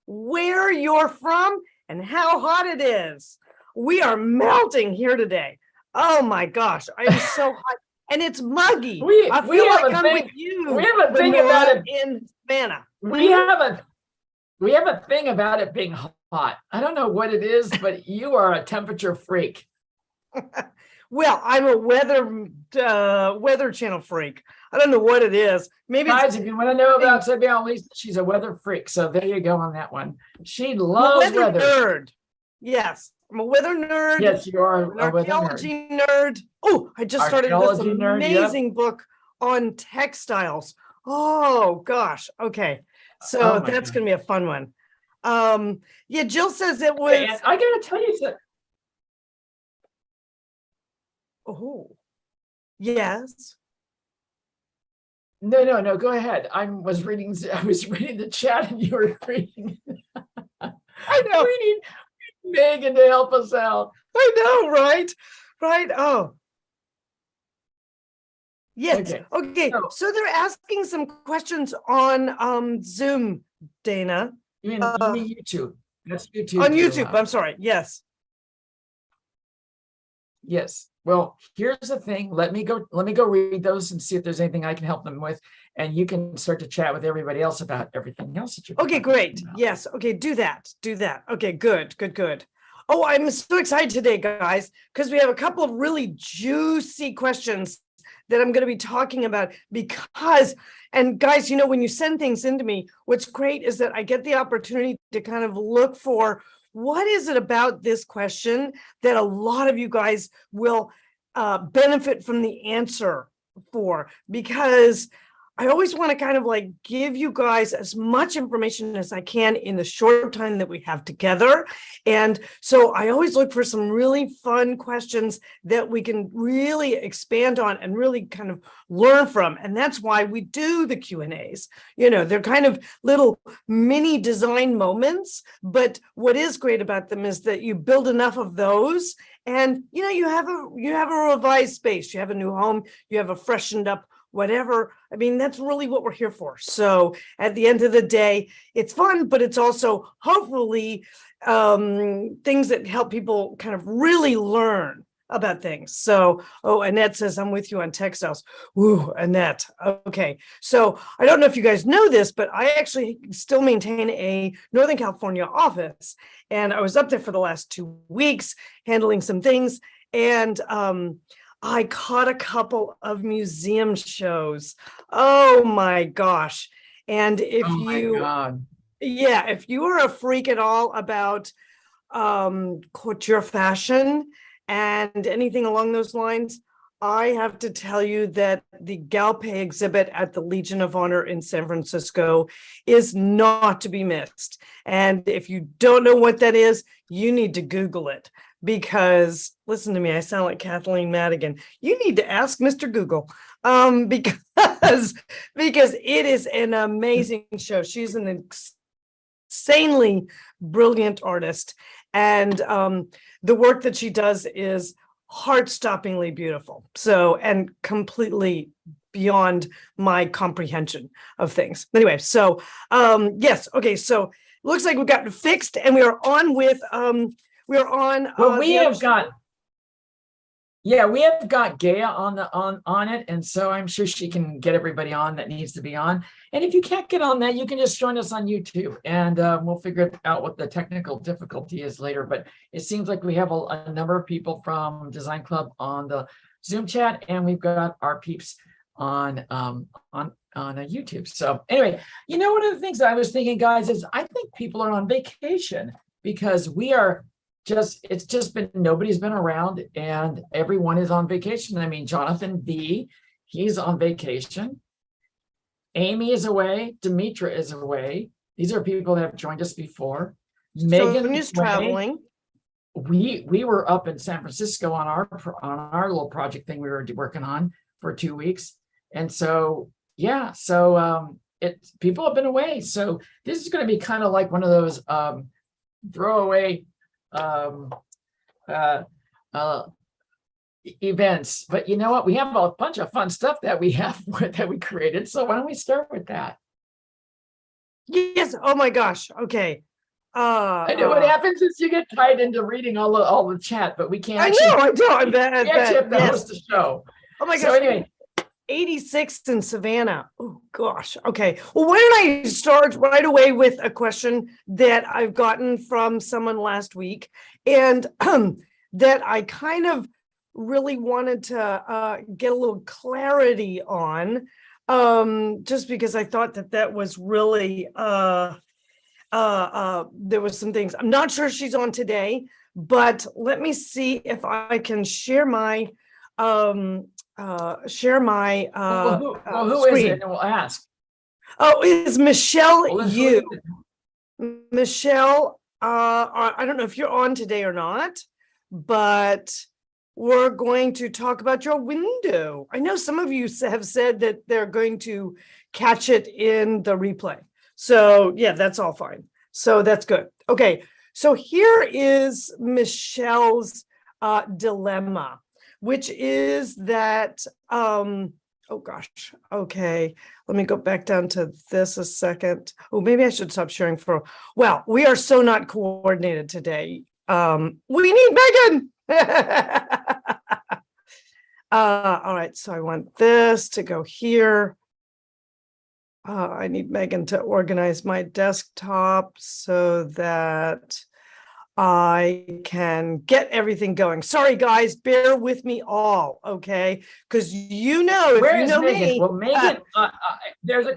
where you're from, and how hot it is. We are melting here today. Oh my gosh, I'm so hot. And it's muggy. I feel like I'm with you. We have a thing about it in Savannah. We have a thing about it being hot. I don't know what it is, but you are a temperature freak. Well, I'm a weather channel freak. I don't know what it is. Maybe guys, if you want to know about Savannah, Lisa, she's a weather freak. So there you go on that one. She loves weather. Nerd. Yes, I'm a weather nerd. Yes, you are an archaeology nerd. Oh, I just started this amazing book on textiles. Oh gosh. Okay. So that's going to be a fun one. Yeah, Jill says it was. And I got to tell you something. Oh, yes. No. Go ahead. I was reading the chat, and you were reading. I know. We need Megan to help us out. I know, right? Right. Oh. Yes. Okay. So they're asking some questions on Zoom, Dana. You mean YouTube? That's YouTube. On YouTube. I'm sorry. Yes. Yes. Well, here's the thing. Let me go read those and see if there's anything I can help them with. And you can start to chat with everybody else about everything else that you're okay, great. Yes. Okay, do that. Okay, good. Oh, I'm so excited today, guys, because we have a couple of really juicy questions that I'm going to be talking about and guys, when you send things into me, what's great is that I get the opportunity to kind of look for what is it about this question that a lot of you guys will benefit from the answer for, because I always want to kind of like give you guys as much information as I can in the short time that we have together. And so I always look for some really fun questions that we can really expand on and really kind of learn from. And that's why we do the Q&As. They're kind of little mini design moments, but what is great about them is that you build enough of those and, you have a revised space, you have a new home, you have a freshened up whatever. I mean, that's really what we're here for. So at the end of the day, it's fun, but it's also hopefully things that help people kind of really learn about things. So, Annette says, I'm with you on textiles. Ooh, Annette. Okay. So I don't know if you guys know this, but I actually still maintain a Northern California office. And I was up there for the last 2 weeks handling some things. And I caught a couple of museum shows. Oh my gosh. And if you are a freak at all about couture fashion and anything along those lines, I have to tell you that the Galpe exhibit at the Legion of Honor in San Francisco is not to be missed. And if you don't know what that is, you need to Google it. Because listen to me, I sound like Kathleen Madigan. You need to ask Mr. Google because it is an amazing show. She's an insanely brilliant artist, and the work that she does is heart-stoppingly beautiful. So, and completely beyond my comprehension of things. Anyway, so yes, okay. So looks like we've gotten fixed, and we are on with. We have got Gaia on it, and so I'm sure she can get everybody on that needs to be on. And if you can't get on that, you can just join us on YouTube, and we'll figure out what the technical difficulty is later. But it seems like we have a number of people from Design Club on the Zoom chat, and we've got our peeps on YouTube. So anyway, one of the things that I was thinking, guys, is I think people are on vacation because it's just been, nobody's been around and everyone is on vacation. I mean, Jonathan B, he's on vacation. Amy is away. Demetra is away. These are people that have joined us before. Megan is traveling. We were up in San Francisco on our little project thing we were working on for 2 weeks. And so, people have been away. So this is going to be kind of like one of those throwaway events, but you know what, we have a bunch of fun stuff that we created, so why don't we start with that? Yes. Oh my gosh. Okay, I know what happens is you get tied into reading all the chat, but we can't I actually. know, I do. I bet. We actually have to host the show. Oh my So gosh. anyway, 86 in Savannah. Oh gosh. Okay. Well, why don't I start right away with a question that I've gotten from someone last week, and that I kind of really wanted to get a little clarity on, just because I thought that was really there was some things. I'm not sure she's on today, but let me see if I can share my who is screen. it? And we'll ask. Oh, is Michelle Well, you? Michelle, I don't know if you're on today or not, but we're going to talk about your window. I know some of you have said that they're going to catch it in the replay. So yeah, that's all fine. So that's good. Okay, so here is Michelle's dilemma, which is that, oh gosh, okay, let me go back down to this a second. Oh, maybe I should stop sharing well, we are so not coordinated today. We need Megan. All right, so I want this to go here. I need Megan to organize my desktop so that I can get everything going. Sorry, guys, bear with me all, okay? Because if you know Megan? me. Well, Megan, there's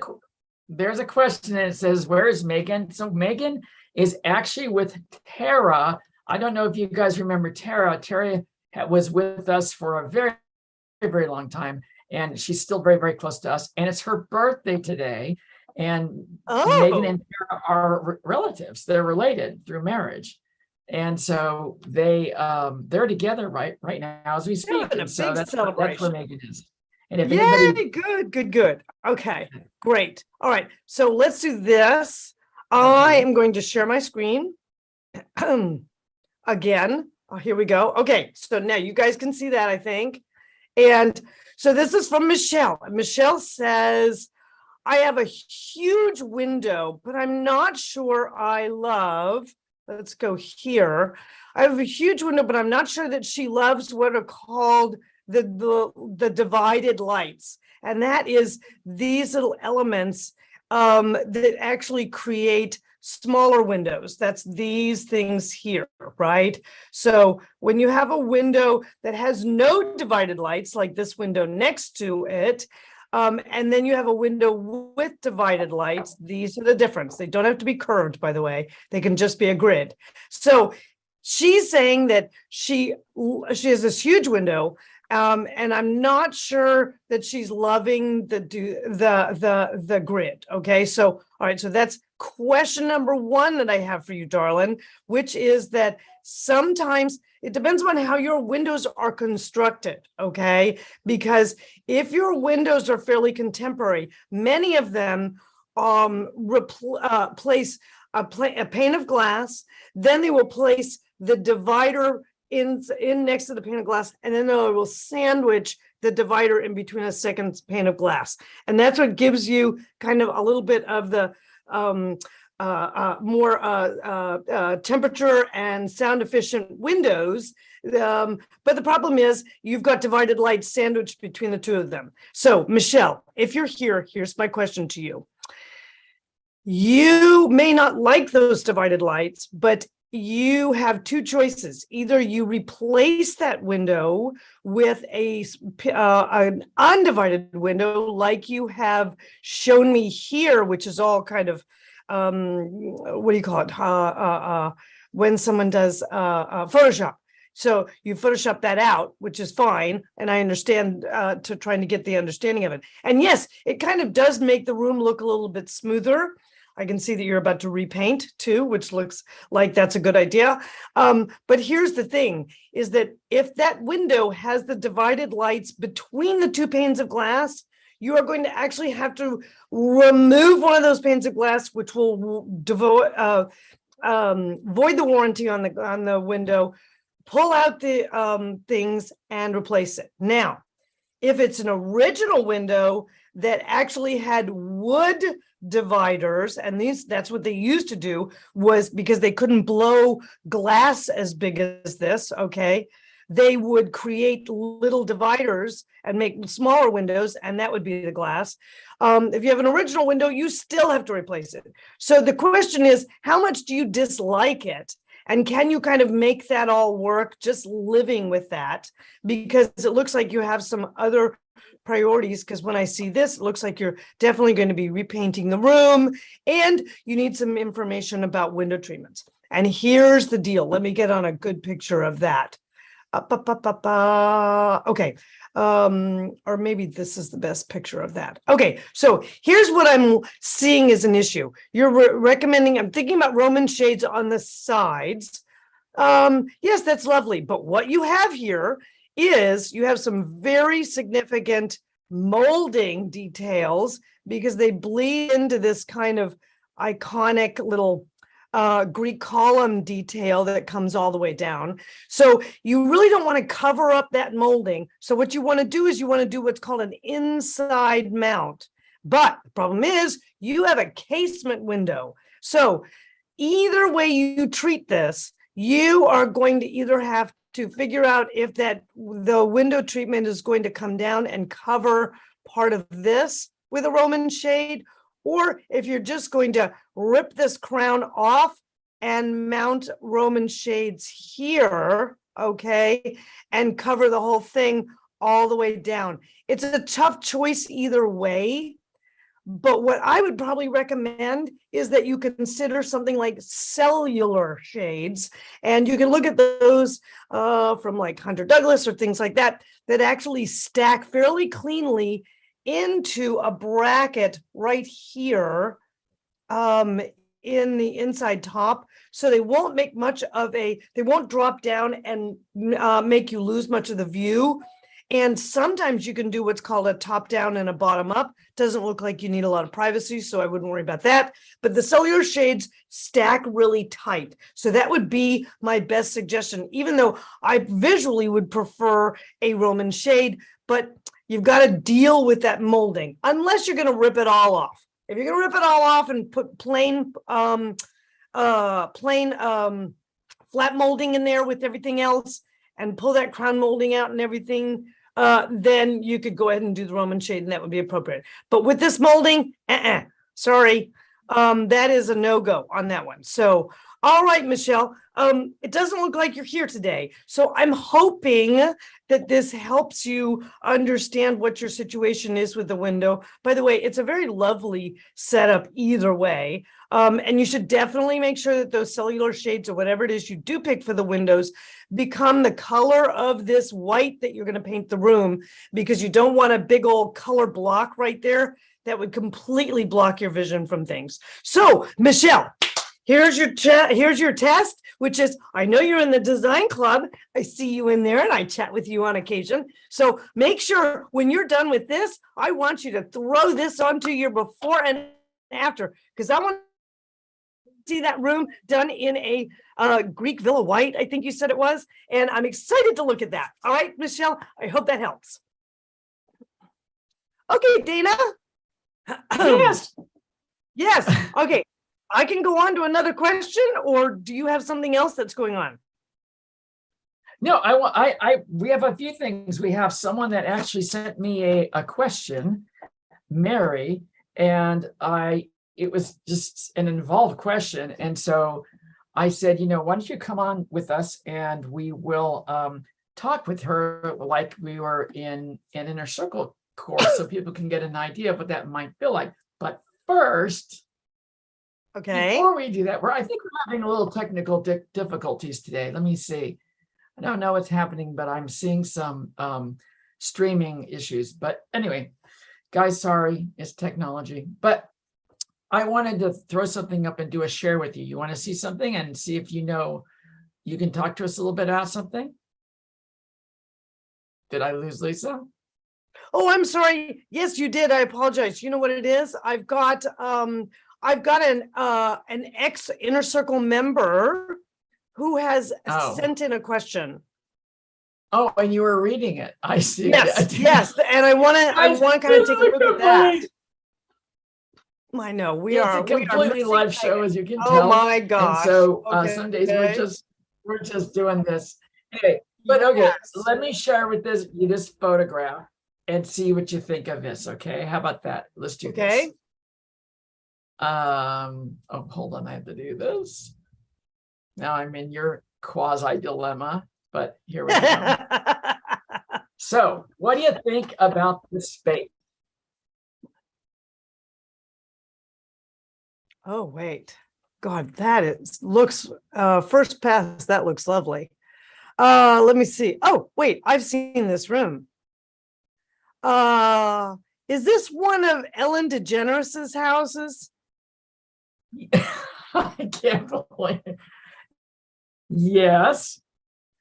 a question that says, where is Megan? So Megan is actually with Tara. I don't know if you guys remember Tara. Tara was with us for a very, very long time, and she's still very, very close to us. And it's her birthday today. And Megan and Tara are relatives. They're related through marriage. And so they're together right now as we speak. And so that's where Megan is. And if anybody... Good. Okay, great. All right, so let's do this. I am going to share my screen again. Oh, here we go. Okay, so now you guys can see that, I think. And so this is from Michelle. Michelle says, I have a huge window, but I'm not sure I love, let's go here. I have a huge window, but I'm not sure that she loves what are called the divided lights. And that is these little elements that actually create smaller windows. That's these things here, right? So when you have a window that has no divided lights, like this window next to it, and then you have a window with divided lights, these are the difference. They don't have to be curved, by the way. They can just be a grid. So she's saying that she has this huge window, and I'm not sure that she's loving the grid. Okay, so all right, so that's question number one that I have for you, darling, which is that sometimes it depends on how your windows are constructed, okay? Because if your windows are fairly contemporary, many of them place a pane of glass, then they will place the divider in next to the pane of glass, and then they will sandwich the divider in between a second pane of glass. And that's what gives you kind of a little bit of the more temperature and sound efficient windows. But the problem is you've got divided lights sandwiched between the two of them. So Michelle, if you're here, here's my question to you. You may not like those divided lights, but you have two choices. Either you replace that window with an undivided window like you have shown me here, which is all kind of, what do you call it? When someone does Photoshop. So you Photoshop that out, which is fine. And I understand to trying to get the understanding of it. And yes, it kind of does make the room look a little bit smoother. I can see that you're about to repaint too, which looks like that's a good idea. But here's the thing, is that if that window has the divided lights between the two panes of glass, you are going to actually have to remove one of those panes of glass, which will void the warranty on the window, pull out the things and replace it. Now, if it's an original window, that actually had wood dividers, and that's what they used to do, was because they couldn't blow glass as big as this, okay? They would create little dividers and make smaller windows, and that would be the glass. If you have an original window, you still have to replace it. So the question is, how much do you dislike it? And can you kind of make that all work just living with that? Because it looks like you have some other priorities, because when I see this, it looks like you're definitely going to be repainting the room, and you need some information about window treatments. And here's the deal. Let me get on a good picture of that. Okay. Or maybe this is the best picture of that. Okay, so here's what I'm seeing as an issue. You're recommending, I'm thinking about Roman shades on the sides. Yes, that's lovely. But what you have here is you have some very significant molding details, because they bleed into this kind of iconic little Greek column detail that comes all the way down. So you really don't want to cover up that molding. So what you want to do is you want to do what's called an inside mount. But the problem is you have a casement window. So either way you treat this, you are going to either have to figure out if the window treatment is going to come down and cover part of this with a Roman shade, or if you're just going to rip this crown off and mount Roman shades here, okay, and cover the whole thing all the way down. It's a tough choice either way, but what I would probably recommend is that you consider something like cellular shades, and you can look at those from like Hunter Douglas or things like that, that actually stack fairly cleanly into a bracket right here in the inside top. So they won't make much of they won't drop down and make you lose much of the view. And sometimes you can do what's called a top down and a bottom up. Doesn't look like you need a lot of privacy, so I wouldn't worry about that. But the cellular shades stack really tight. So that would be my best suggestion, even though I visually would prefer a Roman shade, but you've got to deal with that molding, unless you're going to rip it all off. If you're going to rip it all off and put plain flat molding in there with everything else and pull that crown molding out and everything, then you could go ahead and do the Roman shade, and that would be appropriate. But with this molding, sorry, that is a no-go on that one. So, all right, Michelle, it doesn't look like you're here today. So I'm hoping that this helps you understand what your situation is with the window. By the way, it's a very lovely setup either way. And you should definitely make sure that those cellular shades or whatever it is you do pick for the windows become the color of this white that you're going to paint the room, because you don't want a big old color block right there that would completely block your vision from things. So, Michelle, here's your test, which is, I know you're in the design club. I see you in there and I chat with you on occasion. So make sure when you're done with this, I want you to throw this onto your before and after, because I want to see that room done in a Greek Villa white, I think you said it was. And I'm excited to look at that. All right, Michelle, I hope that helps. Okay, Dana. Yes. Yes. Okay. I can go on to another question, or do you have something else that's going on? No, we have a few things. We have someone that actually sent me a question, Mary, and it was just an involved question. And so I said, why don't you come on with us and we will talk with her like we were in an inner circle course, so people can get an idea of what that might feel like. But first, okay, before we do that, I think we're having a little technical difficulties today. Let me see. I don't know what's happening, but I'm seeing some streaming issues. But anyway, guys, sorry, it's technology. But I wanted to throw something up and do a share with you. You want to see something and see if you can talk to us a little bit about something? Did I lose Lisa? Oh, I'm sorry. Yes, you did. I apologize. You know what it is? I've got an ex Inner Circle member who has sent in a question. Oh, and you were reading it. I see. Yes, yes, and I want to kind of take a look at that. I know we It's are a completely really live show, as you can Oh tell. my And gosh. so Okay. some days we're just doing this. Anyway, but okay, Yes. let me share with you this photograph and see what you think of this. Okay, how about that? Let's do this. Okay. Oh, hold on, I have to do this. Now I'm in your quasi dilemma, but here we go. So, what do you think about this space? Oh, wait. God, looks first pass, that looks lovely. Let me see. Oh, wait, I've seen this room. Is this one of Ellen DeGeneres's houses? I can't believe it. Yes.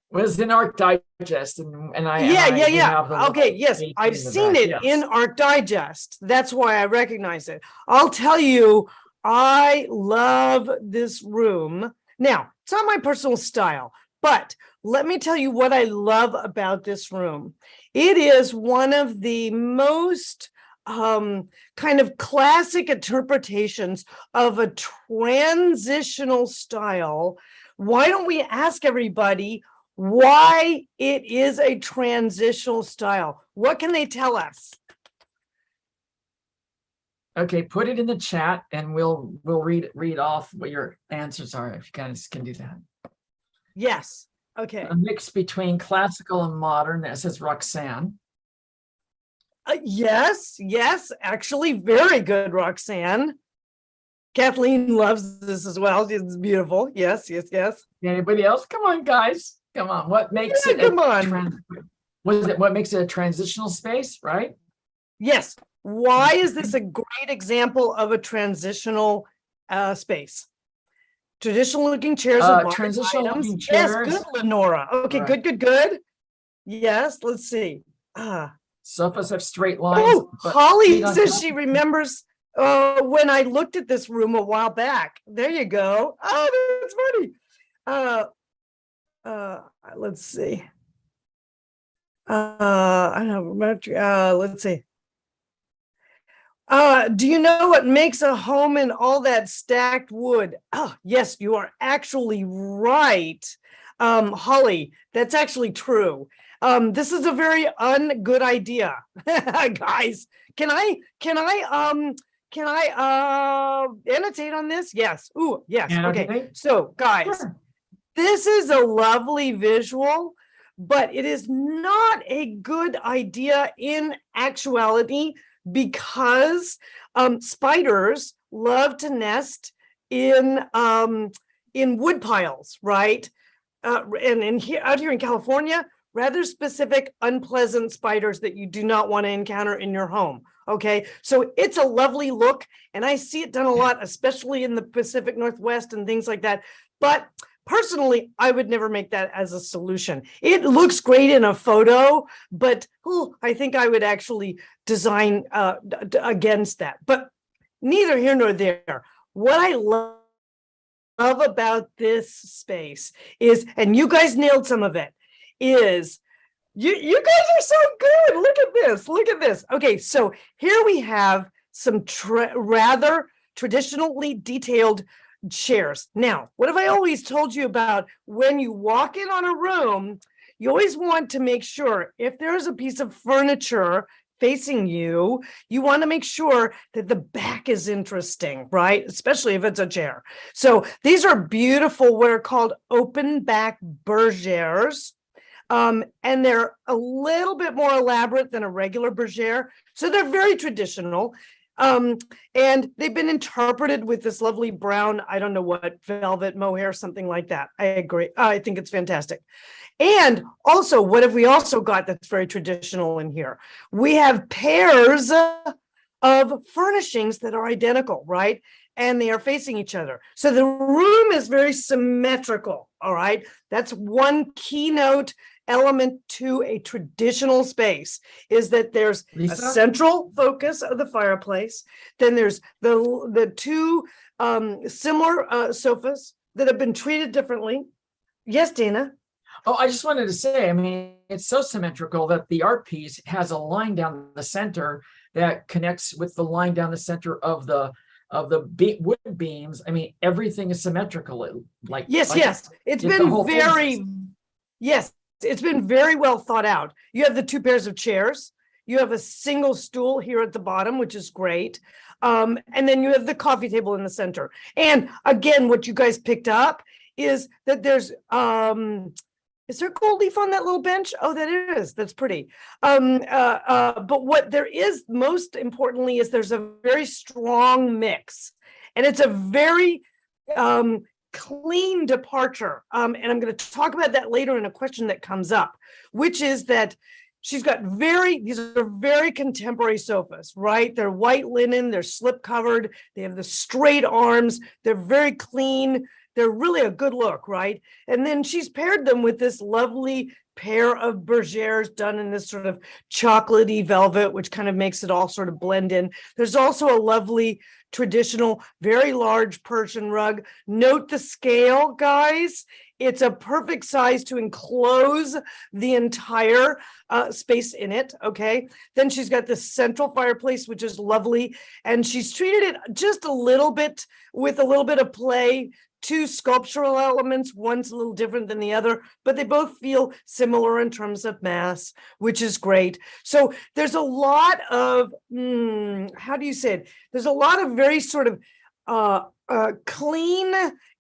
Was in Arc Digest, and I Yeah. Okay, yes, I've seen it in Arc Digest. That's why I recognize it. I'll tell you, I love this room. Now, it's not my personal style, but let me tell you what I love about this room. It is one of the most kind of classic interpretations of a transitional style. Why don't we ask everybody why it is a transitional style? What can they tell us? Okay, put it in the chat and we'll read off what your answers are, if you guys can do that. Yes. Okay. A mix between classical and modern, that says Roxanne. Yes, actually, very good, Roxanne. Kathleen loves this as well. It's beautiful. Yes. Anybody else? Come on, guys. Come on. What makes it what makes it a transitional space, right? Yes. Why is this a great example of a transitional space? Traditional looking chairs with transitional looking chairs. chairs. Yes, good, Lenora. Okay, right. Good. Yes, let's see. Sofas have straight lines. Oh, Holly says she remembers when I looked at this room a while back. There you go. Oh, that's funny. Let's see. I don't know. Let's see. Do you know what makes a home in all that stacked wood? Oh, yes, you are actually right. Holly, that's actually true. This is a very good idea. Guys, can I annotate on this? Yes. Ooh, yes. Annotate. Okay. So, guys, sure. This is a lovely visual, but it is not a good idea in actuality, because spiders love to nest in wood piles, right? And out here in California, rather specific, unpleasant spiders that you do not want to encounter in your home. Okay, so it's a lovely look, and I see it done a lot, especially in the Pacific Northwest and things like that. But personally, I would never make that as a solution. It looks great in a photo, but I think I would actually design against that. But neither here nor there. What I love about this space is, and you guys nailed some of it, is you guys are so good. Look at this. Okay, so here we have some rather traditionally detailed chairs. Now, what have I always told you about when you walk in on a room? You always want to make sure if there is a piece of furniture facing you, you want to make sure that the back is interesting, right? Especially if it's a chair. So these are beautiful, what are called open back bergères. And they're a little bit more elaborate than a regular bergère. So they're very traditional. And they've been interpreted with this lovely brown, I don't know what, velvet mohair, something like that. I agree. I think it's fantastic. And also, what have we also got that's very traditional in here? We have pairs of furnishings that are identical, right? And they are facing each other. So the room is very symmetrical, all right? That's one keynote element to a traditional space, is that there's a central focus of the fireplace. Then there's the two similar sofas that have been treated differently. Yes, Dana. Oh, I just wanted to say, I mean, it's so symmetrical that the art piece has a line down the center that connects with the line down the center of the wood beams. I mean, everything is symmetrical. Yes, yes. It's the whole thing. Yes, it's been very well thought out. You have the two pairs of chairs. You have a single stool here at the bottom, which is great. And then you have the coffee table in the center. And again, what you guys picked up is that there's is there gold leaf on that little bench? Oh, that is. That's pretty. But what there is most importantly is there's a very strong mix, and it's a very clean departure. And I'm going to talk about that later in a question that comes up, which is that she's got these are very contemporary sofas, right? They're white linen, they're slip covered, they have the straight arms, they're very clean. They're really a good look, right? And then she's paired them with this lovely pair of bergères done in this sort of chocolatey velvet, which kind of makes it all sort of blend in. There's also a lovely traditional, very large Persian rug. Note the scale, guys. It's a perfect size to enclose the entire space in it, okay? Then she's got this central fireplace, which is lovely. And she's treated it just a little bit with a little bit of play. Two sculptural elements, one's a little different than the other, but they both feel similar in terms of mass, which is great. So there's a lot of, how do you say it? There's a lot of very sort of clean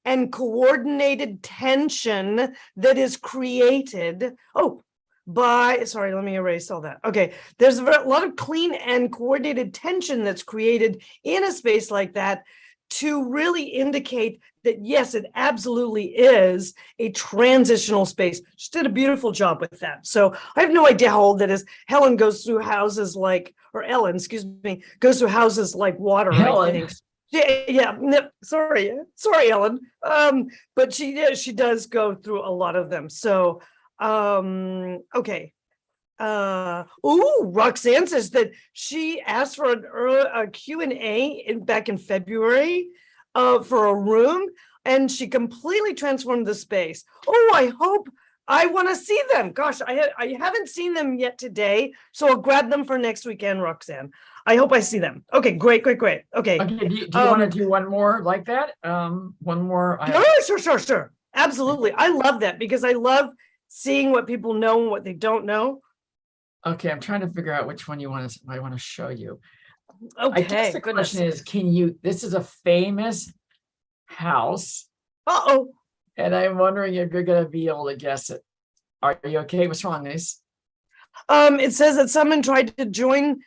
and coordinated tension that is created. Sorry, let me erase all that. Okay, there's a lot of clean and coordinated tension that's created in a space like that to really indicate that, yes, it absolutely is a transitional space. She did a beautiful job with that. So I have no idea how old that is. Helen goes through houses like, or Ellen, excuse me, goes through houses like water, Helen. I think. Yeah, sorry, Ellen. But she does go through a lot of them. So, okay. Roxanne says that she asked for a Q&A back in February for a room, and she completely transformed the space. I want to see them. Gosh, I haven't seen them yet today, so I'll grab them for next weekend, Roxanne. I hope I see them. Okay, great. Okay. Do you want to do one more like that? One more. Sure. Absolutely. I love that because I love seeing what people know and what they don't know. Okay, I'm trying to figure out which one I want to show you. Okay, I guess the question is, this is a famous house. Uh-oh. And I'm wondering if you're going to be able to guess it. Are you okay? What's wrong, Lise? It says that someone tried to join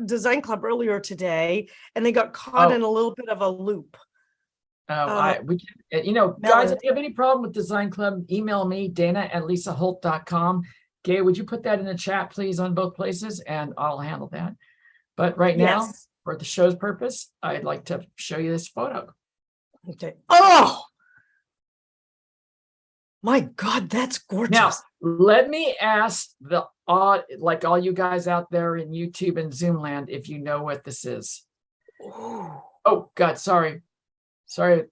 Design Club earlier today, and they got caught in a little bit of a loop. Guys, if you have any problem with Design Club, email me, dana@lisaholt.com. Gay, would you put that in the chat, please, on both places, and I'll handle that. But right now, for the show's purpose, I'd like to show you this photo. Okay. Oh, my God, that's gorgeous. Now, let me ask all you guys out there in YouTube and Zoom land, if you know what this is. Ooh. Oh, God, sorry. No,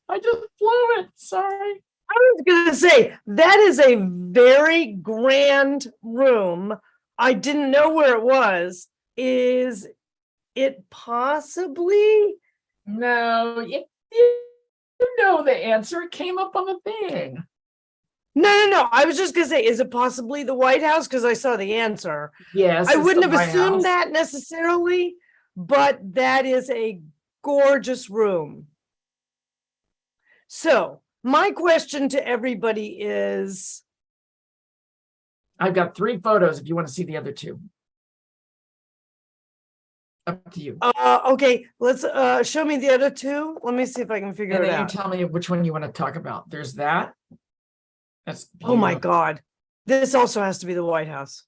I just blew it. Sorry. I was going to say, that is a very grand room. I didn't know where it was. Is it possibly? No, you know the answer. It came up on the thing. No. I was just going to say, is it possibly the White House? Because I saw the answer. Yes. I wouldn't have assumed that necessarily, but that is a gorgeous room. So, my question to everybody is, I've got 3 photos if you want to see the other 2. Up to you. Okay, let's show me the other 2. Let me see if I can figure it out. And then you tell me which one you want to talk about. There's that. That's beautiful. Oh my God. This also has to be the White House.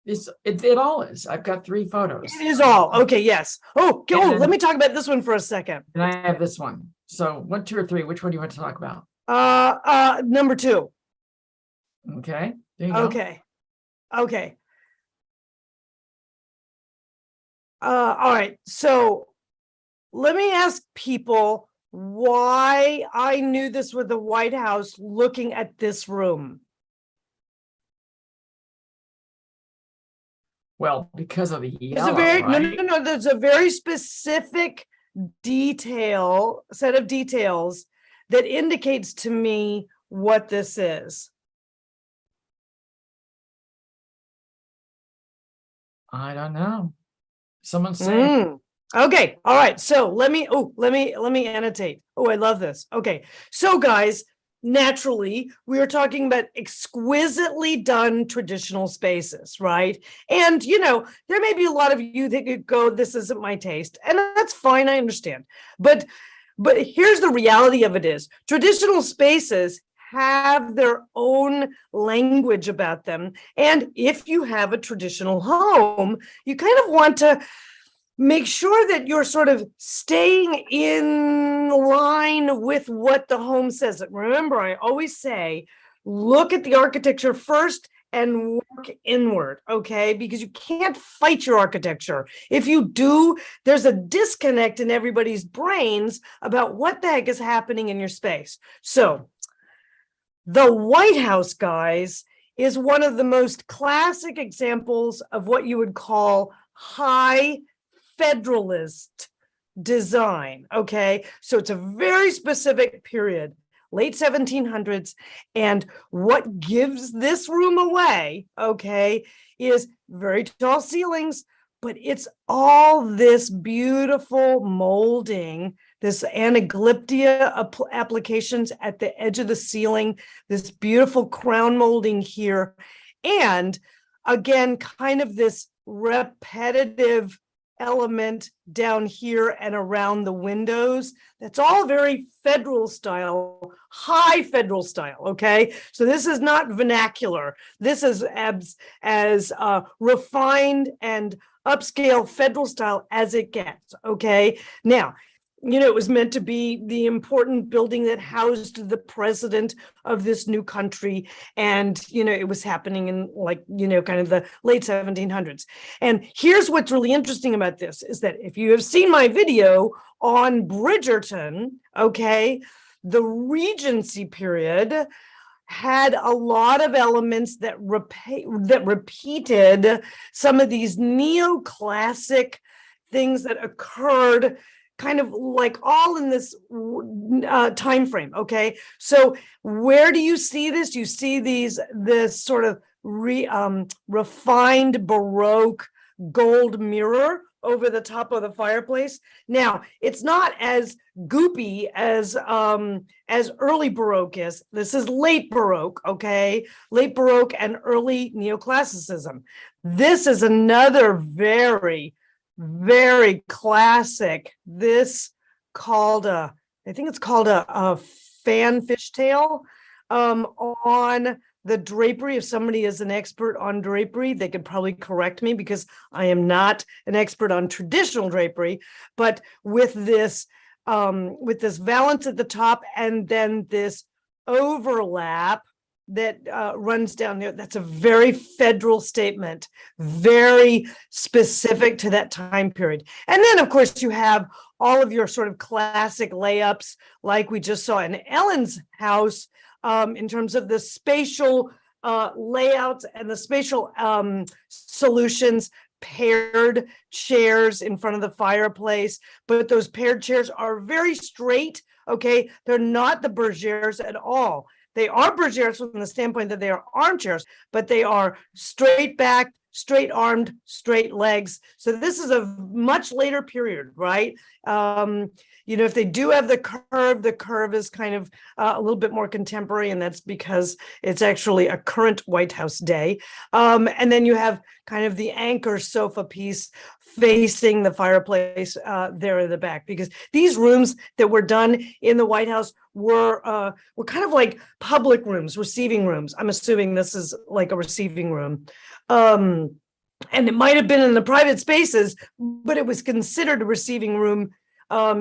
It all is. I've got 3 photos. It is all. Okay, yes. Let me talk about this one for a second. And I have this one. So 1, 2, or 3, which one do you want to talk about? Number 2. Okay. There you go. Okay. All right. So let me ask people why I knew this with the White House looking at this room. Well, because of the There's a yellow, very, right? no, there's a very specific set of details that indicates to me what this is. I don't know. Someone say, Mm. Okay, all right. So let me annotate. Oh, I love this. Okay, so guys, naturally, we are talking about exquisitely done traditional spaces, right? And there may be a lot of you that could go, "This isn't my taste," and that's fine. I understand, but here's the reality of it: is traditional spaces have their own language about them, and if you have a traditional home, you kind of want to make sure that you're sort of staying in line with what the home says. Remember, I always say, look at the architecture first and work inward, okay? Because you can't fight your architecture. If you do, there's a disconnect in everybody's brains about what the heck is happening in your space. So the White House, guys, is one of the most classic examples of what you would call high Federalist design. Okay, so it's a very specific period, late 1700s, and what gives this room away, okay, is very tall ceilings, but it's all this beautiful molding, this anaglyptia applications at the edge of the ceiling, this beautiful crown molding here, and again, kind of this repetitive element down here and around the windows. That's all very federal style, high federal style. Okay, so this is not vernacular. This is as refined and upscale federal style as it gets. Okay, now, it was meant to be the important building that housed the president of this new country. And, it was happening in kind of the late 1700s. And here's what's really interesting about this is that if you have seen my video on Bridgerton, okay, the Regency period had a lot of elements that repeated some of these neoclassic things that occurred kind of like all in this time frame. Okay, so where do you see this? You see this sort of refined Baroque gold mirror over the top of the fireplace. Now, it's not as goopy as early Baroque is. This is late Baroque, okay? Late Baroque and early neoclassicism. This is another very, very classic. This called I think it's called a fan fishtail on the drapery. If somebody is an expert on drapery, they could probably correct me because I am not an expert on traditional drapery, but with this valance at the top and then this overlap that runs down there. That's a very federal statement, very specific to that time period. And then, of course, you have all of your sort of classic layups like we just saw in Ellen's house, in terms of the spatial layouts and the spatial solutions, paired chairs in front of the fireplace, but those paired chairs are very straight, okay? They're not the bergères at all. They are bergères from the standpoint that they are armchairs, but they are straight back, straight armed, straight legs. So this is a much later period, right? If they do have the curve is kind of a little bit more contemporary, and that's because it's actually a current White House day. And then you have kind of the anchor sofa piece facing the fireplace there in the back, because these rooms that were done in the White House were kind of like public rooms, receiving rooms. I'm assuming this is like a receiving room. And it might have been in the private spaces, but it was considered a receiving room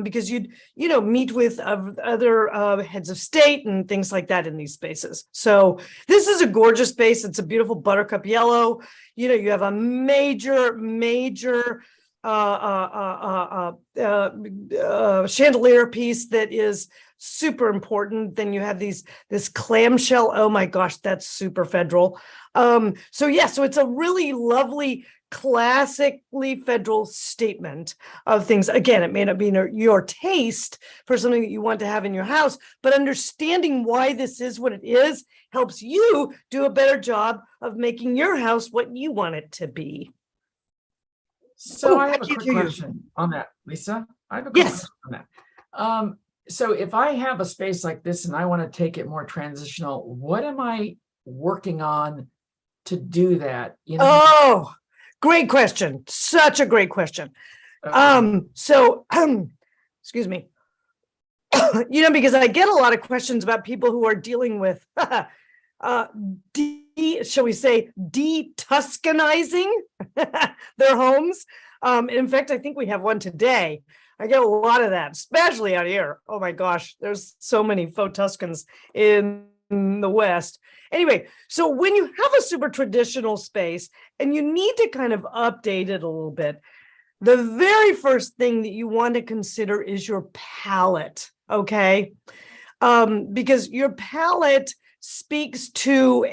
because you'd meet with other heads of state and things like that in these spaces. So this is a gorgeous space. It's a beautiful buttercup yellow. You have a major chandelier piece that is super important. Then you have this clamshell. Oh my gosh, that's super federal. So yeah, so it's a really lovely, classically federal statement of things. Again, it may not be your taste for something that you want to have in your house, but understanding why this is what it is helps you do a better job of making your house what you want it to be. So I have a quick question on that, Lisa. I have a quick question on that. So if I have a space like this and I want to take it more transitional, what am I working on to do that? You know? Oh, great question. Such a great question. Okay. Excuse me. Because I get a lot of questions about people who are dealing with shall we say, de-Tuscanizing their homes. In fact, I think we have one today. I get a lot of that, especially out here. Oh my gosh, there's so many faux Tuscans in the West. Anyway, so when you have a super traditional space and you need to kind of update it a little bit, the very first thing that you want to consider is your palette, okay? Because your palette speaks to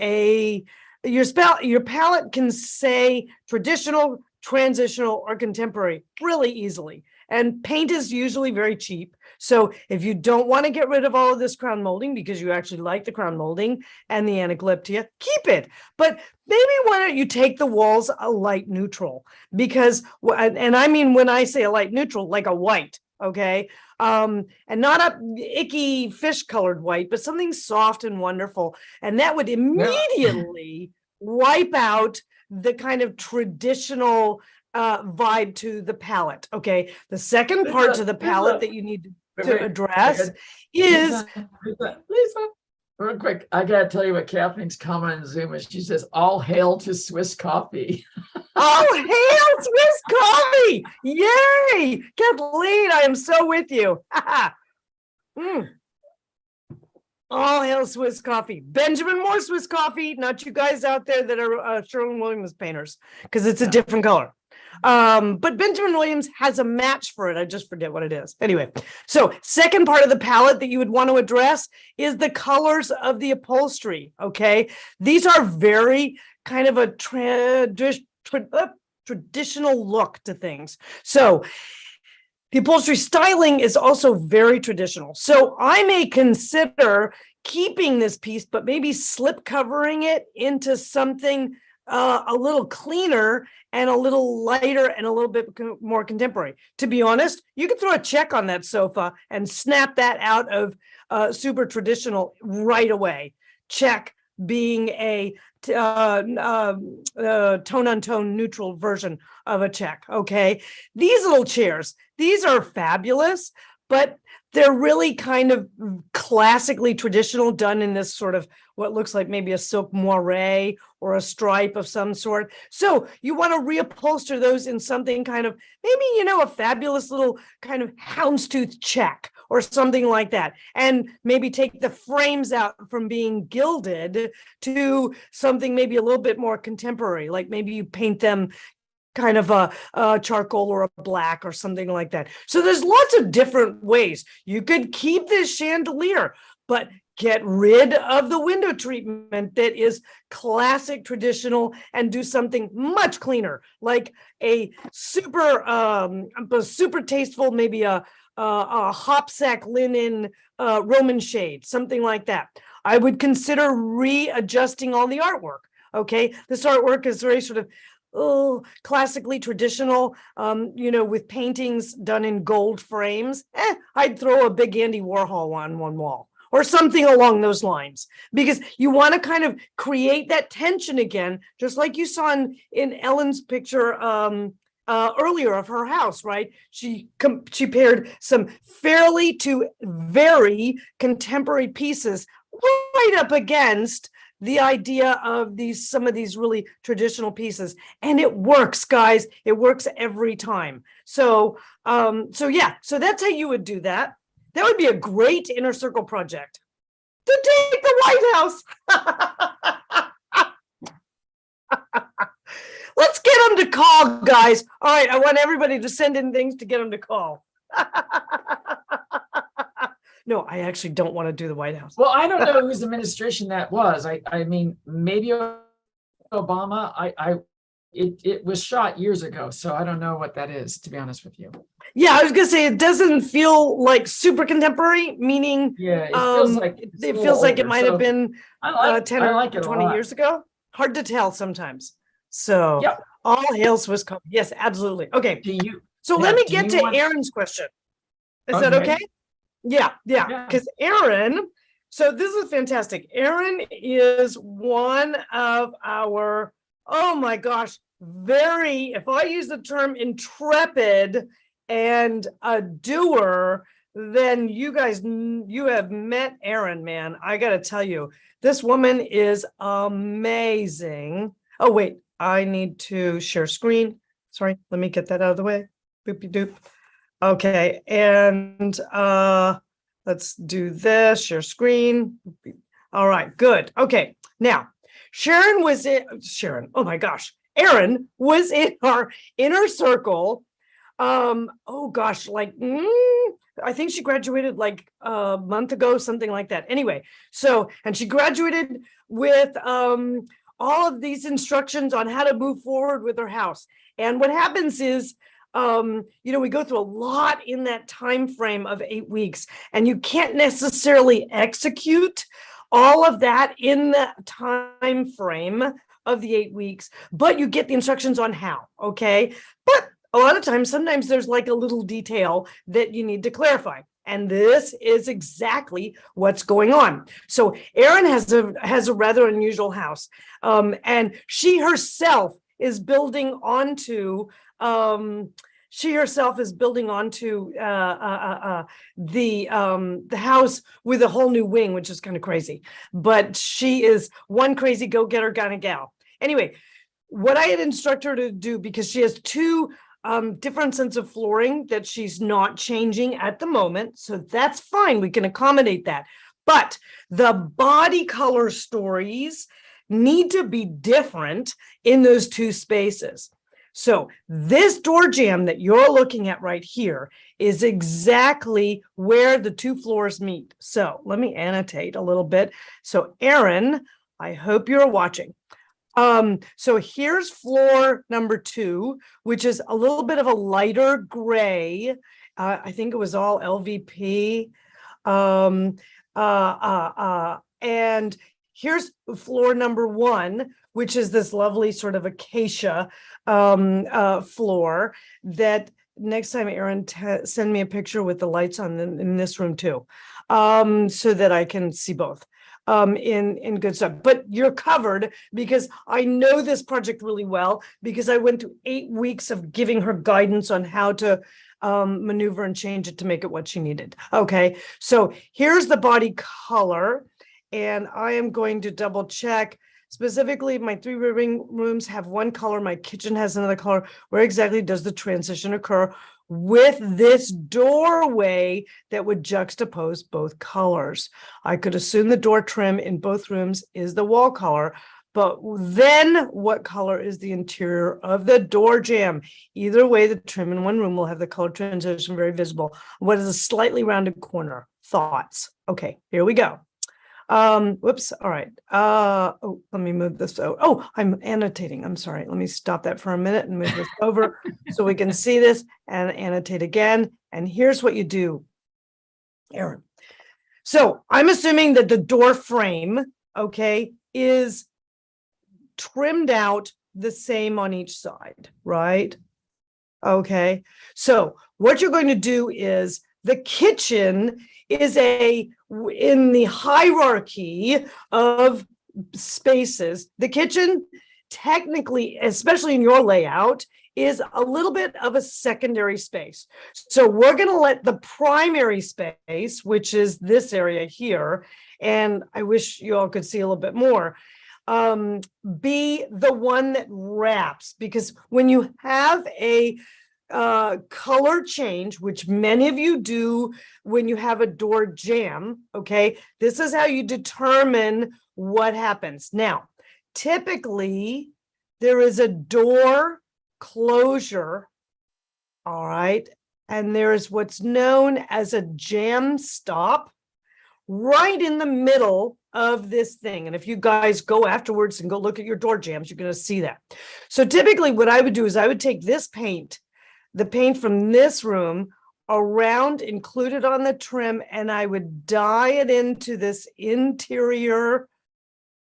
your palette can say traditional, transitional, or contemporary really easily. And paint is usually very cheap. So if you don't want to get rid of all of this crown molding because you actually like the crown molding and the anaglyptia, keep it. But maybe why don't you take the walls a light neutral? Because, and I mean, when I say a light neutral, like a white, okay? And not a icky fish colored white, but something soft and wonderful. And that would immediately wipe out the kind of traditional vibe to the palette. Okay. The second part to the palette that you need to address is Lisa, real quick, I gotta tell you what Kathleen's comment on Zoom is. She says, "All hail to Swiss coffee." Oh, hail Swiss coffee! Yay! Kathleen, I am so with you. All hail Swiss coffee. Benjamin Moore Swiss coffee, not you guys out there that are Sherwin-Williams painters, because it's a different color. But Benjamin Williams has a match for it. I just forget what it is. Anyway, so second part of the palette that you would want to address is the colors of the upholstery. Okay, these are very kind of a traditional look to things. So the upholstery styling is also very traditional. So I may consider keeping this piece, but maybe slip covering it into something a little cleaner and a little lighter and a little bit more contemporary. To be honest, you could throw a check on that sofa and snap that out of super traditional right away. Check being a tone-on-tone neutral version of a check, okay? These little chairs, these are fabulous, but they're really kind of classically traditional, done in this sort of what looks like maybe a silk moire or a stripe of some sort. So you want to reupholster those in something kind of maybe, a fabulous little kind of houndstooth check or something like that. And maybe take the frames out from being gilded to something maybe a little bit more contemporary, like maybe you paint them kind of a charcoal or a black or something like that. So there's lots of different ways. You could keep this chandelier, but get rid of the window treatment that is classic traditional and do something much cleaner, like a super tasteful, maybe a hopsack linen Roman shade, something like that. I would consider readjusting all the artwork. Okay, this artwork is very sort of classically traditional, with paintings done in gold frames. I'd throw a big Andy Warhol on one wall or something along those lines, because you want to kind of create that tension again, just like you saw in Ellen's picture earlier of her house, right? She paired some fairly to very contemporary pieces right up against the idea of some of these really traditional pieces, and it works, guys. It works every time. So that's how you would do that. That would be a great inner circle project to take the White House. Let's get them to call, guys. All right, I want everybody to send in things to get them to call. No, I actually don't want to do the White House. Well, I don't know whose administration that was. I mean, maybe Obama. It was shot years ago, so I don't know what that is, to be honest with you. Yeah, I was gonna say it doesn't feel like super contemporary, meaning Yeah, it feels like it feels like it might have been 10 or 20 years ago. Hard to tell sometimes. So Yep. all hail Swiss Cotton. Yes, absolutely. Okay. Do you? So Yeah, let me do get you to want- Aaron's question. Is that Okay. okay? Yeah. Yeah. Because Aaron, so this is fantastic. Aaron is one of our, oh my gosh, very, if I use the term intrepid and a doer, then you guys, you have met Aaron, man. I got to tell you, this woman is amazing. Oh, wait, I need to share screen. Sorry, let me get that out of the way. Boopy doop. Okay, and let's do this, share screen. All right, good. Okay, now Sharon, oh my gosh, Erin was in our inner circle. Oh gosh, like I think she graduated like a month ago, something like that. Anyway, so, and she graduated with all of these instructions on how to move forward with her house. And what happens is, we go through a lot in that time frame of 8 weeks, and you can't necessarily execute all of that in the time frame of the 8 weeks, but you get the instructions on how, okay? But a lot of times, sometimes there's like a little detail that you need to clarify. And this is exactly what's going on. So Erin has a rather unusual house, and she herself is building onto the house with a whole new wing, which is kind of crazy. But she is one crazy go-getter kind of gal. Anyway, what I had instructed her to do, because she has two different sets of flooring that she's not changing at the moment, so that's fine. We can accommodate that. But the body color stories need to be different in those two spaces. So this door jamb that you're looking at right here is exactly where the two floors meet. So let me annotate a little bit. So Erin, I hope you're watching. So here's floor number 2, which is a little bit of a lighter gray. I think it was all LVP. And here's floor number 1, which is this lovely sort of acacia floor that next time, Erin, send me a picture with the lights on in this room too, so that I can see both in good stuff. But you're covered, because I know this project really well, because I went through 8 weeks of giving her guidance on how to maneuver and change it to make it what she needed. Okay, so here's the body color, and I am going to double check. Specifically, my 3 living rooms have one color, my kitchen has another color. Where exactly does the transition occur with this doorway that would juxtapose both colors? I could assume the door trim in both rooms is the wall color, but then what color is the interior of the door jamb? Either way, the trim in one room will have the color transition very visible. What is a slightly rounded corner? Thoughts? Okay, here we go. Whoops. All right. Oh, let me move this. Oh, I'm annotating. I'm sorry. Let me stop that for a minute and move this over so we can see this and annotate again. And here's what you do, Erin. So I'm assuming that the door frame, okay, is trimmed out the same on each side, right? Okay. So what you're going to do is the kitchen is in the hierarchy of spaces. The kitchen, technically, especially in your layout, is a little bit of a secondary space. So we're going to let the primary space, which is this area here, and I wish you all could see a little bit more, be the one that wraps, because when you have a color change, which many of you do when you have a door jamb, okay, this is how you determine what happens. Now, typically, there is a door closure, all right, and there's what's known as a jam stop right in the middle of this thing. And if you guys go afterwards and go look at your door jams, you're going to see that. So typically what I would do is I would take this paint, the paint from this room around, include it on the trim, and I would dye it into this interior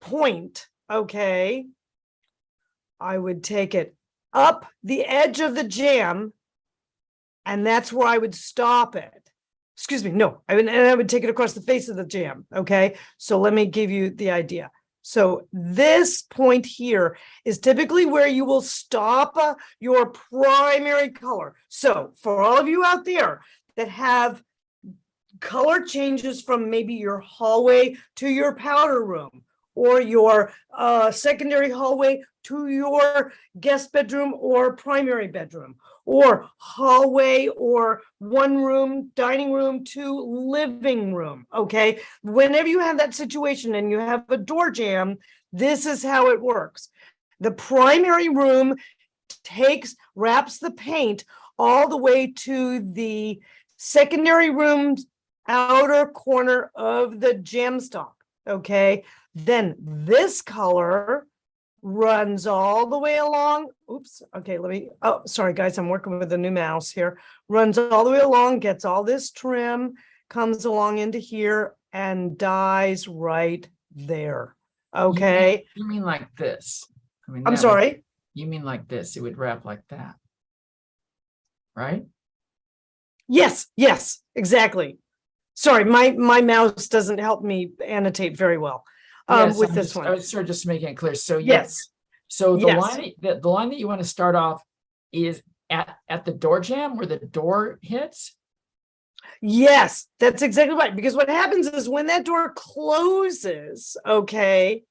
point, okay? I would take it up the edge of the jam, and that's where I would stop it. Excuse me, no, and I would take it across the face of the jam, okay? So let me give you the idea. So this point here is typically where you will stop your primary color. So for all of you out there that have color changes from maybe your hallway to your powder room, or your secondary hallway to your guest bedroom or primary bedroom, or hallway or one room, dining room to living room, okay? Whenever you have that situation and you have a door jam, this is how it works. The primary room wraps the paint all the way to the secondary room's outer corner of the jam stop, okay? Then this color runs all the way along. Oops. Okay, oh, sorry, guys. I'm working with a new mouse here. Runs all the way along, gets all this trim, comes along into here and dies right there. Okay. You mean like this? I mean, I'm sorry. You mean like this? It would wrap like that, right? Yes, exactly. Sorry, my mouse doesn't help me annotate very well. Yes, with this one. I was sort of just making it clear. So yes. So the line that you want to start off is at the door jam where the door hits. Yes, that's exactly right. Because what happens is when that door closes, okay,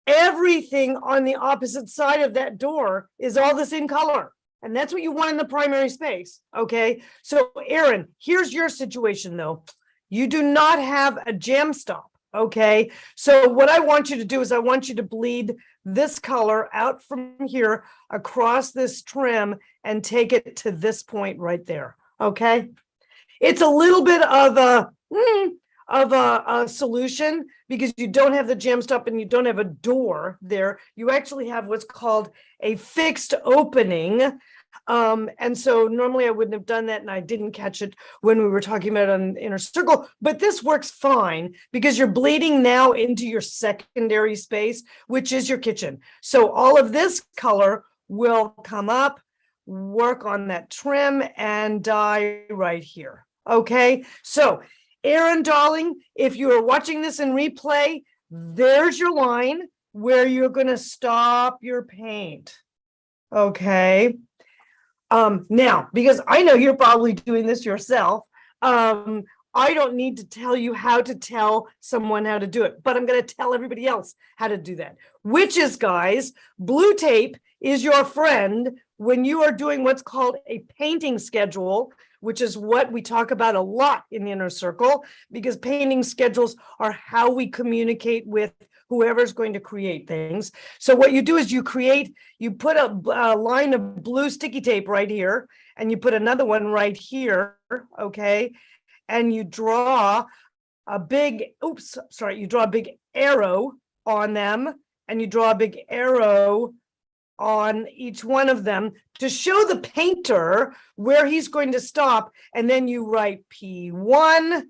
everything on the opposite side of that door is all the same color. And that's what you want in the primary space. Okay. So Aaron, here's your situation though. You do not have a jam stop. Okay. So what I want you to do is I want you to bleed this color out from here across this trim and take it to this point right there. Okay. It's a little bit of a solution because you don't have the jam stop and you don't have a door there. You actually have what's called a fixed opening. And so normally I wouldn't have done that and I didn't catch it when we were talking about it on inner circle, but this works fine because you're bleeding now into your secondary space, which is your kitchen. So all of this color will come up, work on that trim and dye right here. Okay, so Aaron, darling, if you are watching this in replay, there's your line where you're going to stop your paint. Okay. Now, because I know you're probably doing this yourself, I don't need to tell you how to tell someone how to do it, but I'm going to tell everybody else how to do that, which is, guys, blue tape is your friend when you are doing what's called a painting schedule, which is what we talk about a lot in the inner circle, because painting schedules are how we communicate with whoever's going to create things. So what you do is you put a line of blue sticky tape right here, and you put another one right here, okay? And you draw a big, you draw a big arrow on them, and you draw a big arrow on each one of them to show the painter where he's going to stop. And then you write P1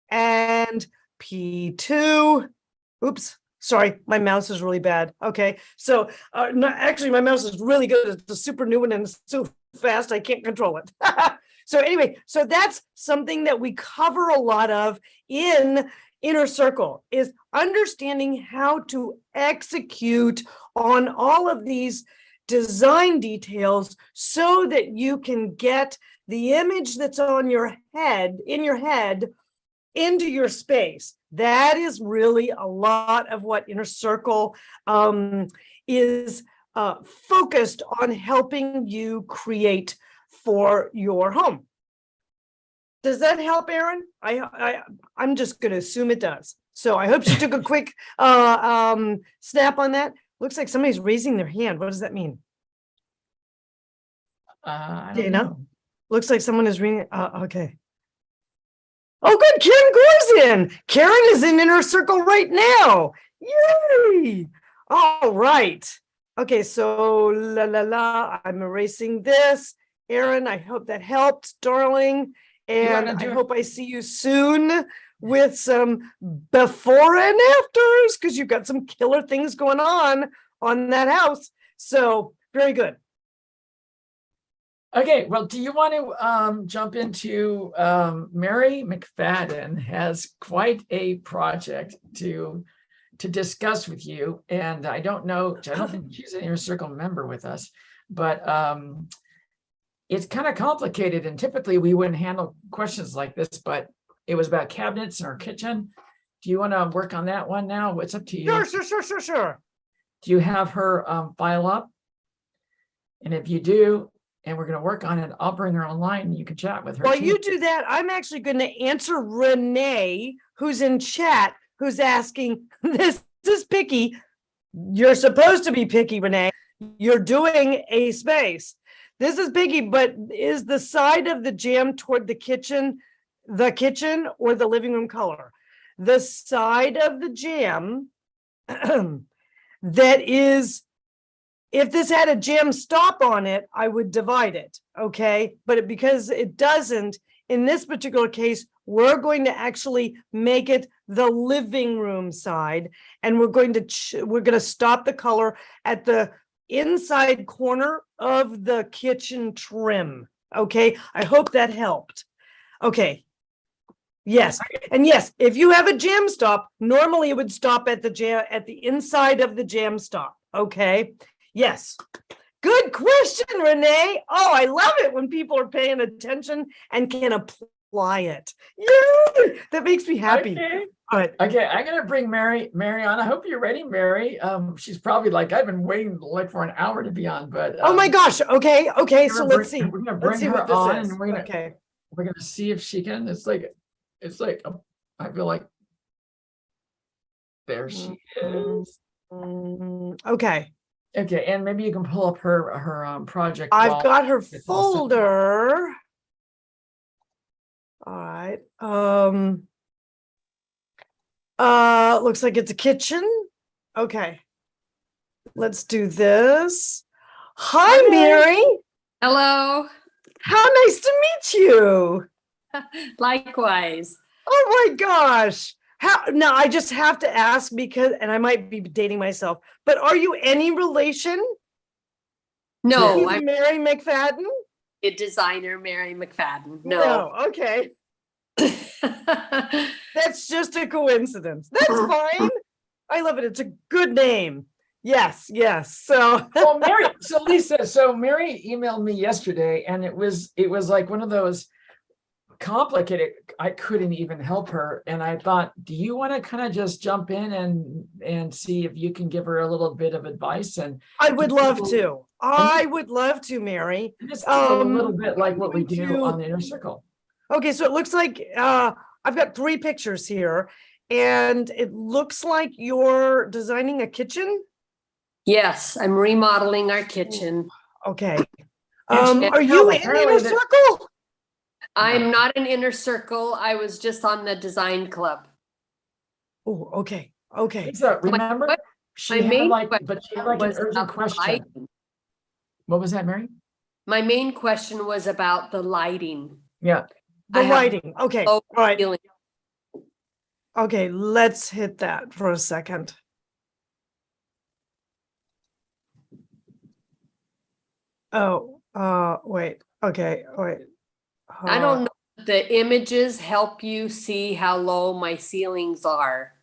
and P2. Oops, sorry, my mouse is really bad. Okay, so actually my mouse is really good. It's a super new one and it's so fast I can't control it. So anyway, so that's something that we cover a lot of in inner circle, is understanding how to execute on all of these design details so that you can get the image that's on your head, in your head, into your space. That is really a lot of what inner circle is focused on helping you create for your home. Does that help, Aaron? I'm just going to assume it does. So I hope she took a quick snap on that. Looks like somebody's raising their hand. What does that mean? I don't Dana? know. Looks like someone is reading. Okay. Oh, good. Karen Gore's in. Karen is in Inner Circle right now. Yay. All right. Okay. So I'm erasing this. Erin, I hope that helped, darling. And I hope I see you soon with some before and afters, because you've got some killer things going on that house. So very good. Okay, well, do you want to jump into Mary McFadden has quite a project to discuss with you, and I don't know, I don't think she's an Inner Circle member with us, but it's kind of complicated, and typically we wouldn't handle questions like this, but it was about cabinets in our kitchen. Do you want to work on that one now? It's up to you. Sure. Do you have her file up? And if you do, and we're going to work on it, I'll bring her online and you can chat with her. While too. you do that, I'm actually going to answer Renee, who's in chat, who's asking, this is picky. You're supposed to be picky, Renee. You're doing a space. This is picky, but is the side of the jam toward the kitchen or the living room color? The side of the jam that is, if this had a jam stop on it, I would divide it, okay? But because it doesn't, in this particular case, we're going to actually make it the living room side, and we're going to stop the color at the inside corner of the kitchen trim, okay? I hope that helped. Okay. Yes, and yes, if you have a jam stop, normally it would stop at the inside of the jam stop, okay? Yes. Good question, Renee. Oh, I love it when people are paying attention and can apply it. Yay! That makes me happy. Okay. All right. Okay, I'm gonna bring Mary on. I hope you're ready, Mary. She's probably like, I've been waiting like for an hour to be on, but oh my gosh. Okay. So let's see. We're gonna Let's bring see her what this on, is. and we're gonna see if she can. It's like I feel like there she is. Okay. Okay, and maybe you can pull up her project. I've got her it's all set. folder. All right. Looks like it's a kitchen. Okay. Let's do this. Hi, Mary. Hello. How nice to meet you. Likewise. Oh my gosh. Now I just have to ask because, and I might be dating myself, but are you any relation? No, to I'm Mary McFadden? a designer, Mary McFadden. No. Okay. That's just a coincidence. That's fine. I love it. It's a good name. Yes. So Well, Mary, so Lisa, Mary emailed me yesterday, and it was like one of those complicated, I couldn't even help her. And I thought, do you want to kind of just jump in and see if you can give her a little bit of advice? And I would love to. I would love to, Mary. This is a little bit like what we do on the Inner Circle. Okay, so it looks like I've got 3 pictures here, and it looks like you're designing a kitchen. Yes, I'm remodeling our kitchen. Okay. Are you in Inner Circle? I'm not an Inner Circle. I was just on the Design Club. Oh, okay. So remember, she had an urgent question. Lighting. What was that, Mary? My main question was about the lighting. Yeah. The lighting. Okay. All right. Feeling. Okay, let's hit that for a second. Oh, wait. Okay, wait. I don't know if the images help you see how low my ceilings are.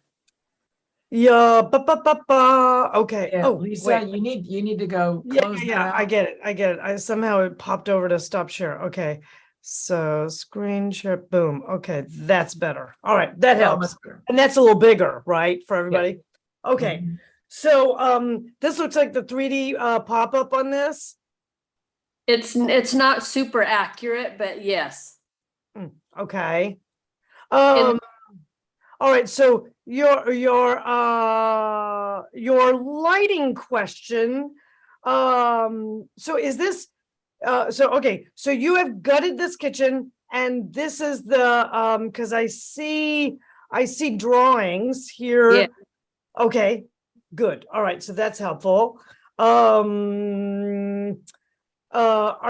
Yeah, okay. Yeah, Oh, Lisa, wait. you need to go close that out. I get it. I somehow it popped over to stop share. Okay. So screen share, boom. Okay, that's better. All right, that helps. And that's a little bigger, right, for everybody? Yeah. Okay. Mm-hmm. So this looks like the 3D pop-up on this. It's not super accurate, but yes. Okay. All right, so your lighting question. So is this okay, so you have gutted this kitchen, and this is the because I see drawings here. Yeah. Okay, good. All right, so that's helpful. Are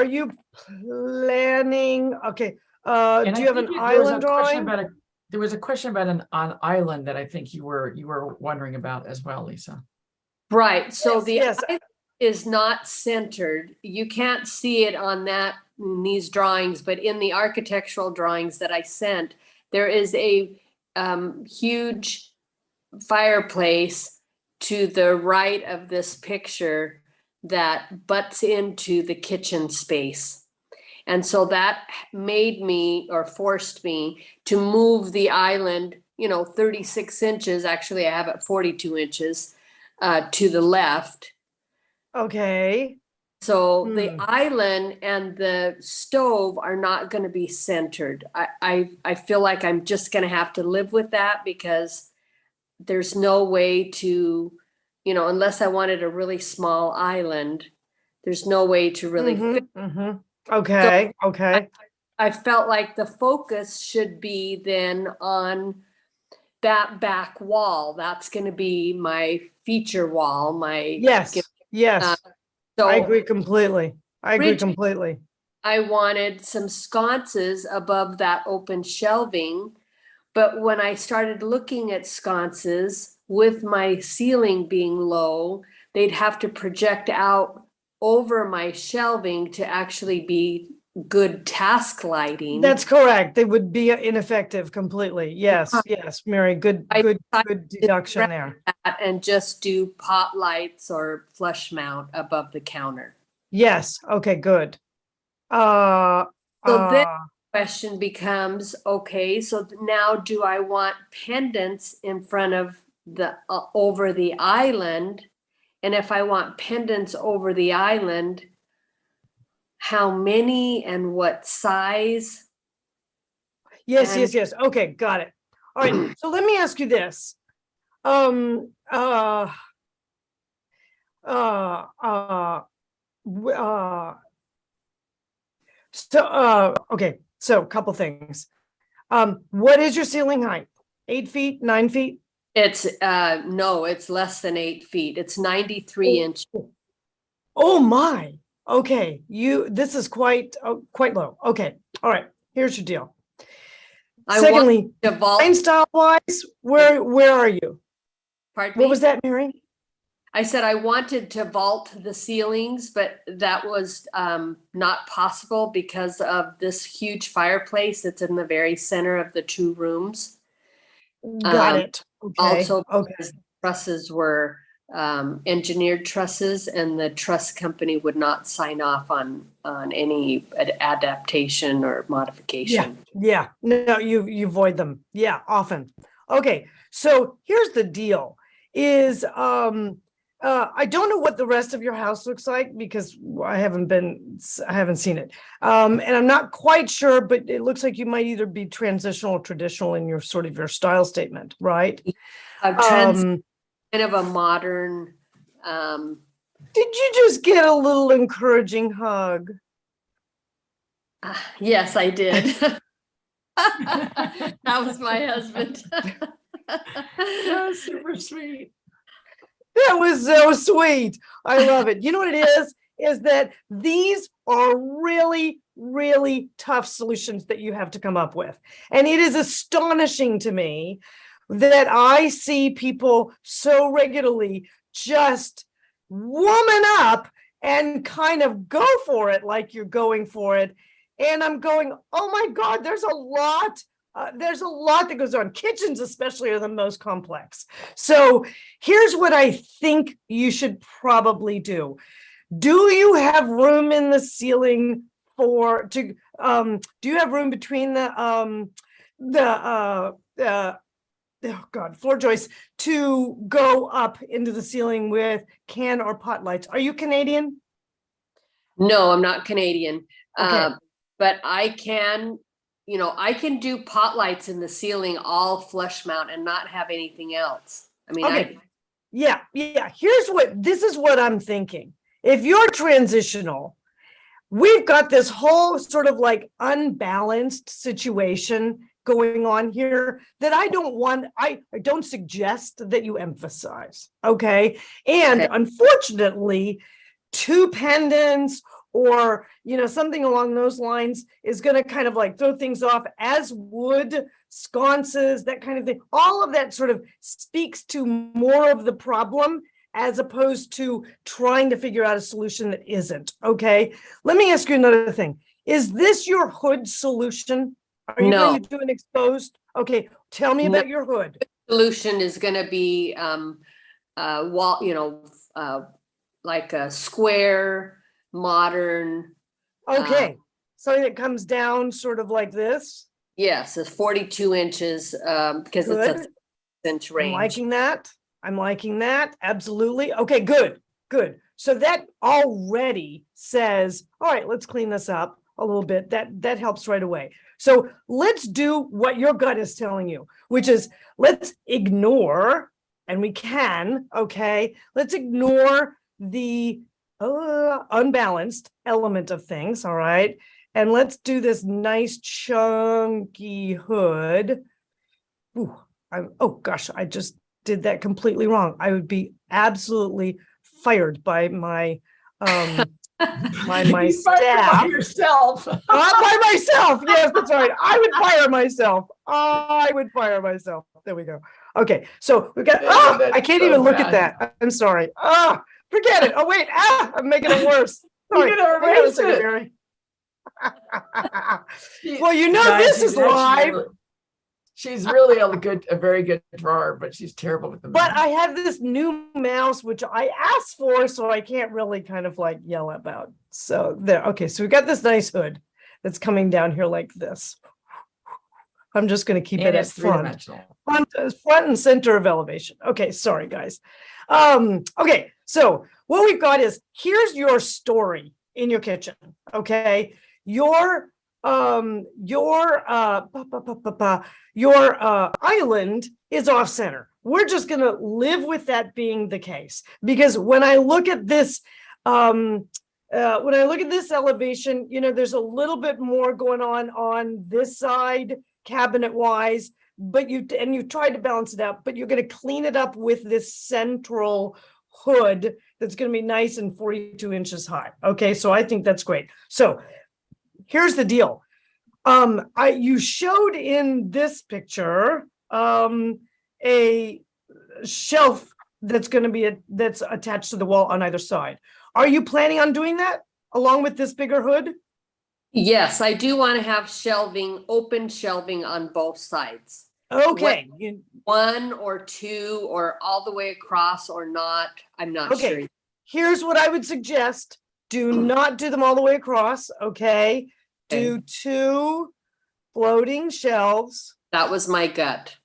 you planning? Okay. And Do I you have think an there was a island question drawing? about there was a question about an island that I think you were wondering about as well, Lisa. Right. So Yes, the yes. island is not centered. You can't see it on in these drawings, but in the architectural drawings that I sent, there is a huge fireplace to the right of this picture that butts into the kitchen space. And so that made me, or forced me, to move the island, 36 inches. Actually, I have it 42 inches to the left. Okay. So the island and the stove are not going to be centered. I feel like I'm just going to have to live with that, because there's no way to, unless I wanted a really small island, there's no way to really fit. Okay, okay. I felt like the focus should be then on that back wall. That's going to be my feature wall, Yes, yes. so I agree completely. I agree Bridge- completely. I wanted some sconces above that open shelving. But when I started looking at sconces, with my ceiling being low, they'd have to project out over my shelving to actually be good task lighting. That's correct. They would be ineffective completely. Yes, yes, Mary, good deduction there. And just do pot lights or flush mount above the counter. Yes, okay, good. So then the question becomes, okay, so now do I want pendants in front of the over the island? And if I want pendants over the island, how many and what size? Yes, yes, yes. Okay, got it. All right. So let me ask you this. Okay, so a couple things. What is your ceiling height? 8 feet, 9 feet? It's no, it's less than 8 feet. It's 93 inches. Oh my. Okay, this is quite low. Okay, all right. Here's your deal. Secondly, design style wise, where are you? Pardon What me? was that, Mary? I said I wanted to vault the ceilings, but that was not possible because of this huge fireplace that's in the very center of the two rooms. Got it. Okay. Also, okay. because the trusses were engineered trusses, and the truss company would not sign off on any adaptation or modification. Yeah. No, you void them. Yeah, often. Okay, so here's the deal: is I don't know what the rest of your house looks like, because I haven't seen it, and I'm not quite sure, but it looks like you might either be transitional or traditional in your sort of your style statement, right? Kind of a modern. Did you just get a little encouraging hug? Yes, I did. That was my husband. That was super sweet. That was so sweet. I love it. You know what it is that these are really, really tough solutions that you have to come up with. And it is astonishing to me that I see people so regularly just woman up and kind of go for it like you're going for it. And I'm going, oh my God, there's a lot that goes on. Kitchens especially are the most complex. So here's what I think you should probably do. Do you have room in the ceiling do you have room between floor joists to go up into the ceiling with can or pot lights? Are you Canadian? No, I'm not Canadian. Okay. But I can you know, I can do pot lights in the ceiling all flush mount and not have anything else. I mean, Okay. Yeah. This is what I'm thinking. If you're transitional, we've got this whole sort of like unbalanced situation going on here that I don't suggest that you emphasize. Okay. And Okay. unfortunately, two pendants or, you know, something along those lines is going to kind of like throw things off, as would sconces, that kind of thing. All of that sort of speaks to more of the problem as opposed to trying to figure out a solution that isn't. Okay. Let me ask you another thing. Is this your hood solution? Are you No. going to do an exposed? Okay. Tell me No. about your hood. Solution is going to be wall, you know, like a square, modern. Okay. Something that comes down sort of like this. Yes, it's 42 inches because Good. it's a inch I'm range. liking that. I'm liking that. Absolutely. Okay, good. So that already says, all right, let's clean this up a little bit. That helps right away. So let's do what your gut is telling you, which is let's ignore, and we can, okay, let's ignore the unbalanced element of things, all right? And let's do this nice chunky hood. Ooh, oh gosh, I just did that completely wrong. I would be absolutely fired by my my staff. By yourself. By myself. Yes, that's right. I would fire myself. There we go. Okay, so we got. I can't even look at that. I'm sorry. Forget it. Oh wait. I'm making it worse. Sorry. You're gonna Hang on a erase second, it. Mary. Well, you know Guys, this is live. She's really a very good drawer, but she's terrible with the mouse. But I have this new mouse, which I asked for, so I can't really kind of like yell about. So there. Okay, so we got this nice hood that's coming down here like this. I'm just going to keep it it's at front and center of elevation. Okay, sorry guys. Okay, so what we've got is here's your story in your kitchen. Okay, your island is off center. We're just going to live with that being the case, because when I look at this elevation, you know, there's a little bit more going on this side cabinet wise, but you tried to balance it out, but you're going to clean it up with this central hood that's going to be nice and 42 inches high. Okay, so I think that's great. So here's the deal. You showed in this picture a shelf that's going to be that's attached to the wall on either side. Are you planning on doing that along with this bigger hood? Yes, I do want to have shelving, open shelving on both sides. Okay. One or two or all the way across or not, I'm not sure. Here's what I would suggest. Do not do them all the way across, okay? Do two floating shelves. That was my gut.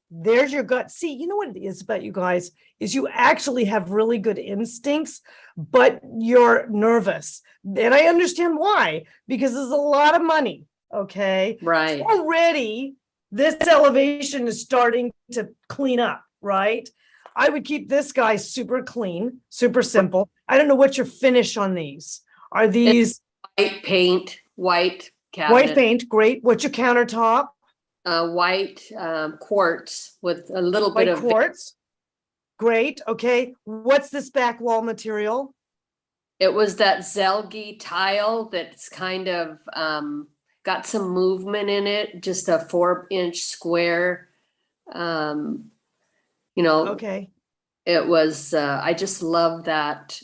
There's your gut. See, you know what it is about you guys is you actually have really good instincts, but you're nervous. And I understand why, because there's a lot of money, okay? Right. Already, this elevation is starting to clean up, right? I would keep this guy super clean, super simple. I don't know what's your finish on these. Are these white paint, white cabinet? White paint, great. What's your countertop? White quartz with a little bit of quartz. Great. Okay. What's this back wall material? It was that Zelgi tile that's kind of got some movement in it, just a 4-inch square. You know, okay. It was, I just love that.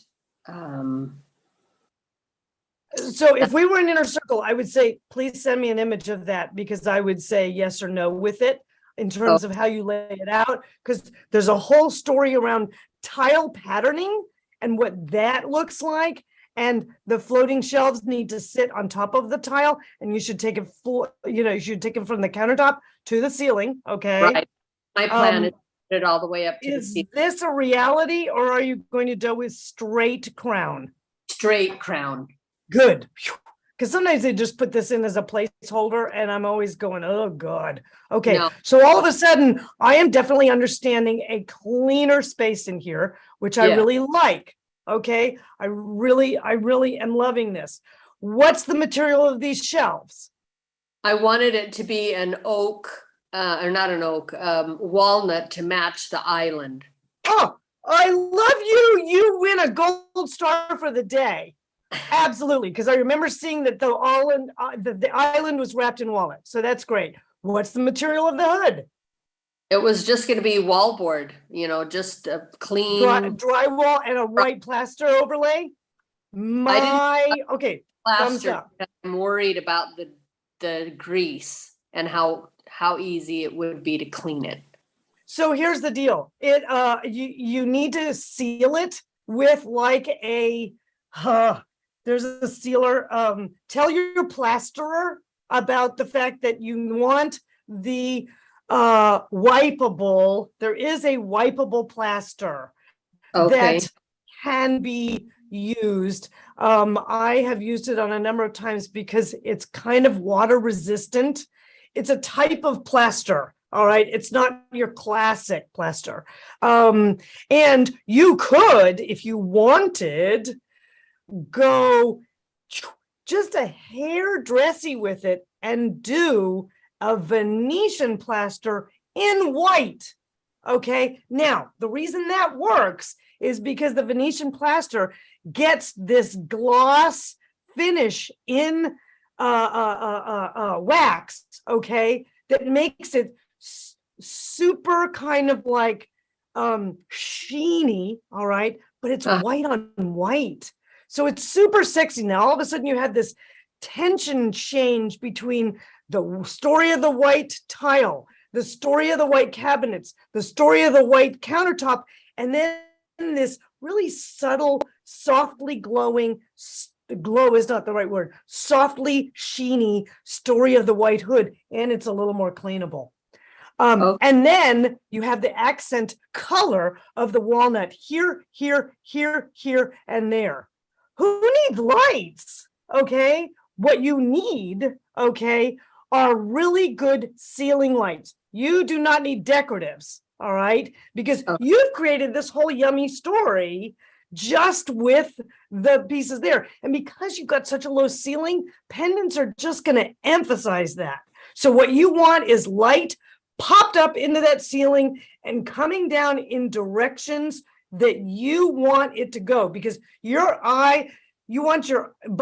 So if we were in Inner Circle, I would say, please send me an image of that, because I would say yes or no with it in terms of how you lay it out, because there's a whole story around tile patterning and what that looks like. And the floating shelves need to sit on top of the tile, and you should take it full, you should take it from the countertop to the ceiling. Okay. Right. My plan is to put it all the way up to the ceiling. Is this a reality, or are you going to go with straight crown? Straight crown. Good. Because sometimes they just put this in as a placeholder and I'm always going, oh God. Okay, No. so all of a sudden I am definitely understanding a cleaner space in here, which I Yeah. really like. Okay, I really am loving this. What's the material of these shelves? I wanted it to be an oak, or not an oak, walnut to match the island. Oh, I love you. You win a gold star for the day. Absolutely, because I remember seeing that the island was wrapped in walnut. So that's great. What's the material of the hood? It was just going to be wallboard, just a clean Drywall and a white plaster overlay. Okay, thumbs plaster. up. I'm worried about the grease and how easy it would be to clean it. So here's the deal. You need to seal it with like there's a sealer. Tell your plasterer about the fact that you want the wipeable. There is a wipeable plaster that can be used. I have used it on a number of times because it's kind of water resistant. It's a type of plaster. All right. It's not your classic plaster. And you could, if you wanted, go just a hair dressy with it and do a Venetian plaster in white. Okay. Now, the reason that works is because the Venetian plaster gets this gloss finish in wax. Okay. That makes it super kind of like sheeny. All right. But it's white on white. So it's super sexy. Now, all of a sudden you have this tension change between the story of the white tile, the story of the white cabinets, the story of the white countertop, and then this really subtle, softly glowing, glow is not the right word, softly sheeny story of the white hood, and it's a little more cleanable. And then you have the accent color of the walnut here, here, here, here, and there. Who needs lights? Okay. What you need, okay, are really good ceiling lights. You do not need decoratives. All right. Because you've created this whole yummy story just with the pieces there. And because you've got such a low ceiling, pendants are just going to emphasize that. So what you want is light popped up into that ceiling and coming down in directions that you want it to go, because by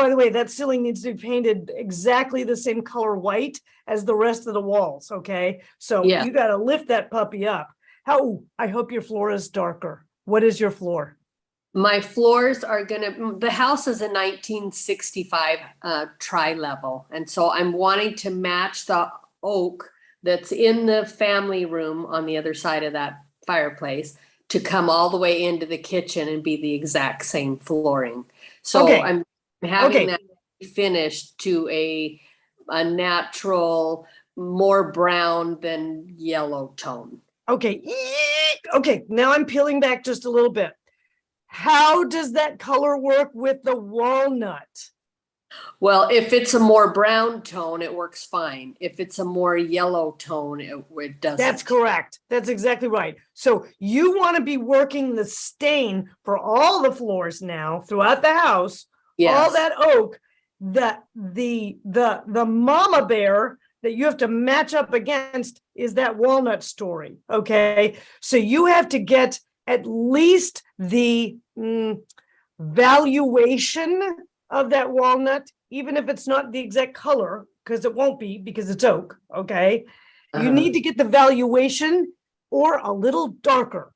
the way, that ceiling needs to be painted exactly the same color white as the rest of the walls. Okay. So you got to lift that puppy up. I hope your floor is darker. What is your floor? My floors are the house is a 1965 tri-level. And so I'm wanting to match the oak that's in the family room on the other side of that fireplace to come all the way into the kitchen and be the exact same flooring. So I'm having that finished to a natural, more brown than yellow tone. Okay. Okay. Now I'm peeling back just a little bit. How does that color work with the walnut? Well, if it's a more brown tone, it works fine. If it's a more yellow tone, it doesn't. That's correct. That's exactly right. So you want to be working the stain for all the floors now throughout the house. Yes. All that oak, the mama bear that you have to match up against is that walnut story. Okay. So you have to get at least the valuation of that walnut, even if it's not the exact color, because it won't be, because it's oak. Okay. You need to get the valuation or a little darker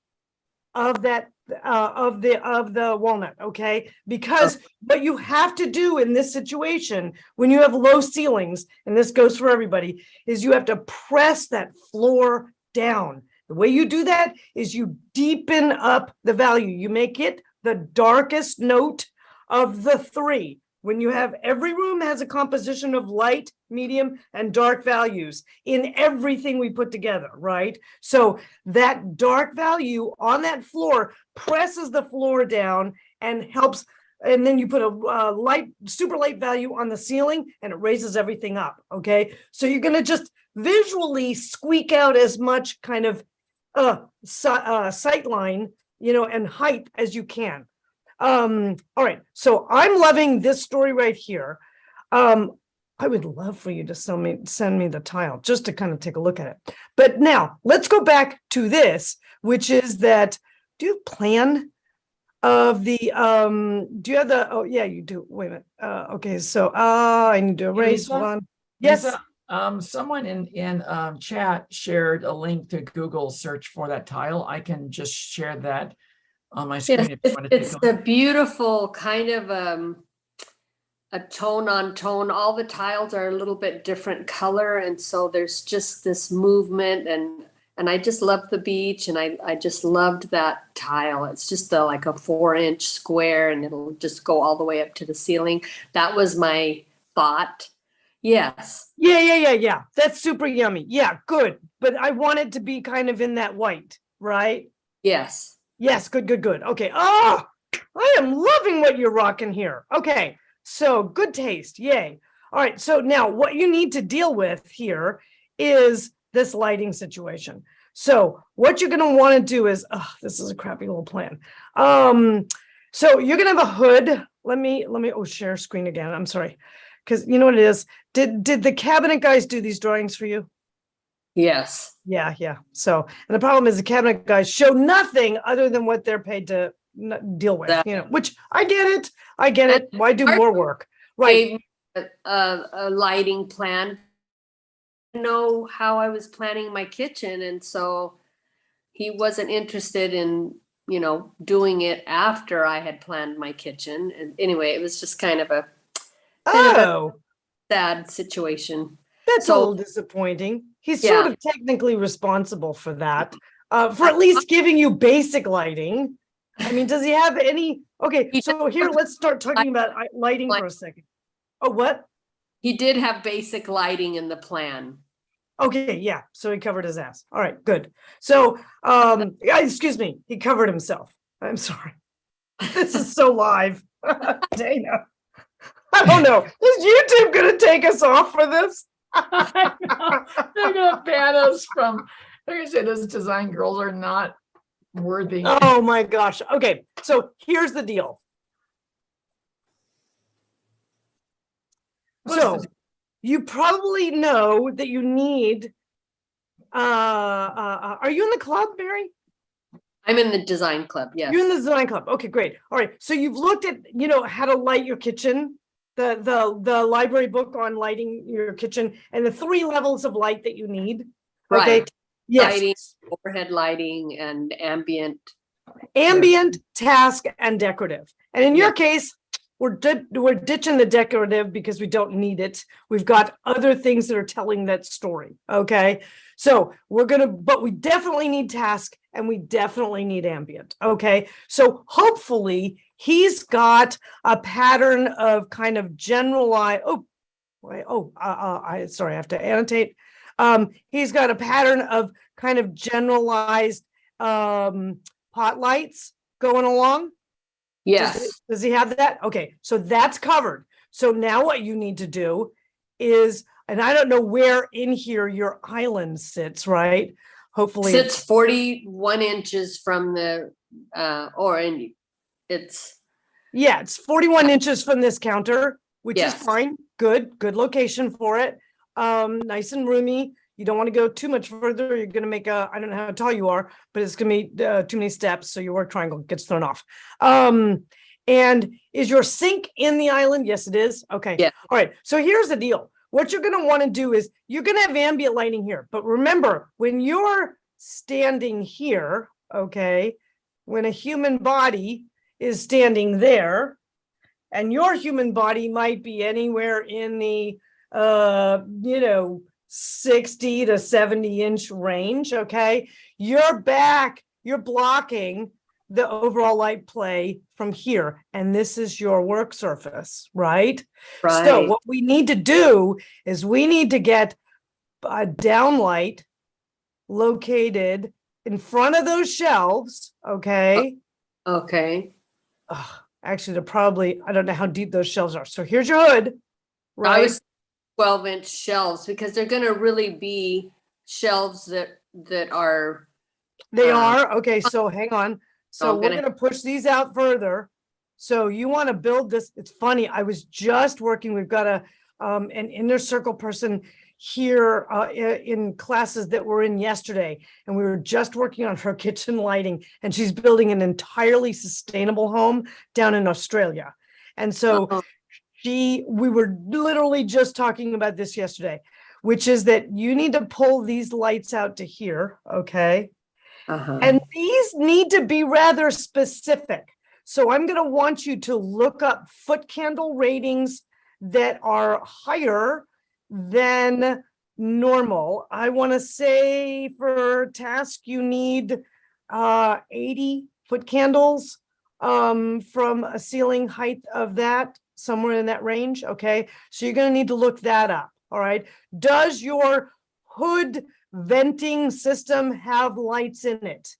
of that of the walnut. Okay. Because what you have to do in this situation when you have low ceilings, and this goes for everybody, is you have to press that floor down. The way you do that is you deepen up the value. You make it the darkest note of the three. When you have every room has a composition of light, medium, and dark values in everything we put together, right? So that dark value on that floor presses the floor down and helps and then you put a light, super light value on the ceiling, and it raises everything up. Okay, so you're going to just visually squeak out as much kind of sight line, and height as you can. All right, so I'm loving this story right here. I would love for you to send me the tile just to kind of take a look at it. But now let's go back to this, which is that, do you have plan of the, do you have the, oh yeah, you do. Wait a minute. Okay, so I need to erase, hold on. Yes. Lisa, someone in chat shared a link to Google search for that tile. I can just share that on my screen. Yes, it's a beautiful kind of a tone on tone. All the tiles are a little bit different color, and so there's just this movement, and I just love the beach, and I just loved that tile. It's just like a 4-inch square, and it'll just go all the way up to the ceiling. That was my thought. Yes. Yeah. That's super yummy. Yeah, good. But I want it to be kind of in that white, right? Yes. Yes, good. Okay. Oh, I am loving what you're rocking here. Okay, so good taste. Yay. All right, so now what you need to deal with here is this lighting situation. So what you're going to want to do is, this is a crappy little plan. So you're going to have a hood. Let me, share screen again. I'm sorry. Because you know what it is. Did the cabinet guys do these drawings for you? Yes. Yeah. So, and the problem is the cabinet guys show nothing other than what they're paid to deal with, which I get it. Why do more work? Right. A lighting plan. Know how I was planning my kitchen, and so he wasn't interested in, doing it after I had planned my kitchen. And anyway, it was just kind of a sad situation. That's a little disappointing. He's sort of technically responsible for that, for at least giving you basic lighting. I mean, does he have any? Okay, so here, let's start talking about lighting for a second. Oh, what? He did have basic lighting in the plan. Okay, yeah, so he covered his ass. All right, good. So, excuse me, he covered himself. I'm sorry. This is so live. Dana. I don't know. Is YouTube going to take us off for this? They're going to ban us from, they're going to say those design girls are not worthy. Oh my gosh. Okay, so here's the deal. So you probably know that you need, are you in the club, Mary? I'm in the design club, yes. You're in the design club. Okay, great. All right. So you've looked at, how to light your kitchen, the library book on lighting your kitchen, and the 3 levels of light that you need. Okay. Right. Yes. Lighting, overhead lighting, and ambient. Ambient, task, and decorative. And in your case, we're ditching the decorative because we don't need it. We've got other things that are telling that story. Okay. So but we definitely need task, and we definitely need ambient. Okay. So hopefully he's got a pattern of kind of generalized. Sorry, I have to annotate. He's got a pattern of kind of generalized pot lights going along. Yes. Does he have that? Okay, so that's covered. So now what you need to do is, and I don't know where in here your island sits, right? Hopefully sits 41 inches from the it's 41 inches from this counter, which is fine. Good location for it. Nice and roomy. You don't want to go too much further. You're going to make I don't know how tall you are, but it's going to be too many steps. So your work triangle gets thrown off. And is your sink in the island? Yes, it is. Okay. Yeah. All right. So here's the deal. What you're going to want to do is you're going to have ambient lighting here. But remember, when you're standing here, okay, when a human body is standing there, and your human body might be anywhere in the 60 to 70 inch range. Okay. You're blocking the overall light play from here. And this is your work surface, right? So what we need to do is we need to get a downlight located in front of those shelves. Okay. Okay. actually to probably, I don't know how deep those shelves are. So here's your hood, I right? was 12-inch shelves because they're going to really be shelves that are. They are. Okay, so hang on. So I'm we're gonna- gonna push these out further. So you want to build this. It's funny. I was just working. We've got an inner circle person here in classes that we're in yesterday, and we were just working on her kitchen lighting, and she's building an entirely sustainable home down in Australia. And so Oh. we were literally just talking about this yesterday, which is that you need to pull these lights out to here, okay? And these need to be rather specific. So I'm going to want you to look up foot candle ratings that are higher than normal. I want to say for task, you need 80 foot candles from a ceiling height of that, somewhere in that range. Okay, so you're going to need to look that up. All right. Does your hood venting system have lights in it?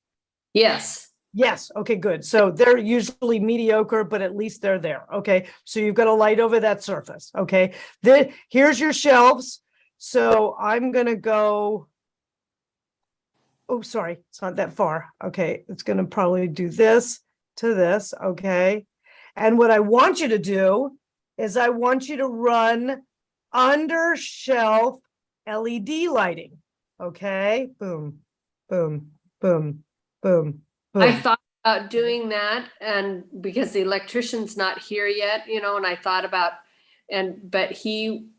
Yes. Yes. Okay, good. So they're usually mediocre, but at least they're there. Okay. So you've got a light over that surface. Okay. Here's your shelves. So I'm going to go. Oh, sorry. It's not that far. Okay. It's going to probably do this to this. Okay. And what I want you to do is I want you to run under shelf LED lighting. Okay. Boom, boom, boom, boom. I thought about doing that, and because the electrician's not here yet, and I thought about, but he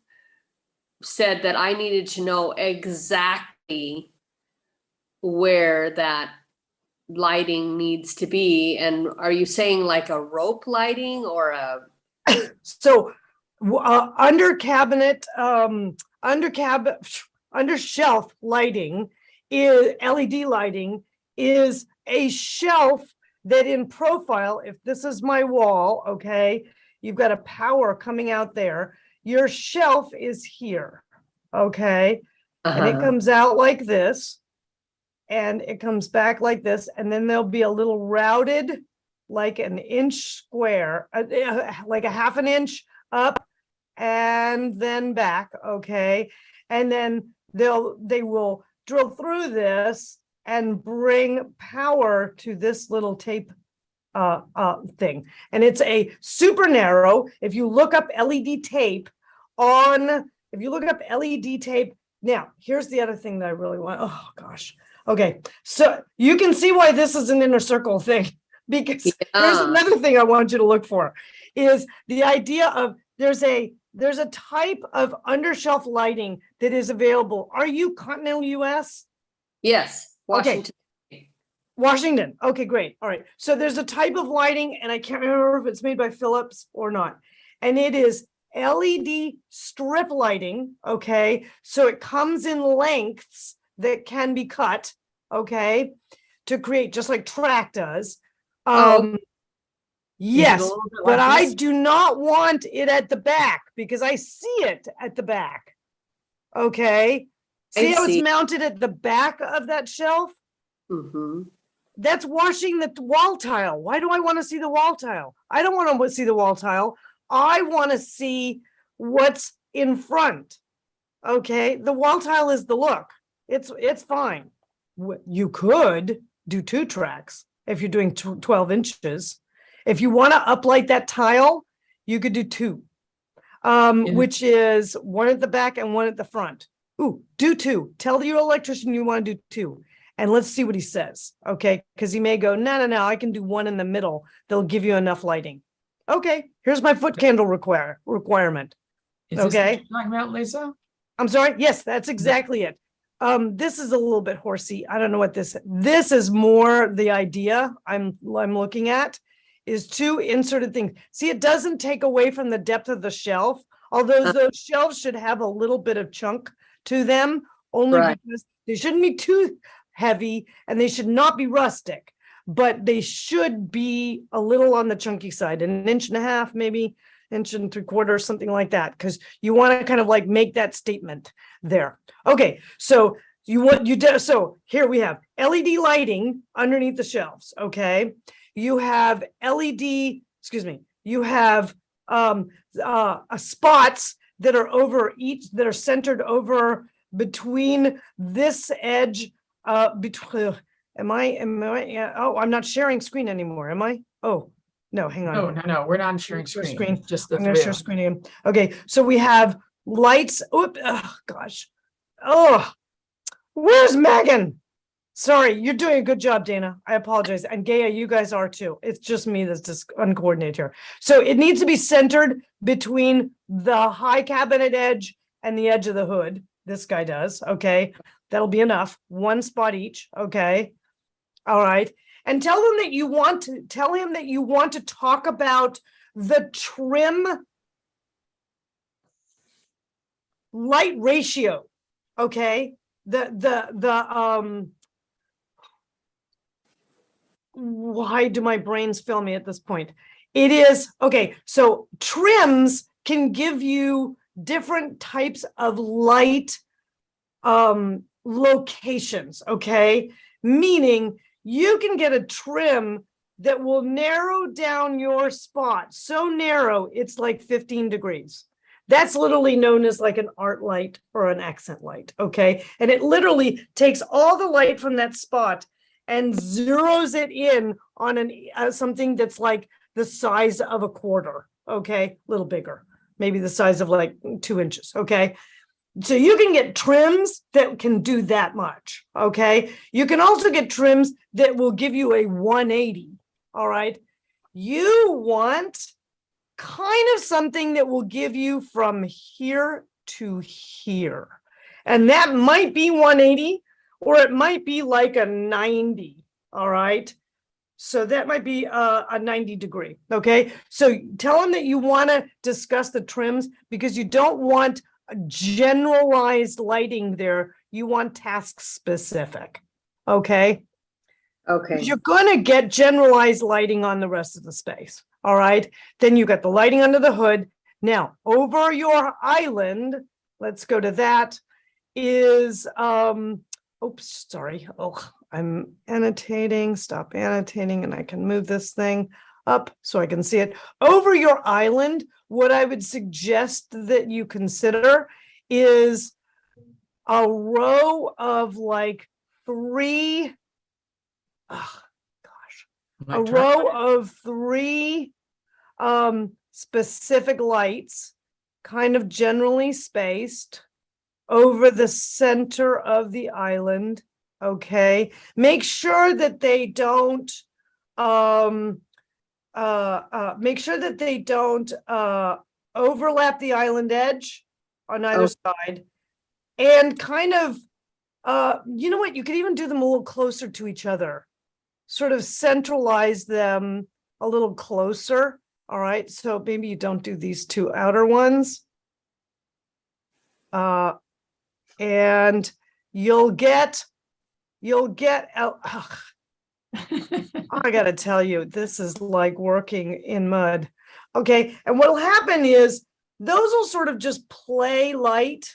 said that I needed to know exactly where that lighting needs to be. And are you saying like a rope lighting or a? So under cabinet, under shelf lighting is LED lighting is a shelf that in profile, if this is my wall, okay, you've got a power coming out there. Your shelf is here, okay, and it comes out like this, and it comes back like this, and then there'll be a little routed, like an inch square, like a half an inch up, and then back, okay, and then they will drill through this and bring power to this little tape thing. And it's a super narrow. If you look up LED tape now, here's the other thing that I really want. Oh gosh. Okay. So you can see why this is an inner circle thing, because here's another thing I want you to look for is the idea of there's a type of undershelf lighting that is available. Are you continental US? Yes. Washington. Okay. Washington. Okay, great. All right. So there's a type of lighting, and I can't remember if it's made by Philips or not. And it is LED strip lighting. Okay. So it comes in lengths that can be cut. Okay. To create, just like track does. Yes, but I do not want it at the back because I see it at the back. Okay. See how it's mounted at the back of that shelf? That's washing the wall tile. Why do I want to see the wall tile? I don't want to see the wall tile. I want to see what's in front. Okay. The wall tile is the look. It's fine. You could do 2 tracks if you're doing 12 inches. If you want to uplight that tile, you could do 2, which is 1 at the back and 1 at the front. Ooh, do 2. Tell your electrician you want to do 2. And let's see what he says. Okay. Because he may go, no, I can do 1 in the middle. They'll give you enough lighting. Okay. Here's my foot candle requirement. Is this what you're talking about, Lisa? I'm sorry. Yes, that's exactly it. This is a little bit horsey. I don't know what this is more the idea I'm looking at is 2 inserted things. See, it doesn't take away from the depth of the shelf, although those shelves should have a little bit of chunk to them, only because they shouldn't be too heavy and they should not be rustic, but they should be a little on the chunky side, 1.5 inches, maybe 1.75 inches, something like that, because you want to kind of like make that statement there. Okay, so so here we have LED lighting underneath the shelves. Okay, you have LED excuse me, you have spots that are over each, that are centered over between this edge, between, yeah, oh, I'm not sharing screen anymore, am I? Oh, no, hang on. No, we're not sharing Share screen, just the I'm gonna three share of us. screen again. Okay, so we have lights. Oh gosh. Oh, where's Megan? Sorry, you're doing a good job, Dana. I apologize. And Gaia, you guys are too. It's just me that's just uncoordinated here. So it needs to be centered between the high cabinet edge and the edge of the hood. This guy does. Okay, that'll be enough. One spot each. Okay. All right. And tell him that you want to talk about the trim light ratio. Okay. Why do my brains fail me at this point? It is, okay, so trims can give you different types of light locations, okay? Meaning you can get a trim that will narrow down your spot so narrow it's like 15 degrees. That's literally known as like an art light or an accent light, okay? And it literally takes all the light from that spot and zeroes it in on something that's like the size of a quarter, okay? A little bigger, maybe the size of like 2 inches, okay? So you can get trims that can do that much, okay? You can also get trims that will give you a 180, all right? You want kind of something that will give you from here to here. And that might be 180, or it might be like a 90, all right? So that might be a 90 degree, okay? So tell them that you want to discuss the trims because you don't want a generalized lighting there. You want task specific, okay? Okay. You're going to get generalized lighting on the rest of the space, all right? Then you got the lighting under the hood. Now, over your island, let's go to that, is, oops, sorry. Oh, I'm annotating, stop annotating, and I can move this thing up so I can see it. Over your island, what I would suggest that you consider is a row of like 3, oh gosh, a row of 3 specific lights, kind of generally spaced over the center of the island. Okay, make sure that they don't overlap the island edge on either side, and kind of you know what, you could even do them a little closer to each other, sort of centralize them a little closer. All right, so maybe you don't do these 2 outer ones, and you'll get I gotta tell you, this is like working in mud. Okay, and what'll happen is those will sort of just play light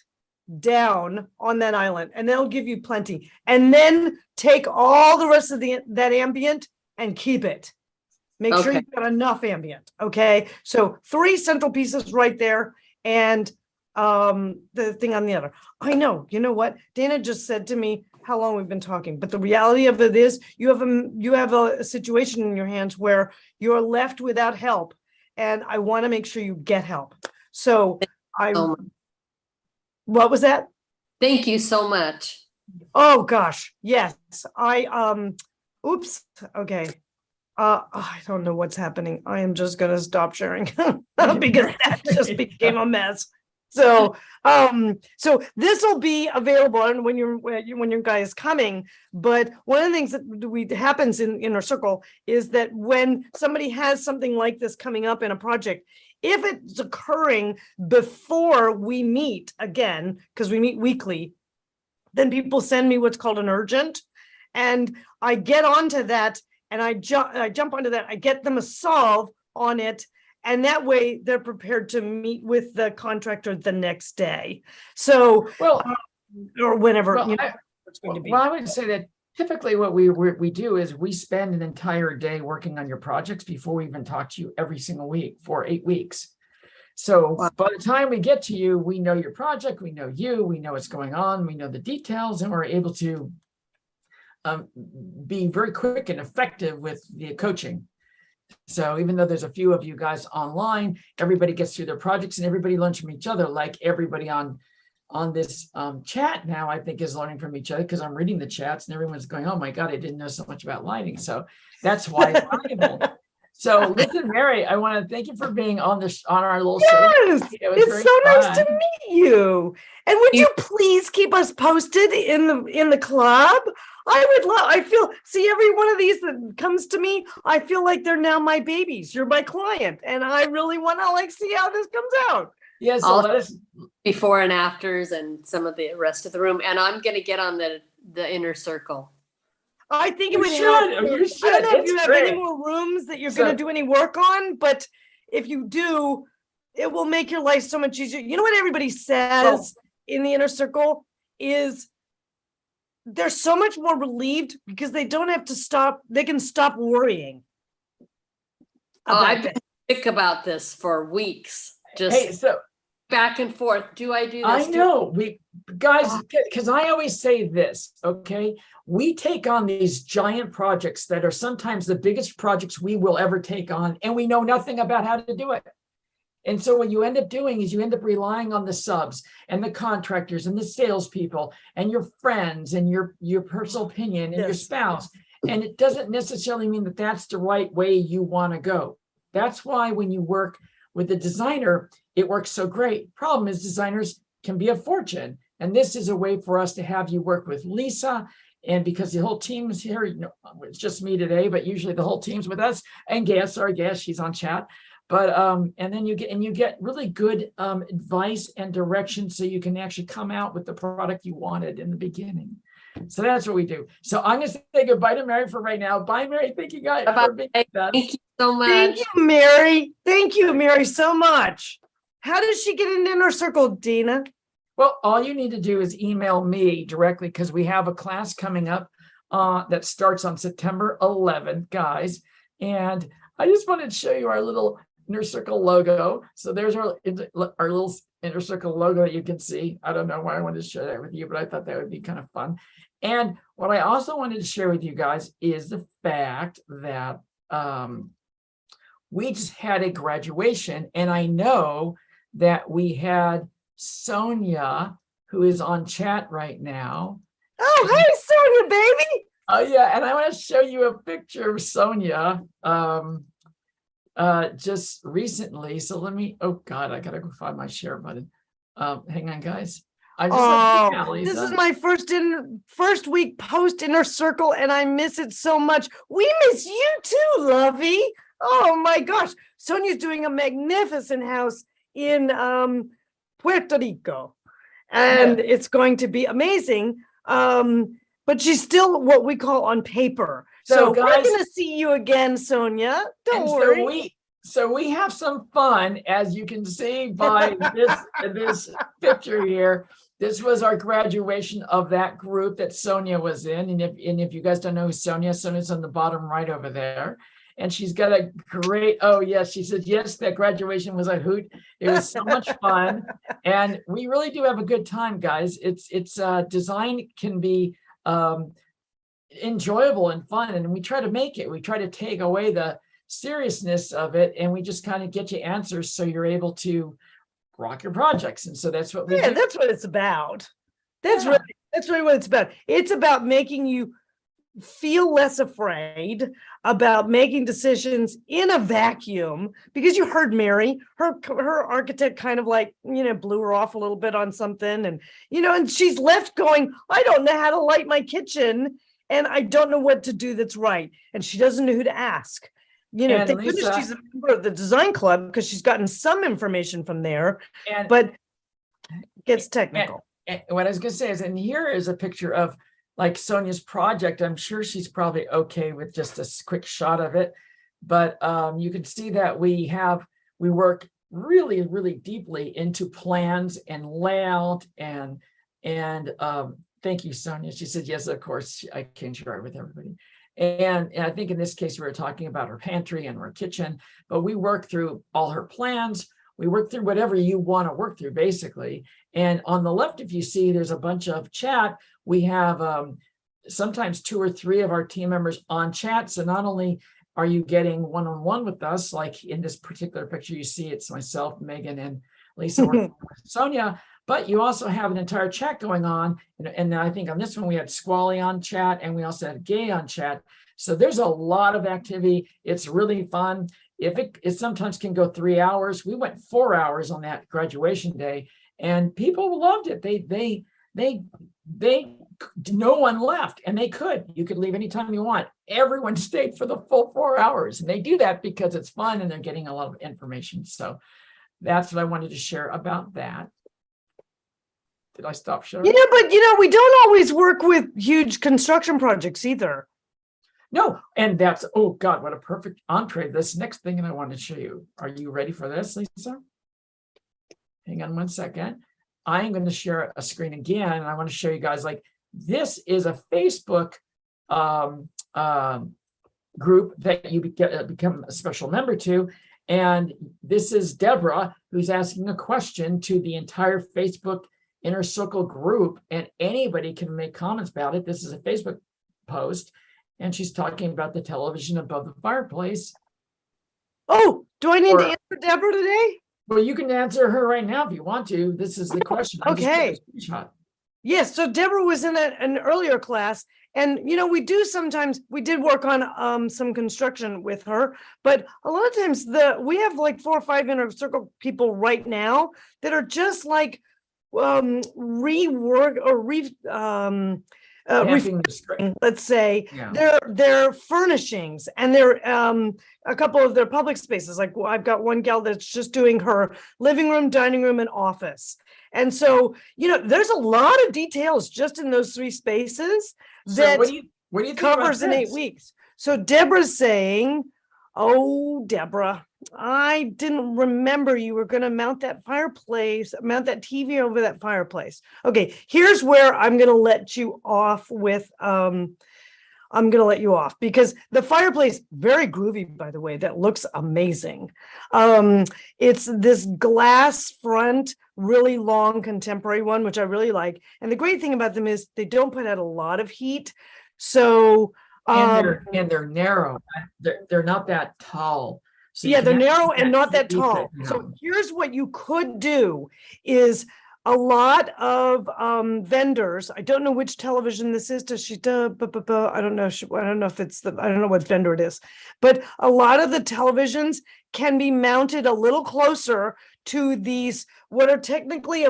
down on that island, and they'll give you plenty. And then take all the rest of that ambient and keep it. Make sure you've got enough ambient. Okay, so 3 central pieces right there, and the thing on the other. I know, you know what? Dana just said to me how long we've been talking, but the reality of it is you have a situation in your hands where you're left without help, and I want to make sure you get help. So what was that? Thank you so much. Oh gosh, yes. Oops. Okay. I don't know what's happening. I am just gonna stop sharing because that just became a mess. So, so this will be available and when your guy is coming. But one of the things that happens in Inner Circle is that when somebody has something like this coming up in a project, if it's occurring before we meet again, because we meet weekly, then people send me what's called an urgent, and I get onto that, and I jump onto that. I get them a solve on it. And that way they're prepared to meet with the contractor the next day. So, or whenever, well, you know, it's going to be. Well, I would say that typically what we do is we spend an entire day working on your projects before we even talk to you every single week for 8 weeks. So by the time we get to you, we know your project, we know you, we know what's going on, we know the details, and we're able to be very quick and effective with the coaching. So even though there's a few of you guys online, everybody gets through their projects and everybody learns from each other, like everybody on this chat now, I think, is learning from each other, because I'm reading the chats and everyone's going, oh my God, I didn't know so much about lighting. So that's why it's valuable. So listen, Mary, I want to thank you for being on our little show. Yes, it's so nice to meet you. And would you please keep us posted in the club? See, every one of these that comes to me, I feel like they're now my babies. You're my client, and I really want to see how this comes out. Yeah, so let us before and afters and some of the rest of the room. And I'm going to get on the inner circle. I think it would help. I don't know if you have any more rooms that you're going to do any work on, but if you do, it will make your life so much easier. You know what everybody says in the inner circle is they're so much more relieved because they don't have to stop. They can stop worrying. I've been sick about this for weeks. Just back and forth. Do I do this? I know guys, because I always say this, okay? We take on these giant projects that are sometimes the biggest projects we will ever take on, and we know nothing about how to do it. And so what you end up doing is you end up relying on the subs and the contractors and the salespeople and your friends and your personal opinion and your spouse. And it doesn't necessarily mean that that's the right way you want to go. That's why when you work with a designer, it works so great. Problem is designers can be a fortune. And this is a way for us to have you work with Lisa. And because the whole team is here, it's just me today, but usually the whole team's with us. And Gas, our guest, she's on chat. But and then you get really good advice and direction, so you can actually come out with the product you wanted in the beginning. So that's what we do. So I'm going to say goodbye to Mary for right now. Bye, Mary. Thank you guys for being with us. Thank you so much. Thank you, Mary. Thank you, Mary, so much. How does she get an inner circle, Dina? Well, all you need to do is email me directly, because we have a class coming up that starts on September 11th, guys. And I just wanted to show you our little inner circle logo. So there's our little inner circle logo that you can see. I don't know why I wanted to share that with you, but I thought that would be kind of fun. And what I also wanted to share with you guys is the fact that we just had a graduation, and I know that we had Sonia, who is on chat right now. Oh, hey, Sonia, baby. Oh, yeah. And I want to show you a picture of Sonia just recently. So let me, oh God, I got to go find my share button. Hang on, guys. This is my first week post inner circle, and I miss it so much. We miss you too, lovey. Oh my gosh. Sonia's doing a magnificent house in Puerto Rico, and it's going to be amazing. But she's still what we call on paper. So guys, we're going to see you again, Sonia. Don't worry. So we have some fun, as you can see by this picture here. This was our graduation of that group that Sonia was in. And if you guys don't know who Sonia's on the bottom right over there. And she's got a great, oh yes, she said, yes, that graduation was a hoot. It was so much fun. And we really do have a good time, guys. It's design can be enjoyable and fun. And we try to make it, we try to take away the seriousness of it. And we just kind of get you answers so you're able to rock your projects. And so that's what we do. That's what it's about. That's really what it's about. It's about making you feel less afraid about making decisions in a vacuum, because you heard Mary, her architect kind of blew her off a little bit on something, and and she's left going, I don't know how to light my kitchen, and I don't know what to do that's right, and she doesn't know who to ask. Thank goodness she's a member of the design club, because she's gotten some information from there, but it gets technical. And what I was going to say is, and here is a picture of Sonia's project. I'm sure she's probably okay with just a quick shot of it, but you can see that we work really, really deeply into plans and layout and Thank you, Sonia. She said, yes, of course, I can share it with everybody. And I think in this case, we were talking about her pantry and her kitchen, but we worked through all her plans. We worked through whatever you want to work through, basically. And on the left, if you see, there's a bunch of chat. We have sometimes 2 or 3 of our team members on chat. So not only are you getting one-on-one with us, like in this particular picture, you see it's myself, Megan, and Lisa, working with Sonia, but you also have an entire chat going on. And I think on this one, we had Squally on chat, and we also had Gay on chat. So there's a lot of activity. It's really fun. If it sometimes can go 3 hours. We went 4 hours on that graduation day, and people loved it. No one left, and they could. You could leave anytime you want. Everyone stayed for the full 4 hours, and they do that because it's fun and they're getting a lot of information. So that's what I wanted to share about that. Did I stop sharing? Yeah, but we don't always work with huge construction projects either. No, and that's, oh God, what a perfect entree. This next thing that I want to show you. Are you ready for this, Lisa? Hang on one second. I'm going to share a screen again, and I want to show you guys, like, this is a Facebook group that you become a special member to. And this is Deborah, who's asking a question to the entire Facebook Inner Circle group, and anybody can make comments about it. This is a Facebook post, and she's talking about the television above the fireplace. Oh, do I need to answer Deborah today? Well, you can answer her right now if you want to. This is the question. Okay. Yes, so Deborah was in an earlier class, and we did work on some construction with her, but a lot of times we have like 4 or 5 Inner Circle people right now that are just like rework or let's say, yeah, their furnishings and their a couple of their public spaces. Like I've got one gal that's just doing her living room, dining room, and office. And so, there's a lot of details just in those 3 spaces that what do you covers in 8 weeks. So Deborah's saying, oh, Deborah, I didn't remember you were going to mount that TV over that fireplace. Okay, here's where I'm going to let you off with, I'm going to let you off because the fireplace, very groovy, by the way, that looks amazing. It's this glass front, really long contemporary one, which I really like. And the great thing about them is they don't put out a lot of heat. So, and they're narrow. They're not that tall. So yeah, they're narrow and not that tall. So here's what you could do is a lot of vendors. I don't know which television this is. I don't know. I don't know if it's I don't know what vendor it is, but a lot of the televisions can be mounted a little closer to these, what are technically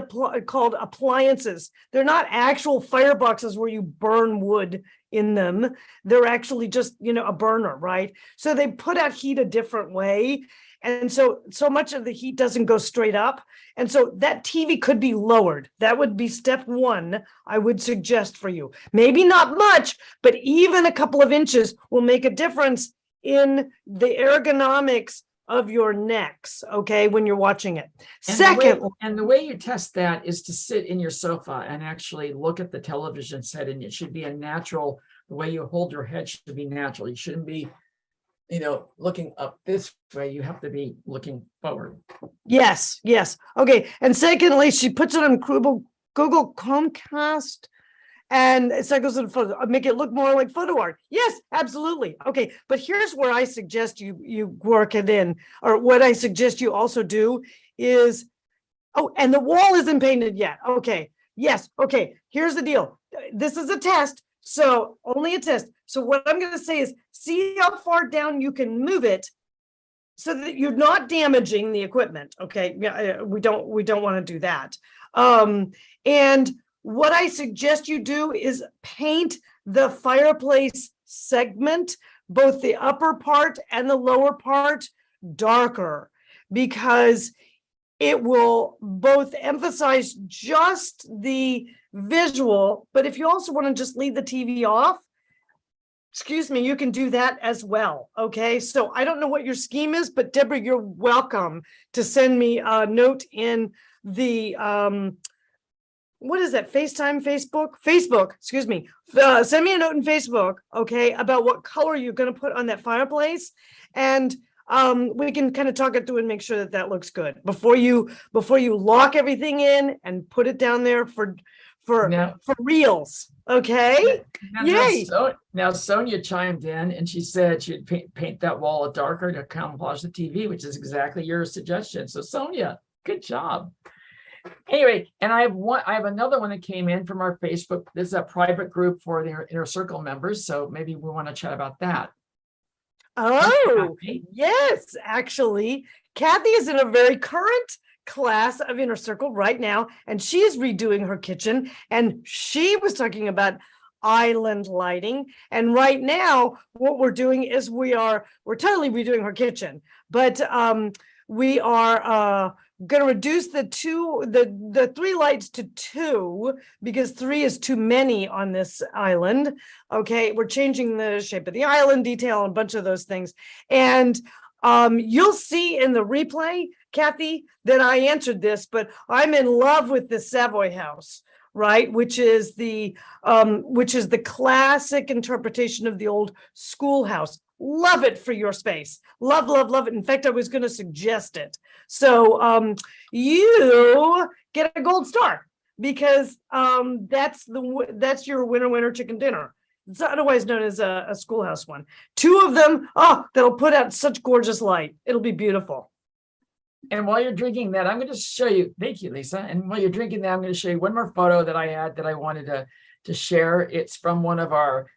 called appliances. They're not actual fireboxes where you burn wood in them. They're actually just, a burner, right? So they put out heat a different way. And so much of the heat doesn't go straight up. And so that TV could be lowered. That would be step 1, I would suggest for you. Maybe not much, but even a couple of inches will make a difference in the ergonomics of your necks, okay, when you're watching it. And the way you test that is to sit in your sofa and actually look at the television set, and it should be a natural, the way you hold your head should be natural. You shouldn't be, looking up this way. You have to be looking forward. Yes. Okay. And secondly, she puts it on Google Chromecast, and it cycles in photo, make it look more like photo art. Yes, absolutely. Okay, but here's where I suggest you work it in, or what I suggest you also do is, and the wall isn't painted yet. Okay, yes, okay, here's the deal. This is a test, so only a test. So what I'm gonna say is, see how far down you can move it so that you're not damaging the equipment, okay? Yeah, we don't wanna do that. And what I suggest you do is paint the fireplace segment, both the upper part and the lower part, darker, because it will both emphasize just the visual, but if you also want to just leave the TV off, you can do that as well. Okay, so I don't know what your scheme is, but Deborah, you're welcome to send me a note in the what is that? FaceTime, Facebook, excuse me. Send me a note in Facebook, okay, about what color you're going to put on that fireplace. And we can kind of talk it through and make sure that that looks good before you lock everything in and put it down there for reals. Okay. Yay. Now Sonia chimed in and she said she'd paint that wall darker to camouflage the TV, which is exactly your suggestion. So Sonia, good job. Anyway, and I have another one that came in from our Facebook. This is a private group for the Inner Circle members. So maybe we want to chat about that. Oh, yes, actually, Kathy is in a very current class of Inner Circle right now, and she is redoing her kitchen, and she was talking about island lighting. And right now, what we're doing is we're totally redoing her kitchen, but we are going to reduce the 3 lights to 2 because 3 is too many on this island. Okay, we're changing the shape of the island detail and a bunch of those things. And you'll see in the replay, Kathy, that I answered this, but I'm in love with the Savoy house, right? Which is the classic interpretation of the old schoolhouse. Love it for your space. Love, love, love it. In fact, I was going to suggest it. So you get a gold star because that's your winner chicken dinner. It's otherwise known as a schoolhouse one. 2 of them, that'll put out such gorgeous light. It'll be beautiful. And while you're drinking that, I'm going to show you. Thank you, Lisa. And while you're drinking that, I'm going to show you one more photo that I had that I wanted to share. It's from one of our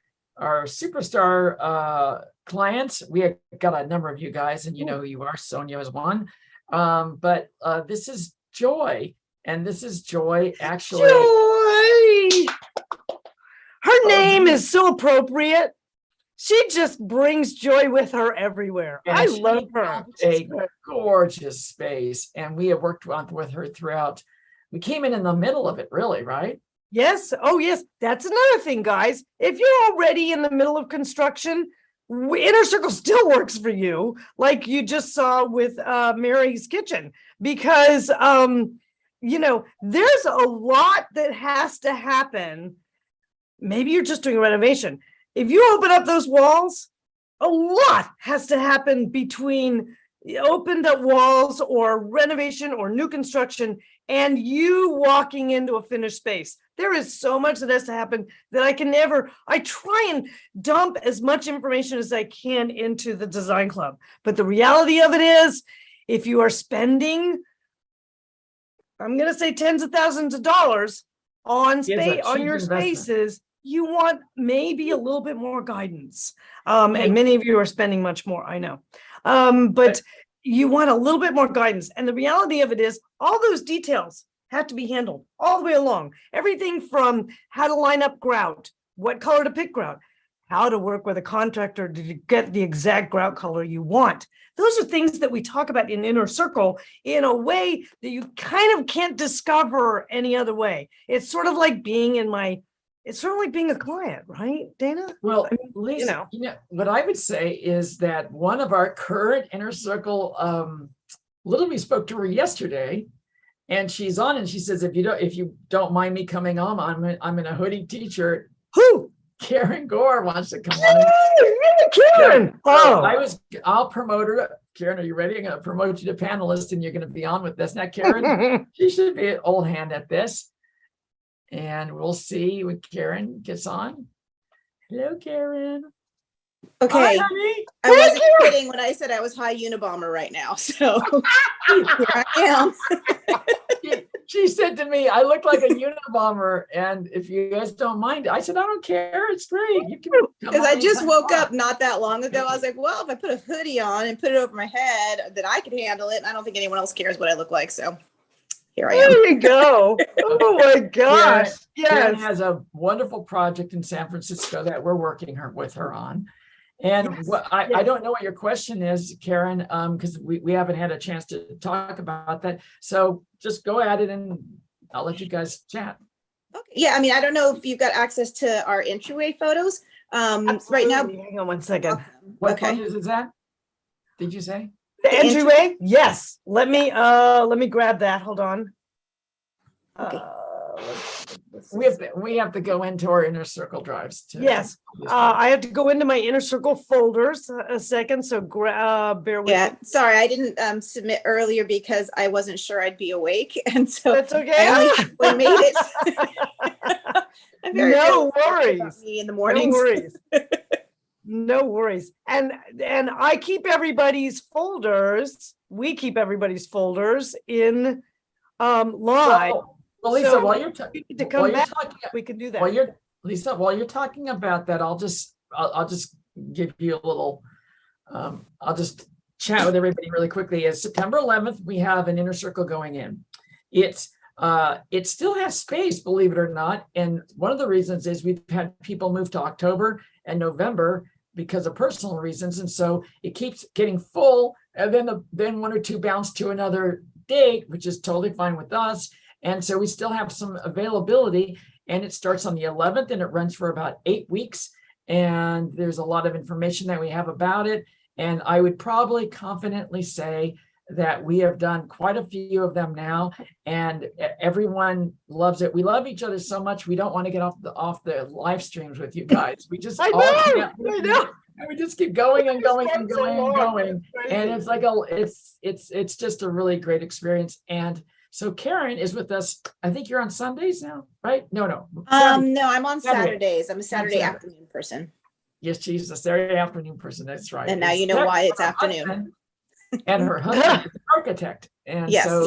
superstar clients. We have got a number of you guys, and you know who you are. Sonia is one. But this is Joy, and this is Joy actually. Joy! Her name is so appropriate. She just brings joy with her everywhere. I love her. A gorgeous space, and we have worked with her throughout. We came in the middle of it, really, right? Yes. Oh, yes. That's another thing, guys. If you're already in the middle of construction, Inner Circle still works for you, like you just saw with Mary's kitchen, because there's a lot that has to happen. Maybe you're just doing a renovation. If you open up those walls, a lot has to happen between opened up walls or renovation or new construction and you walking into a finished space. There is so much that has to happen that I try and dump as much information as I can into the Design Club. But the reality of it is, if you are spending, I'm going to say tens of thousands of dollars on your spaces, you want maybe a little bit more guidance. And many of you are spending much more, I know. But you want a little bit more guidance. And the reality of it is all those details have to be handled all the way along. Everything from how to line up grout, what color to pick grout, how to work with a contractor to get the exact grout color you want. Those are things that we talk about in Inner Circle in a way that you kind of can't discover any other way. It's sort of like being a client, right, Dana? Well, Lisa, what I would say is that one of our current Inner Circle, literally spoke to her yesterday, and she's on, and she says, if you don't mind me coming on, I'm in a hoodie t-shirt. Who? Karen Gore wants to come on. Karen! I'll promote her. Karen, are you ready? I'm going to promote you to panelist, and you're going to be on with this. Now, Karen, she should be an old hand at this. And we'll see when Karen gets on. Hello, Karen. Okay. Hi, I wasn't kidding when I said I was high Unabomber right now. So here I am. She said to me, I look like a Unabomber. And if you guys don't mind, I said, I don't care. It's great. You can. Because I just woke up not that long ago. I was like, well, if I put a hoodie on and put it over my head, then I could handle it. And I don't think anyone else cares what I look like. So here I am. There you go. Oh my gosh. Karen has a wonderful project in San Francisco that we're working with her on. And I don't know what your question is, Karen, because we haven't had a chance to talk about that. So just go at it and I'll let you guys chat. Okay. Yeah, I mean, I don't know if you've got access to our entryway photos. Right now. Hang on one second. Awesome. What photos is that? Did you say? The entryway? Yes. Let me grab that. Hold on. Okay. Let's we have to go into our inner circle drives too. Yes, I have to go into my inner circle folders a second, so bear with Yeah, me. sorry, I didn't submit earlier because I wasn't sure I'd be awake, and so That's okay. I made it. I'm very No realistic about worries. me in the No mornings. worries. No worries. And I keep everybody's folders. We keep everybody's folders in live. Well, Lisa, So while you're you need to come back. talking, We can do while that. you're talking about that, I'll just give you a little. I'll just chat with everybody really quickly. It's September 11th. We have an inner circle going in. It still has space, believe it or not. And one of the reasons is we've had people move to October and November because of personal reasons, and so it keeps getting full. And then one or two bounce to another date, which is totally fine with us. And so we still have some availability, and it starts on the 11th and it runs for about 8 weeks. And there's a lot of information that we have about it. And I would probably confidently say that we have done quite a few of them now, and everyone loves it. We love each other so much. We don't want to get off the live streams with you guys. We just I know. and we just keep going and going and It's been so going and long. going. And it's like it's just a really great experience. And so Karen is with us. I think you're on Sundays now, right? No. Saturday. No, I'm on Saturday. Saturdays. I'm a Saturday Saturday. afternoon person. Yes, she's a Saturday afternoon person. That's right. And now you know why it's afternoon. Husband, and her husband is an architect, and Yes. so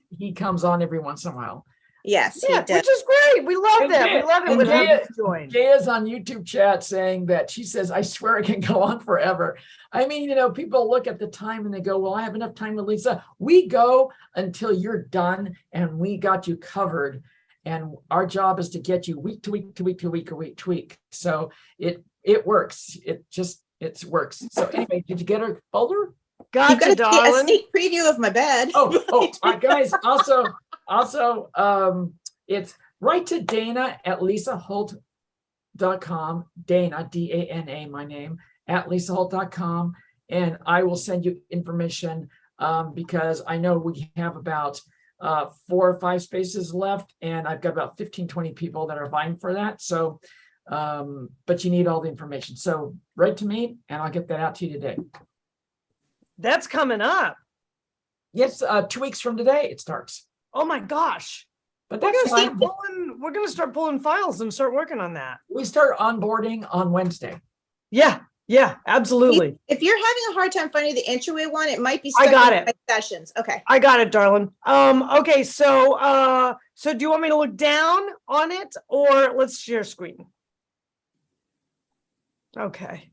he comes on every once in a while. Yes, Yeah, he does. which is great. We love And that. We Gay- love it and when Gay- others join. Gay is on YouTube chat saying that she says, I swear I can go on forever. I mean, people look at the time and they go, well, I have enough time with Lisa. We go until you're done and we got you covered. And our job is to get you week to week to week to week to week to week. So it works. It works. So anyway, did you get her folder? You've Gotcha, got a darling. sneak preview of my bed. Guys, also, it's write to Dana at lisaholt.com. Dana, D-A-N-A, my name, at lisaholt.com. And I will send you information because I know we have about 4 or 5 spaces left, and I've got about 15, 20 people that are vying for that. So, but you need all the information. So write to me and I'll get that out to you today. That's coming up. Yes, 2 weeks from today it starts. Oh my gosh. But We're that's gonna fine. we're gonna start pulling files and start working on that. We start onboarding on Wednesday. Yeah, absolutely. If you're having a hard time finding the entryway one, it might be I stuck got in it. my sessions. Okay. I got it, darling. Okay, so do you want me to look down on it or let's share screen? Okay.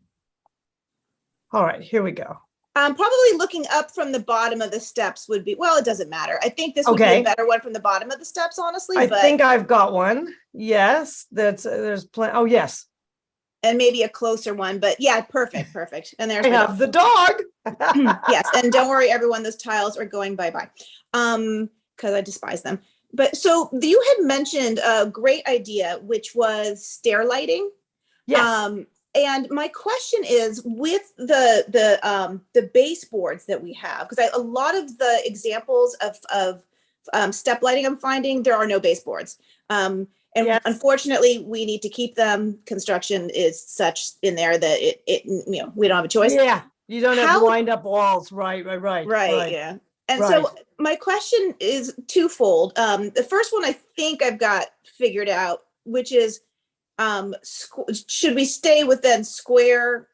All right, here we go. Probably looking up from the bottom of the steps would be, well, it doesn't matter. I think this would be Okay. a better one from the bottom of the steps, honestly, I but think I've got one. Yes, there's plenty. Oh, yes. and maybe a closer one, but yeah, perfect. And there's I my have the dog. yes, and don't worry, everyone, those tiles are going bye-bye. Because I despise them. But so you had mentioned a great idea, which was stair lighting. Yes. And my question is, with the baseboards that we have, because a lot of the examples of step lighting I'm finding, there are no baseboards. And Yes. unfortunately, we need to keep them. Construction is such in there that it we don't have a choice. Yeah, you don't have How- wind up walls. Right. Right. Yeah. And Right. so my question is twofold. The first one I think I've got figured out, which is, should we stay within square,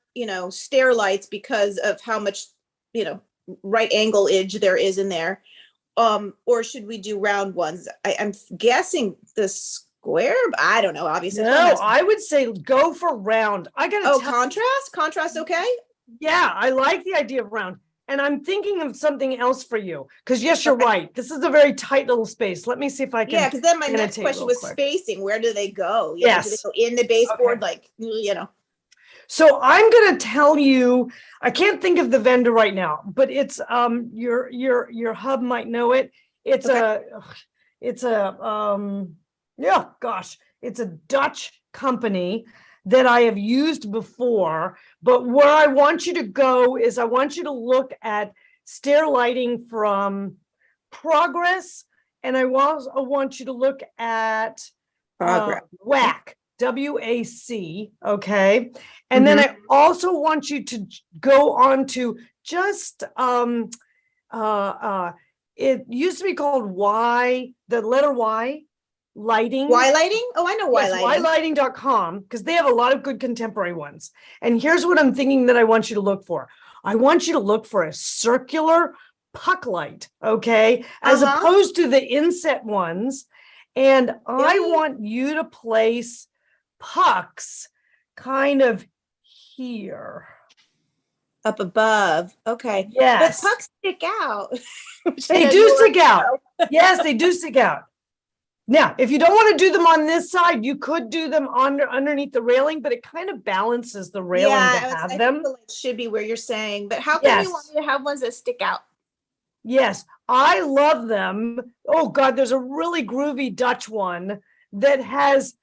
stair lights because of how much, right angle edge there is in there? Or should we do round ones? I'm guessing the square, but I don't know, obviously. No, I would say go for round. I gotta Oh, tell contrast, okay? yeah, I like the idea of round. And I'm thinking of something else for you. Because yes, you're Okay. right. This is a very tight little space. Let me see if I can. Yeah, because then my I'm gonna next take question real was quick. spacing. Where do they go? Do Yes. they go in the baseboard? Okay. So, So I'm gonna tell you, I can't think of the vendor right now, but it's your hub might know it. It's it's a Dutch company that I have used before. But where I want you to go is I want you to look at stair lighting from Progress, and I also want you to look at WAC, WAC, okay? And then I also want you to go on to just, it used to be called Y, the letter Y, lighting. Y lighting? Oh, I know Y lighting. Ylighting.com, because they have a lot of good contemporary ones. And here's what I'm thinking that I want you to look for. I want you to look for a circular puck light, okay? As opposed to the inset ones. And I want you to place pucks kind of here. Up above. Okay. Yes. But pucks stick out. They do stick out. Yes, they do stick out. Now, if you don't want to do them on this side, you could do them underneath the railing, but it kind of balances the railing to have them. Think the light should be where you're saying, but how come you want me to have ones that stick out? Yes, I love them. Oh God, there's a really groovy Dutch one that has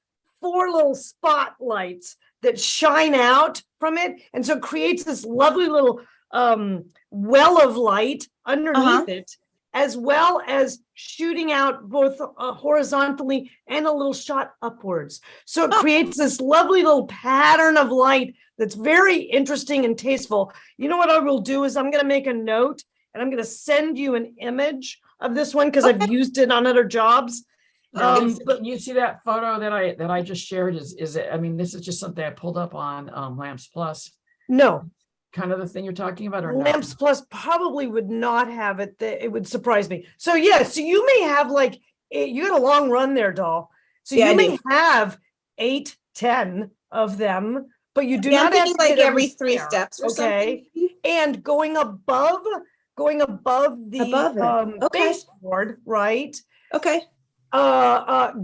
4 little spotlights that shine out from it. And so it creates this lovely little well of light underneath it, as well as shooting out both horizontally and a little shot upwards. So it creates this lovely little pattern of light that's very interesting and tasteful. You know what I will do is I'm going to make a note and I'm going to send you an image of this one because I've used it on other jobs. But you see that photo that I just shared is it, I mean, this is just something I pulled up on Lamps Plus. No. Kind of the thing you're talking about, or Lamps Plus probably would not have it. It would surprise me. So yeah, so you may have like, you had a long run there, doll. So you may have 8, 10 of them, but you do not have to like every 3 steps or something. And going above the baseboard, right? Okay.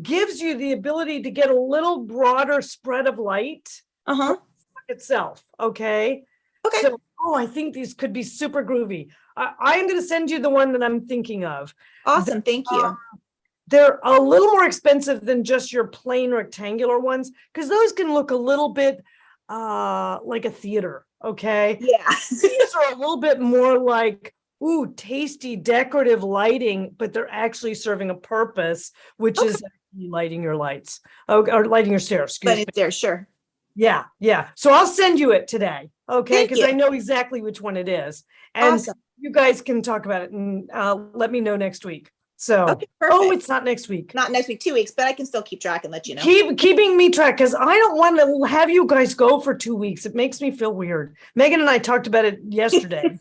Gives you the ability to get a little broader spread of light itself. Okay. Okay. So, I think these could be super groovy. I'm going to send you the one that I'm thinking of. Awesome. Thank you. They're a little more expensive than just your plain rectangular ones because those can look a little bit like a theater. Okay. Yeah. These are a little bit more like, ooh, tasty decorative lighting, but they're actually serving a purpose, which is lighting your lights or lighting your stairs. Excuse me. There, sure. Yeah, yeah. So I'll send you it today, okay? Because I know exactly which one it is, and you guys can talk about it and let me know next week. So, it's not next week. Not next week, 2 weeks, but I can still keep track and let you know. Keeping me track because I don't want to have you guys go for 2 weeks. It makes me feel weird. Megan and I talked about it yesterday.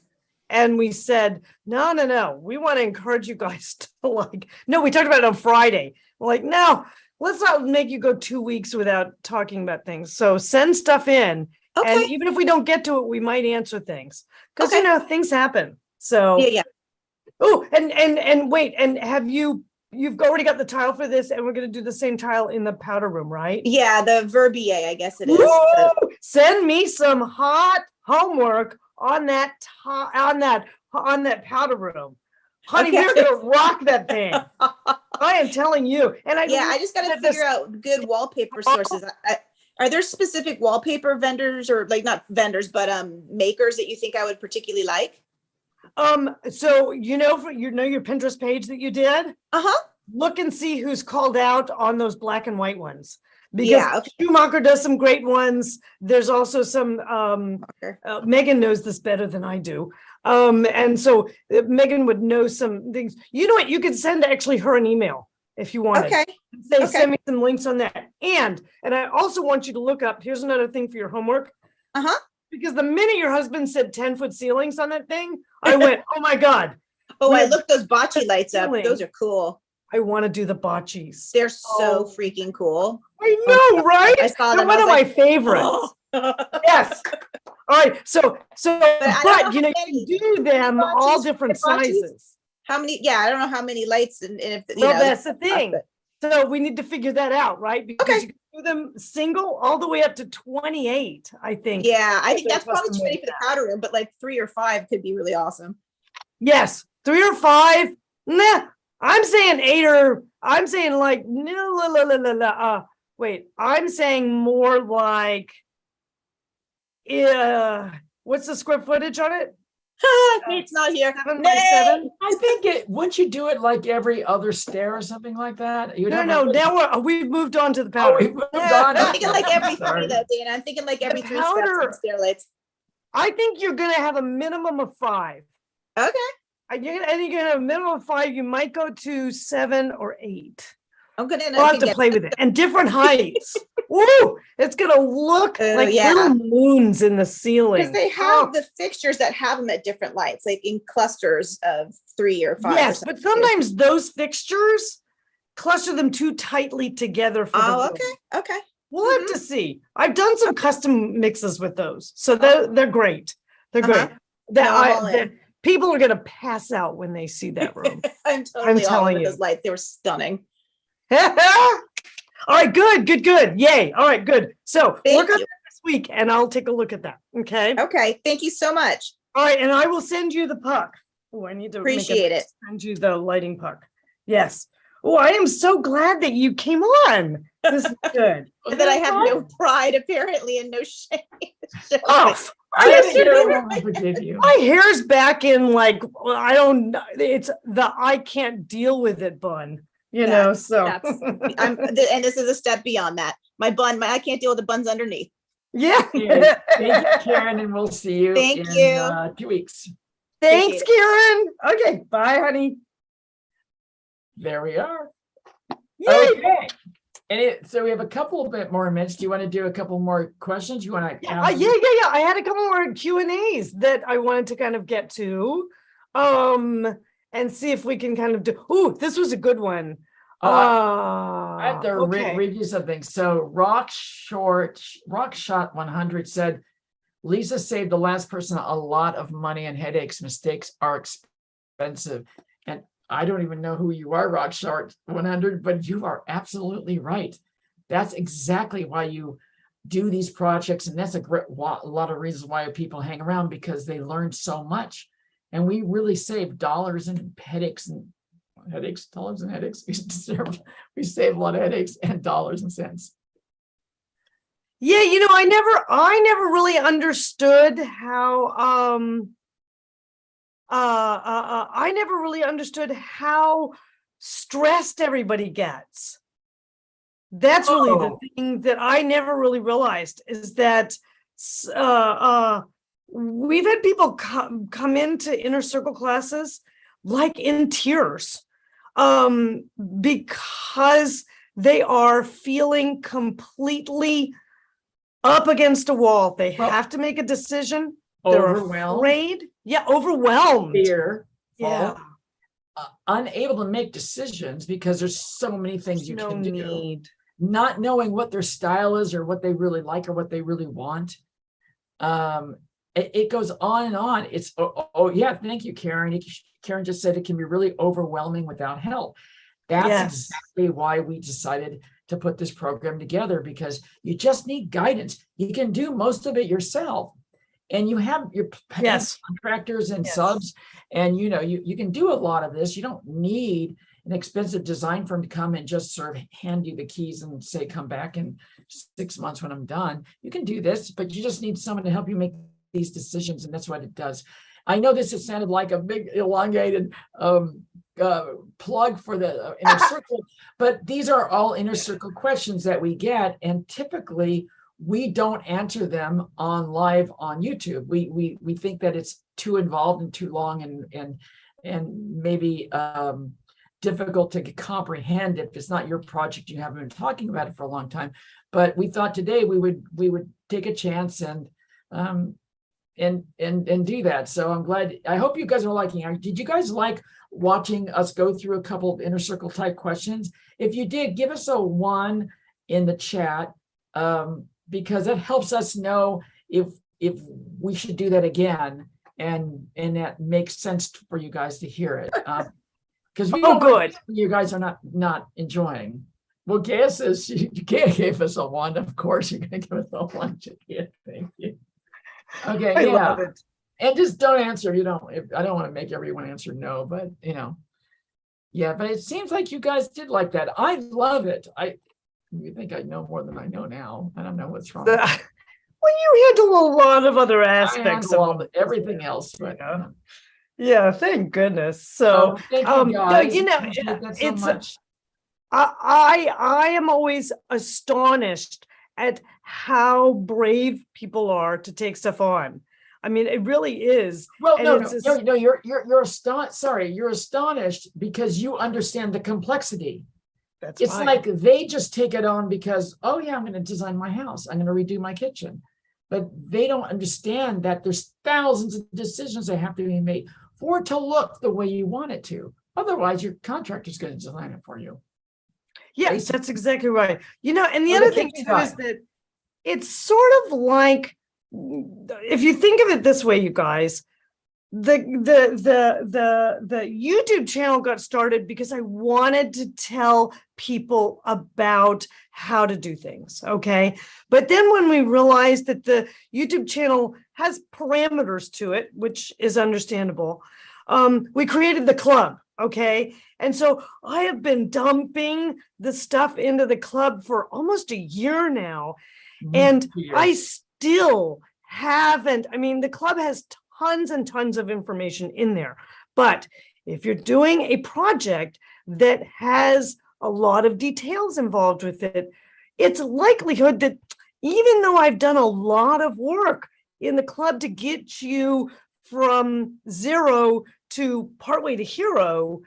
And we said, no, we want to encourage you guys to we talked about it on Friday. We're like, no, let's not make you go 2 weeks without talking about things. So send stuff in. Okay. And even if we don't get to it, we might answer things because, things happen. So, yeah. Oh, and wait, and you've already got the tile for this and we're going to do the same tile in the powder room, right? Yeah. The Verbier, I guess it is. Woo! Send me some hot homework on that powder room, honey. We're gonna rock that thing. I am telling you. And I just got to figure out good wallpaper sources. Are there specific wallpaper vendors or not vendors, but makers that you think I would particularly like? So your Pinterest page that you did. Look and see who's called out on those black and white ones. Because Schumacher does some great ones. There's also some, Megan knows this better than I do. And so Megan would know some things. You know what? You could send actually her an email if you wanted. Send me some links on that. And I also want you to look up, here's another thing for your homework. Because the minute your husband said 10-foot ceilings on that thing, I went, oh my God. I looked those bocce lights up. Those are cool. I want to do the bocces. They're so freaking cool. I know, right? I saw them. They're one of my favorites. Yes. All right. So, but you do them all different sizes. How many? Yeah, I don't know how many lights and if that's the thing. So we need to figure that out, right? Because you can do them single all the way up to 28, I think. Yeah, I think that's probably too many for the powder room, but 3 or 5 could be really awesome. Yes, 3 or 5. Nah. I'm saying 8 or I'm saying wait, I'm saying more like what's the square footage on it? Kate's not here. 7 by 7. I think wouldn't you do it like every other stair or something like that? You'd No, have no, a- now we've moved on to the Oh, we powder. moved on. I'm thinking like every Sorry. 3 though, Dana. I'm thinking like every 3 steps powder- on stair lights. I think you're gonna have a minimum of 5. Okay. You're gonna have a minimum of 5. You might go to 7 or 8. I'm gonna end We'll up have to getting- play with it. And different heights. Woo! It's gonna look like yeah. little moons in the ceiling. because they have Oh, the fixtures that have them at different lights, like in clusters of 3 or 5. or yes, something but too. sometimes those fixtures cluster them too tightly together for the Oh, room. okay. Okay. We'll have to see. I've done some custom mixes with those, so they're great. They're Uh-huh. great. That No, I'm all in. that people are gonna pass out when they see that room. I'm totally all telling over you. those lights. They were stunning. All right, good. Yay. All right, good. So Thank work on you. that this week and I'll take a look at that. Okay. Okay. Thank you so much. All right, and I will send you the puck. Oh, I need to Appreciate it. send you the lighting puck. Yes. Oh, I am so glad that you came on. This is good. And that I have no pride apparently and no shame. Oh, I Yes, think you you know, will forgive you. my hair's back in like, well, I don't know. It's the I can't deal with it bun, you Yeah, know, so. and this is a step beyond that. My bun, I can't deal with the buns underneath. Yeah. Okay, thank you, Karen, and we'll see you Thank in you. 2 weeks. Thanks, Appreciate Karen. Okay, bye, honey. There we are. Yay. Okay. So we have a couple bit more minutes. Do you want to do a couple more questions? You want to? Yeah. I had a couple more Q&As that I wanted to kind of get to, and see if we can kind of do. Ooh, this was a good one. I have to Okay. read you something. So Rockshot 100 said, Lisa saved the last person a lot of money and headaches. Mistakes are expensive. And I don't even know who you are, Rockshot 100, but you are absolutely right. That's exactly why you do these projects. And that's a lot of reasons why people hang around, because they learn so much. And we really save dollars and headaches. We save a lot of headaches and dollars and cents. Yeah, you know, I never really understood how I never really understood how stressed everybody gets. That's really the thing that I never really realized, is that we've had people come into inner circle classes like in tears, because they are feeling completely up against a wall. They Well, have to make a decision. They're Overwhelmed, afraid. Yeah, overwhelmed. fear, Yeah, unable to make decisions because there's so many things you no can do. need. Not knowing what their style is or what they really like or what they really want. It goes on and on. It's yeah, thank you, Karen. Karen just said it can be really overwhelming without help. That's Yes. exactly why we decided to put this program together, because you just need guidance. You can do most of it yourself, and you have your Yes. contractors and Yes. subs, and you can do a lot of this. You don't need an expensive design firm to come and just sort of hand you the keys and say, come back in 6 months when I'm done. You can do this, but you just need someone to help you make these decisions, and that's what it does. I know this has sounded like a big elongated plug for the inner circle, but these are all inner circle questions that we get, and typically we don't answer them live on YouTube. We think that it's too involved and too long and maybe difficult to comprehend if it's not your project. You haven't been talking about it for a long time, but we thought today we would take a chance and do that. So I'm glad. I hope you guys are liking it. Did you guys like watching us go through a couple of inner circle type questions? If you did, give us a 1 in the chat, because that helps us know if we should do that again, and that makes sense for you guys to hear it. Because we know good. you guys are not enjoying. Well, Gail says you can't give us a 1. Of course, you're going to give us a 1. Thank you. Okay, I yeah. love it. And just don't answer. I don't want to make everyone answer no, but yeah, but it seems like you guys did like that. I love it. You think I know more than I know now. I don't know what's wrong. Well, you handle a lot of other I aspects handle of all the, everything else, but Yeah. Yeah, thank goodness. So, thank you no, guys. you know, Appreciate that so it's much. I am always astonished at how brave people are to take stuff on. I mean, it really is. Well, And no, it's no, a- no, you're astonished. Sorry, you're astonished because you understand the complexity. That's It's fine. like they just take it on because, oh yeah, I'm going to design my house. I'm going to redo my kitchen. But they don't understand that there's thousands of decisions that have to be made for it to look the way you want it to. Otherwise, your contractor's going to design it for you. Yes, Basically. that's exactly right. You know, and the Or the other thing kitchen too is guy. that it's sort of like, if you think of it this way, you guys, the YouTube channel got started because I wanted to tell people about how to do things. Okay. But then when we realized that the YouTube channel has parameters to it, which is understandable, we created the club. Okay. And so I have been dumping the stuff into the club for almost a year now. And I still haven't, I mean, the club has tons and tons of information in there. But if you're doing a project that has a lot of details involved with it, it's a likelihood that even though I've done a lot of work in the club to get you from zero to partway to hero,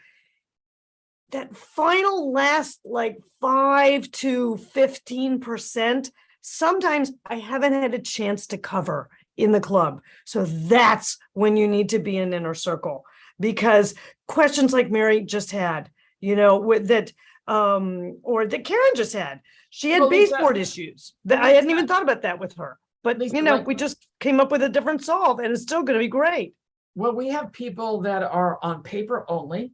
that final last like 5 to 15%, sometimes I haven't had a chance to cover in the club. So that's when you need to be in inner circle, because questions like Mary just had, you know, with that, or that Karen just had, she had Well, Lisa- baseboard issues that well, I hadn't Lisa- even thought about that with her, but Lisa, you know, like- we just came up with a different solve and it's still going to be great. Well, we have people that are on paper only.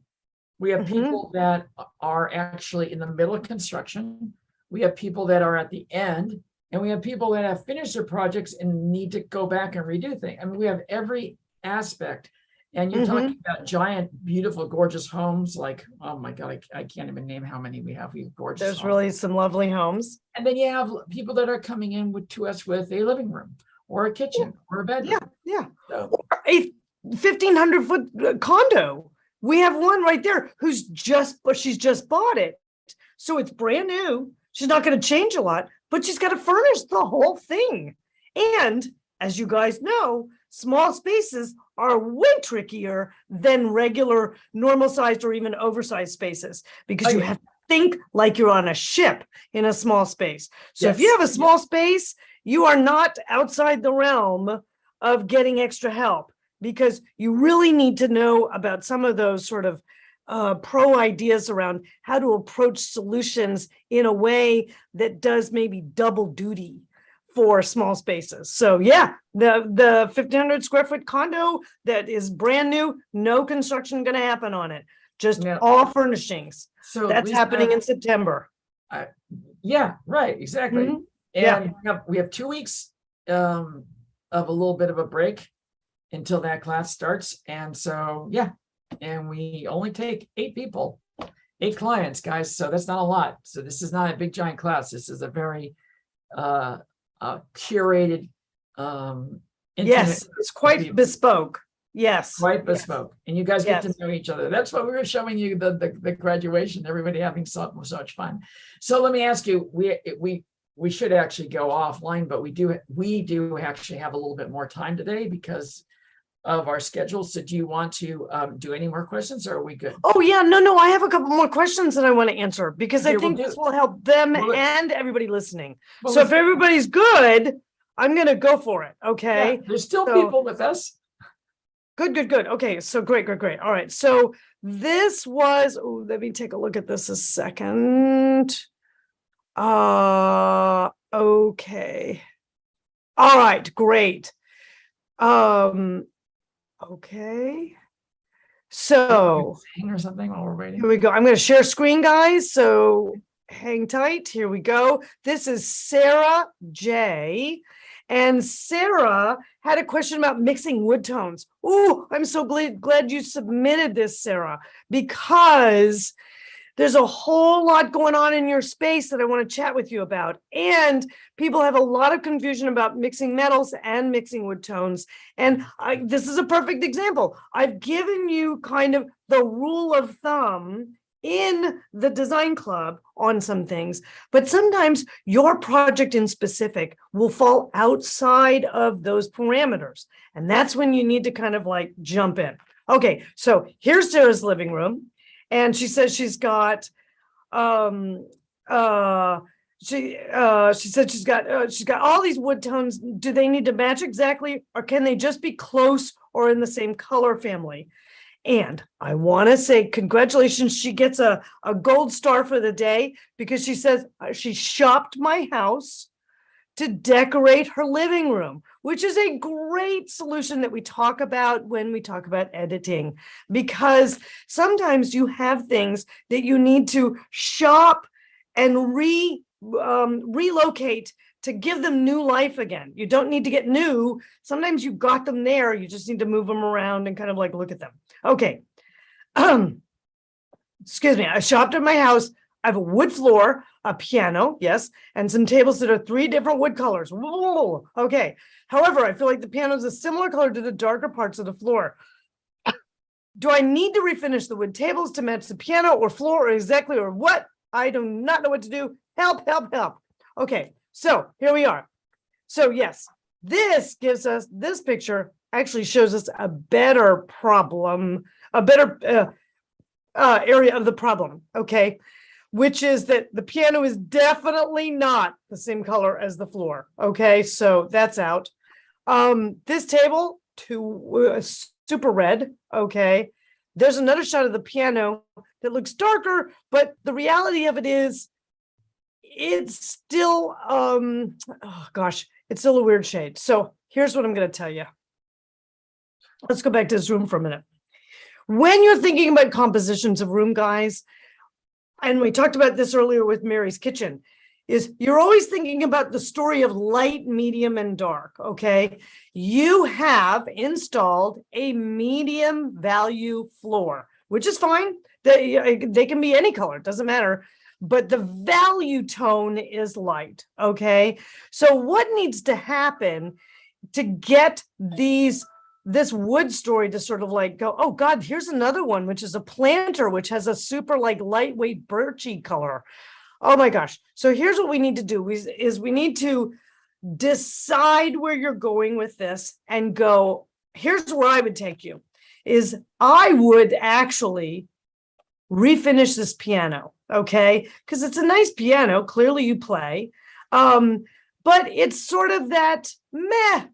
We have Mhm. people that are actually in the middle of construction. We have people that are at the end, and we have people that have finished their projects and need to go back and redo things. I mean, we have every aspect. And you're talking about giant, beautiful, gorgeous homes. Like, oh my God, I can't even name how many we have. We have gorgeous There's homes. really some lovely homes. And then you have people that are coming in to us with a living room or a kitchen or a bedroom. Yeah. So, A 1,500-foot condo. We have one right there she's just bought it. So it's brand new. She's not going to change a lot, but she's got to furnish the whole thing. And as you guys know, small spaces are way trickier than regular normal sized or even oversized spaces, because you have to think like you're on a ship in a small space. So if you have a small space, you are not outside the realm of getting extra help, because you really need to know about some of those sort of pro ideas around how to approach solutions in a way that does maybe double duty for small spaces. So yeah, the 1,500 square foot condo that is brand new, no construction going to happen on it, just all furnishings. So that's Lisa, happening in September. Yeah, right, exactly. Mhm. And we have 2 weeks of a little bit of a break until that class starts. And so, yeah, and we only take 8 people, 8 clients, guys. So that's not a lot. So this is not a big giant class. This is a very curated, yes, it's quite bespoke. Yes, quite bespoke. And you guys get Yes. to know each other. That's what we were showing you, the graduation, everybody having so much fun. So let me ask you, we should actually go offline, but we do actually have a little bit more time today because of our schedule. So do you want to do any more questions, or are we good? Oh yeah, no, I have a couple more questions that I want to answer, because Okay, I think we'll this will help them and everybody listening. Well, So if everybody's good, I'm going to go for it. Okay. Yeah, there's still So- people with us. Good. Okay, so great. All right, so this was, let me take a look at this a second. Okay. All right, great. Okay. So Or something while we're waiting. here we go. I'm going to share screen, guys. So hang tight. Here we go. This is Sarah J. And Sarah had a question about mixing wood tones. Oh, I'm so glad you submitted this, Sarah, because there's a whole lot going on in your space that I want to chat with you about. And people have a lot of confusion about mixing metals and mixing wood tones. And this is a perfect example. I've given you kind of the rule of thumb in the design club on some things, but sometimes your project in specific will fall outside of those parameters. And that's when you need to kind of like jump in. Okay, so here's Sarah's living room. And she says she's got, she said she's got all these wood tones. Do they need to match exactly, or can they just be close or in the same color family? And I want to say congratulations. She gets a gold star for the day because she says she shopped my house to decorate her living room, which is a great solution that we talk about when we talk about editing, because sometimes you have things that you need to shop and relocate to give them new life again. You don't need to get new. Sometimes you got them there. You just need to move them around and kind of like look at them. Okay. Excuse me. I shopped at my house. I have a wood floor, a piano, yes, and some tables that are 3 different wood colors. Whoa, okay. However, I feel like the piano is a similar color to the darker parts of the floor. Do I need to refinish the wood tables to match the piano or floor or exactly or what? I do not know what to do. Help, help, help. Okay, so here we are. So yes, this gives us, this picture actually shows us a better problem, a better area of the problem, okay? Which is that the piano is definitely not the same color as the floor. Okay, so that's out. This table, super red. Okay, there's another shot of the piano that looks darker, but the reality of it is it's still, oh gosh, it's still a weird shade. So here's what I'm going to tell you. Let's go back to this room for a minute. When you're thinking about compositions of room, guys, and we talked about this earlier with Mary's Kitchen, is you're always thinking about the story of light, medium, and dark, okay? You have installed a medium value floor, which is fine. They can be any color, it doesn't matter. But the value tone is light, okay? So what needs to happen to get this wood story to sort of like go, oh God, here's another one, which is a planter, which has a super like lightweight birchy color. Oh my gosh. So here's what we need to do is we need to decide where you're going with this and go, here's where I would take you, is I would actually refinish this piano, okay? Because it's a nice piano, clearly you play, but it's sort of that meh,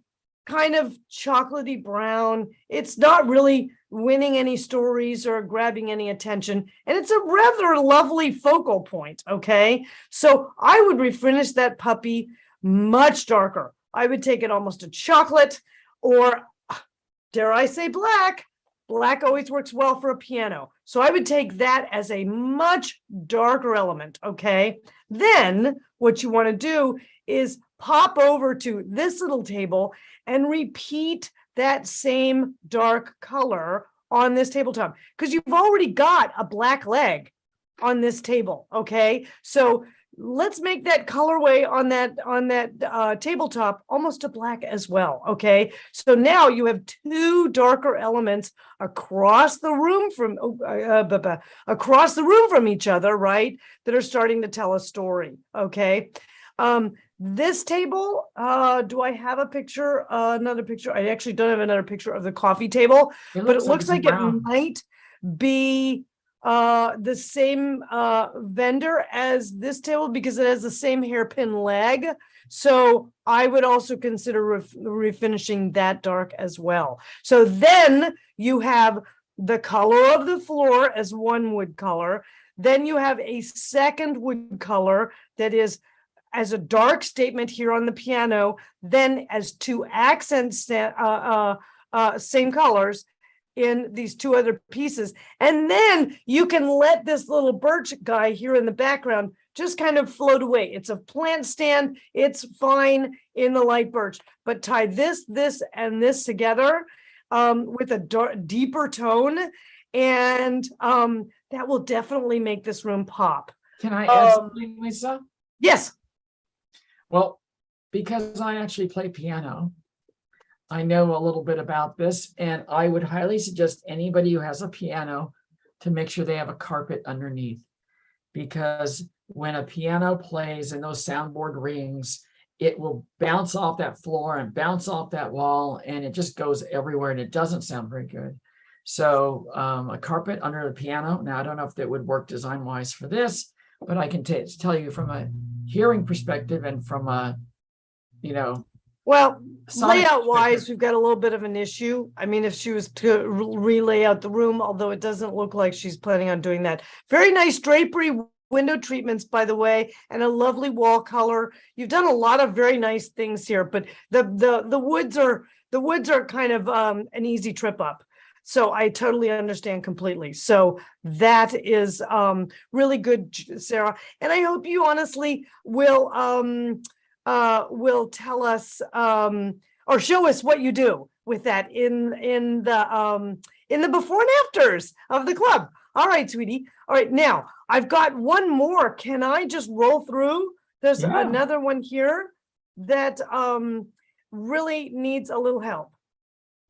kind of chocolatey brown. It's not really winning any stories or grabbing any attention. And it's a rather lovely focal point, okay? So I would refinish that puppy much darker. I would take it almost to chocolate, or dare I say black. Black always works well for a piano. So I would take that as a much darker element, okay? Then what you want to do is pop over to this little table and repeat that same dark color on this tabletop, because you've already got a black leg on this table, okay? So let's make that colorway on that tabletop almost a black as well, okay? So now you have 2 darker elements across the room from each other, right? That are starting to tell a story, okay? This table, do I have a picture, another picture? I actually don't have another picture of the coffee table, but it looks like it might be the same vendor as this table because it has the same hairpin leg. So I would also consider refinishing that dark as well. So then you have the color of the floor as one wood color. Then you have a second wood color that is as a dark statement here on the piano, then as 2 accents, same colors in these 2 other pieces. And then you can let this little birch guy here in the background just kind of float away. It's a plant stand. It's fine in the light birch, but tie this, and this together with a deeper tone. And That will definitely make this room pop. Can I add something, Lisa? Yes. Well, because I actually play piano, I know a little bit about this, and I would highly suggest anybody who has a piano to make sure they have a carpet underneath. Because when a piano plays and those soundboard rings, it will bounce off that floor and bounce off that wall, and it just goes everywhere, and it doesn't sound very good. So a carpet under the piano. Now, I don't know if that would work design-wise for this, but I can tell you from a hearing perspective and from a, Well, sonic layout wise, perspective. we've got a little bit of an issue. I mean, if she was to relay out the room, although it doesn't look like she's planning on doing that. Very nice drapery window treatments, by the way, and a lovely wall color. You've done a lot of very nice things here, but the woods are kind of an easy trip up. So I totally understand completely. So that is really good, Sarah. And I hope you honestly will tell us or show us what you do with that in the before and afters of the club. All right, sweetie. All right, now I've got one more. Can I just roll through? There's another one here that really needs a little help.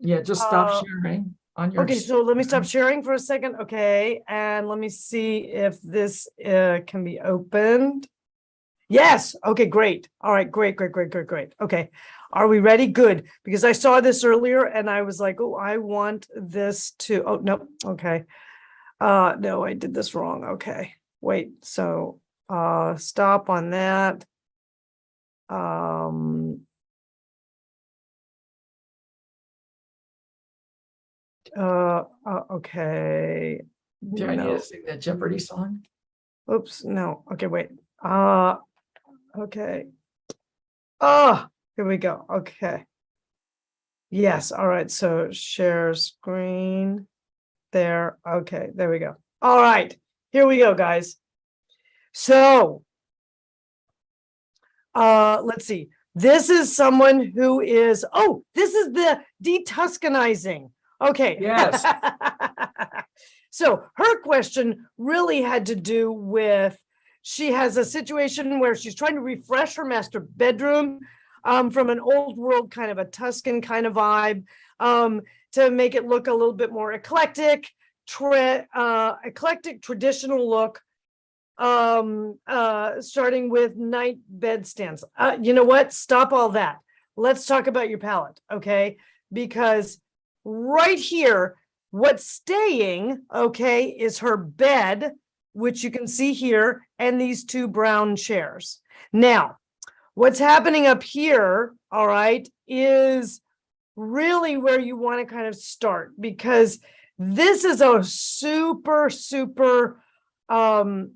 Yeah, just stop sharing on your. Okay, so let me stop sharing for a second. Okay, and let me see if this can be opened. Yes. Okay, great. All right, great. Okay. Are we ready? Good. Because I saw this earlier and I was like, oh, I want this to, oh, no. Okay. No, I did this wrong. Okay. Wait, so stop on that. Okay. Do I need No. to sing that Jeopardy song? Oops, no. Okay, wait. Okay. Oh, here we go. Okay. Yes. All right. So share screen there. Okay. There we go. All right. Here we go, guys. So let's see. This is someone who is, oh, this is the detuscanizing. Okay. Yes. So her question really had to do with, she has a situation where she's trying to refresh her master bedroom from an old world kind of a Tuscan kind of vibe to make it look a little bit more eclectic, traditional look, starting with night bedstands. You know what? Stop all that. Let's talk about your palette, okay? Because right here, what's staying, okay, is her bed, which you can see here, and these two brown chairs. Now, what's happening up here, all right, is really where you want to kind of start, because this is a super kind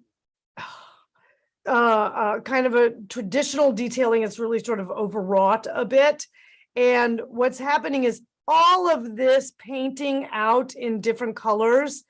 of a traditional detailing. It's really sort of overwrought a bit. And what's happening is all of this painting out in different colors,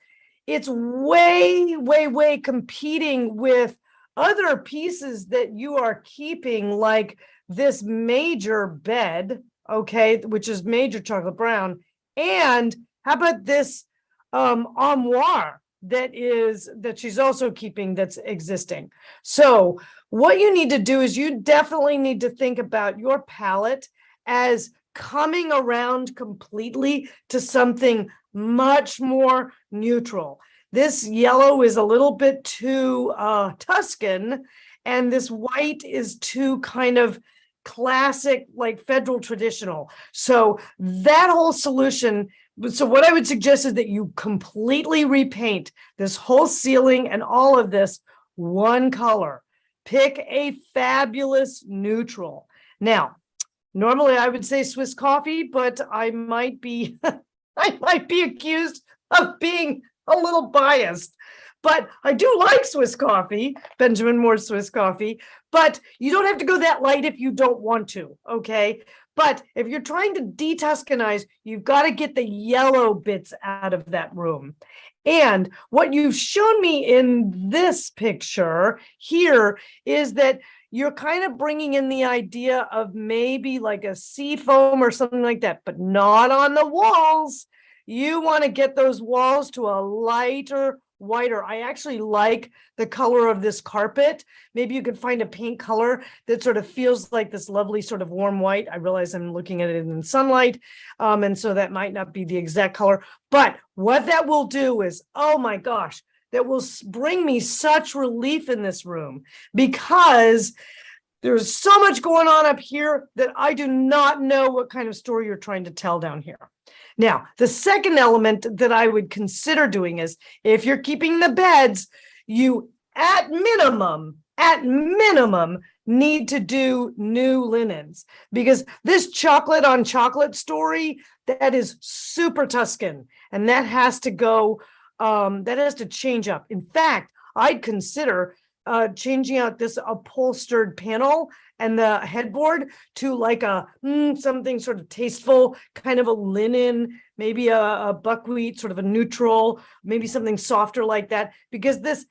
it's way competing with other pieces that you are keeping, like this major bed, okay, which is major chocolate brown. And how about this armoire that she's also keeping, that's existing. So what you need to do is you definitely need to think about your palette as coming around completely to something much more neutral. This yellow is a little bit too Tuscan, and this white is too kind of classic, like federal traditional. So that whole solution, so what I would suggest is that you completely repaint this whole ceiling and all of this one color. Pick a fabulous neutral. Now, normally I would say Swiss coffee, but I might be I might be accused of being a little biased. But I do like Swiss coffee, Benjamin Moore's Swiss coffee, but you don't have to go that light if you don't want to, okay? But if you're trying to detuscanize, you've got to get the yellow bits out of that room. And what you've shown me in this picture here is that you're kind of bringing in the idea of maybe like a sea foam or something like that, but not on the walls. You want to get those walls to a lighter whiter. I actually like the color of this carpet. Maybe you could find a paint color that sort of feels like this lovely sort of warm white. I realize I'm looking at it in sunlight, and so that might not be the exact color. But what that will do is, oh my gosh, that will bring me such relief in this room, because there's so much going on up here that I do not know what kind of story you're trying to tell down here. Now, the second element that I would consider doing is, if you're keeping the beds, you at minimum need to do new linens, because this chocolate on chocolate story, that is super Tuscan, and that has to go, that has to change up. In fact, I'd consider changing out this upholstered panel and the headboard to like a something sort of tasteful, kind of a linen, maybe a buckwheat, sort of a neutral, maybe something softer like that, because this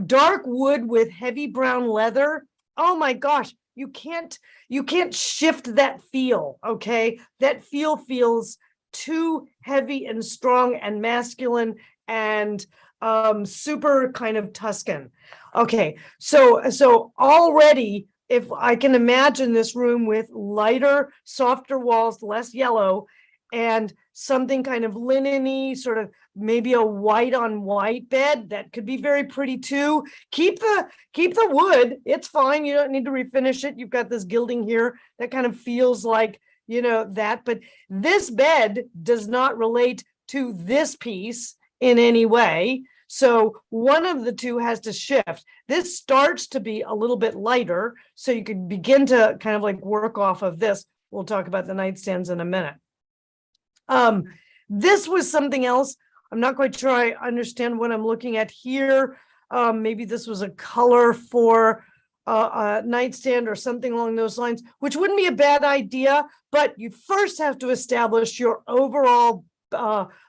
dark wood with heavy brown leather, oh my gosh, you can't shift that feel. Okay, that feel feels too heavy and strong and masculine and super kind of Tuscan. Okay, so already, if I can imagine this room with lighter, softer walls, less yellow, and something kind of linen-y, sort of maybe a white on white bed, that could be very pretty too. Keep the wood, it's fine. You don't need to refinish it. You've got this gilding here that kind of feels like, you know, that, but this bed does not relate to this piece in any way. So one of the two has to shift. This starts to be a little bit lighter, so you could begin to kind of like work off of this. We'll talk about the nightstands in a minute. This was something else. I'm not quite sure I understand what I'm looking at here. Maybe this was a color for a nightstand or something along those lines, which wouldn't be a bad idea, but you first have to establish your overall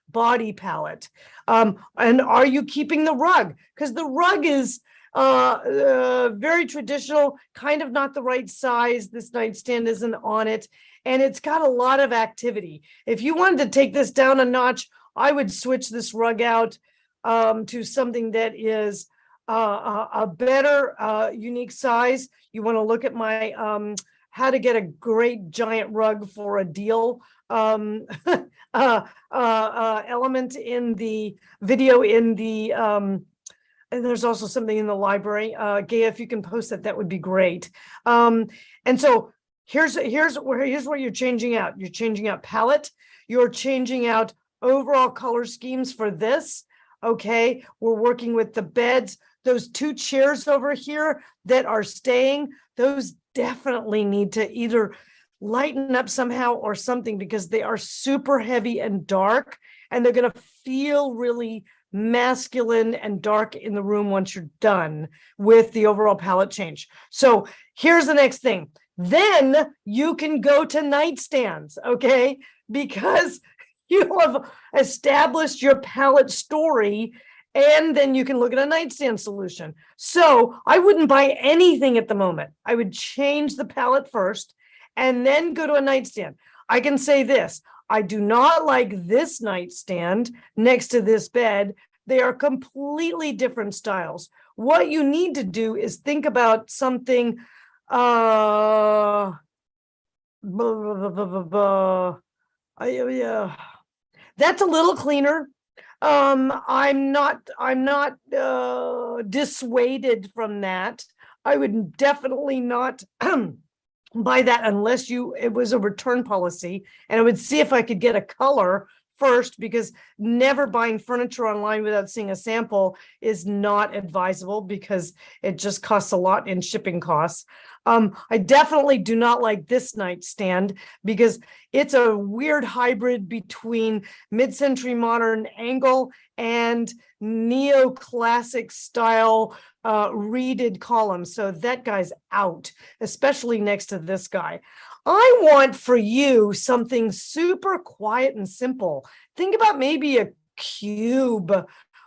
body palette. And are you keeping the rug? Because the rug is very traditional, kind of not the right size. This nightstand isn't on it, and it's got a lot of activity. If you wanted to take this down a notch, I would switch this rug out to something that is a better unique size. You want to look at my how to get a great giant rug for a deal element in the video in the and there's also something in the library. Gaia, if you can post that, that would be great. And so here's what you're changing out. You're changing out palette. You're changing out overall color schemes for this. Okay, we're working with the beds. Those two chairs over here that are staying, those definitely need to either lighten up somehow or something, because they are super heavy and dark, and they're going to feel really masculine and dark in the room once you're done with the overall palette change. So here's the next thing. Then you can go to nightstands, okay? Because you have established your palette story, and then you can look at a nightstand solution. So I wouldn't buy anything at the moment. I would change the palette first and then go to a nightstand. I can say this: I do not like this nightstand next to this bed. They are completely different styles. What you need to do is think about something, yeah, that's a little cleaner. I'm not dissuaded from that. I would definitely not buy that unless it was a return policy, and I would see if I could get a color first, because never buying furniture online without seeing a sample is not advisable, because it just costs a lot in shipping costs. I definitely do not like this nightstand, because it's a weird hybrid between mid-century modern angle and neoclassic style reeded columns. So that guy's out, especially next to this guy. I want for you something super quiet and simple. Think about maybe a cube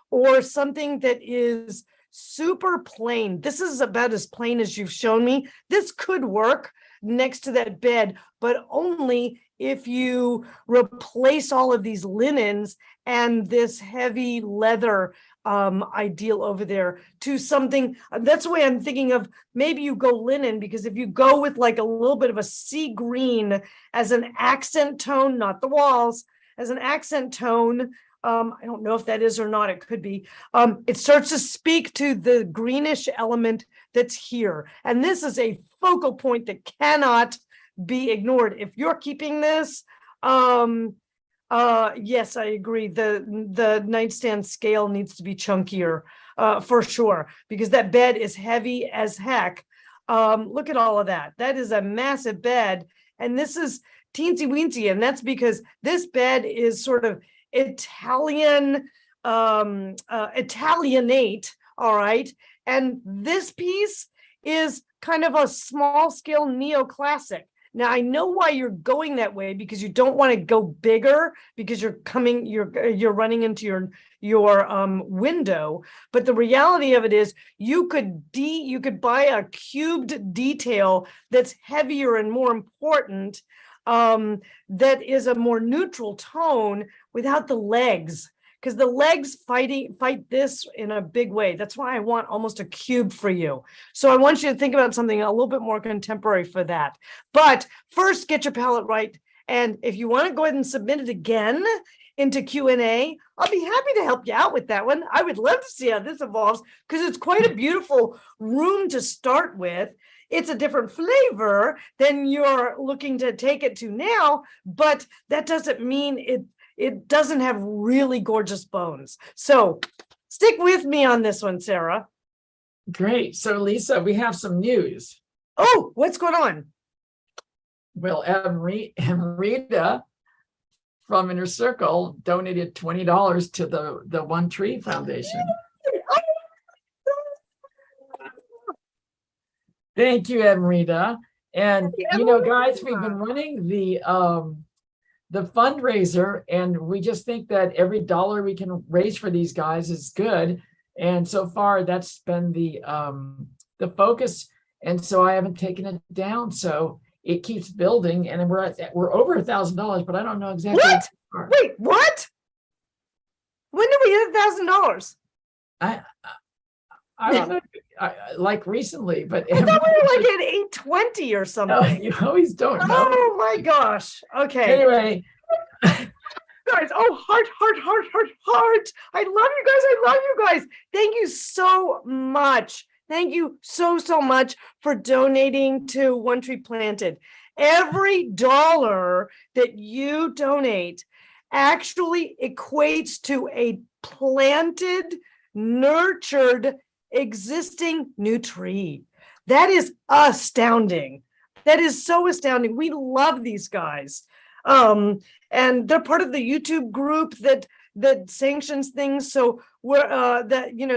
or something that is super plain. This is about as plain as you've shown me. This could work next to that bed, but only if you replace all of these linens and this heavy leather ideal over there to something. That's the way I'm thinking of. Maybe you go linen, because if you go with like a little bit of a sea green as an accent tone, not the walls, as an accent tone, I don't know if that is or not, it could be. It starts to speak to the greenish element that's here. And this is a focal point that cannot be ignored. If you're keeping this, yes, I agree. The nightstand scale needs to be chunkier, for sure, because that bed is heavy as heck. Look at all of that. That is a massive bed. And this is teensy weensy. And that's because this bed is sort of Italian, Italianate. All right. And this piece is kind of a small scale neoclassic. Now, I know why you're going that way, because you don't want to go bigger, because you're running into your window. But the reality of it is you could buy a cubed detail that's heavier and more important, that is a more neutral tone without the legs. Because the legs fight this in a big way. That's why I want almost a cube for you. So I want you to think about something a little bit more contemporary for that. But first, get your palette right. And if you want to go ahead and submit it again into Q&A, I'll be happy to help you out with that one. I would love to see how this evolves, because it's quite a beautiful room to start with. It's a different flavor than you're looking to take it to now, but that doesn't mean it doesn't have really gorgeous bones. So stick with me on this one, Sarah. Great. So Lisa, we have some news. Oh, what's going on? Well, Amrita from Inner Circle donated $20 to the One Tree Foundation. Thank you, Amrita. And you know, guys, we've been running the fundraiser, and we just think that every dollar we can raise for these guys is good. And so far, that's been the focus. And so I haven't taken it down. So it keeps building, and we're over $1,000, but I don't know exactly. What? Wait, what? When did we hit $1,000? I don't know, like recently, but I thought we were like at 820 or something. No, you always don't know. Oh my gosh. Okay. Anyway. Guys, oh, heart. I love you guys. I love you guys. Thank you so much. Thank you so much for donating to One Tree Planted. Every dollar that you donate actually equates to a planted, nurtured, existing new tree. That is astounding. That is so astounding. We love these guys. And they're part of the YouTube group that sanctions things. So we're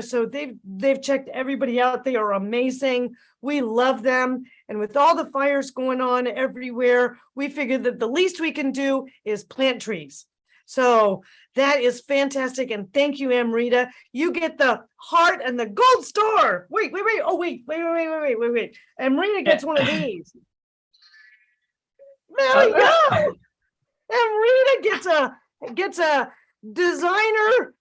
so they've checked everybody out. They are amazing. We love them. And with all the fires going on everywhere, we figured that the least we can do is plant trees. So that is fantastic. And thank you, Amrita. You get the heart and the gold star. Wait. Oh, wait. Amrita gets one of these. There we go. Amrita gets a designer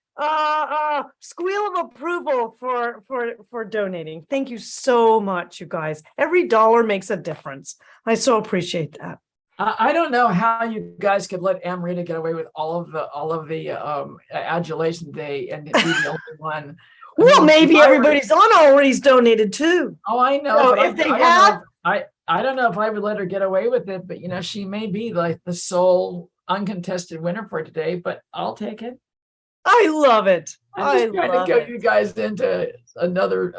squeal of approval for donating. Thank you so much, you guys. Every dollar makes a difference. I so appreciate that. I don't know how you guys could let Amrita get away with all of the adulation day and be the only one. Well, maybe everybody's on already's donated too. Oh, I know. So if they have, I don't know if I would let her get away with it, but she may be like the sole uncontested winner for today. But I'll take it. I love it. I'm just trying to get you guys into another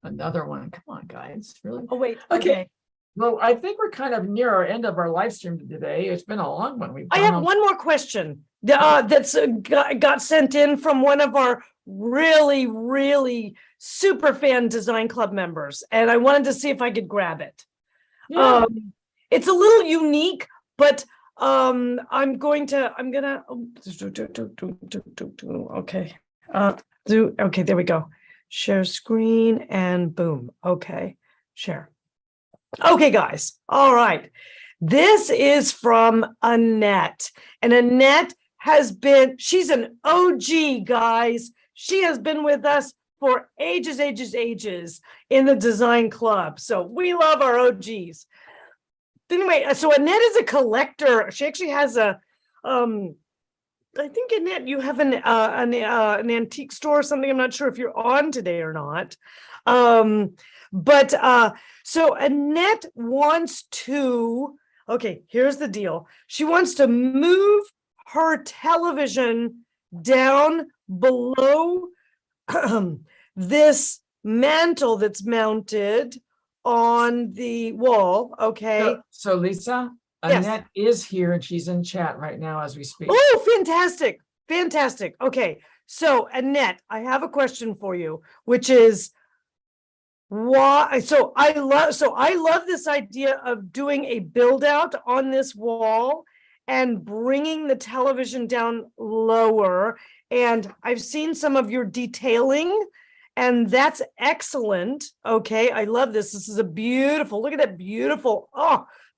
one. Come on, guys. Really? Oh wait. Okay. Well, I think we're kind of near our end of our live stream today. It's been a long one. I have one more question that's got sent in from one of our really super fan Design Club members, and I wanted to see if I could grab it. Yeah. It's a little unique, but I'm gonna okay. Okay, there we go. Share screen and boom. Okay, share. Okay, guys. All right. This is from Annette, and Annette she's an OG, guys. She has been with us for ages in the design club. So we love our OGs. Anyway, so Annette is a collector. She actually has I think Annette, you have an antique store or something. I'm not sure if you're on today or not. So Annette wants to, okay, here's the deal. She wants to move her television down below this mantle that's mounted on the wall. Okay. So Lisa, Yes. Annette is here and she's in chat right now as we speak. Oh, fantastic. Fantastic. Okay. So Annette, I have a question for you, which is why, so I love this idea of doing a build out on this wall and bringing the television down lower. And I've seen some of your detailing and that's excellent. Okay. I love this. This is a beautiful, look at that beautiful,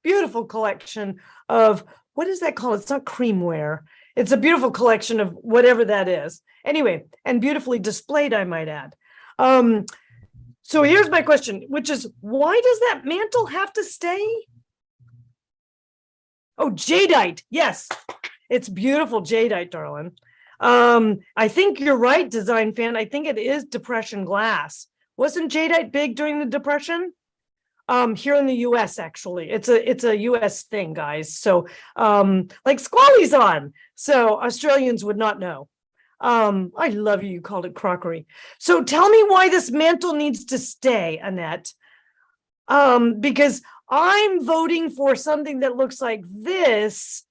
beautiful collection of, what is that called? It's not creamware. It's a beautiful collection of whatever that is. Anyway, and beautifully displayed, I might add. So here's my question, which is, why does that mantle have to stay? Oh, jadeite. Yes, it's beautiful jadeite, darling. I think you're right, design fan. I think it is depression glass. Wasn't jadeite big during the Depression? Here in the US, actually. It's a US thing, guys. So like Squally's on. So Australians would not know. I love you called it crockery. So tell me why this mantle needs to stay, Annette. Because I'm voting for something that looks like this,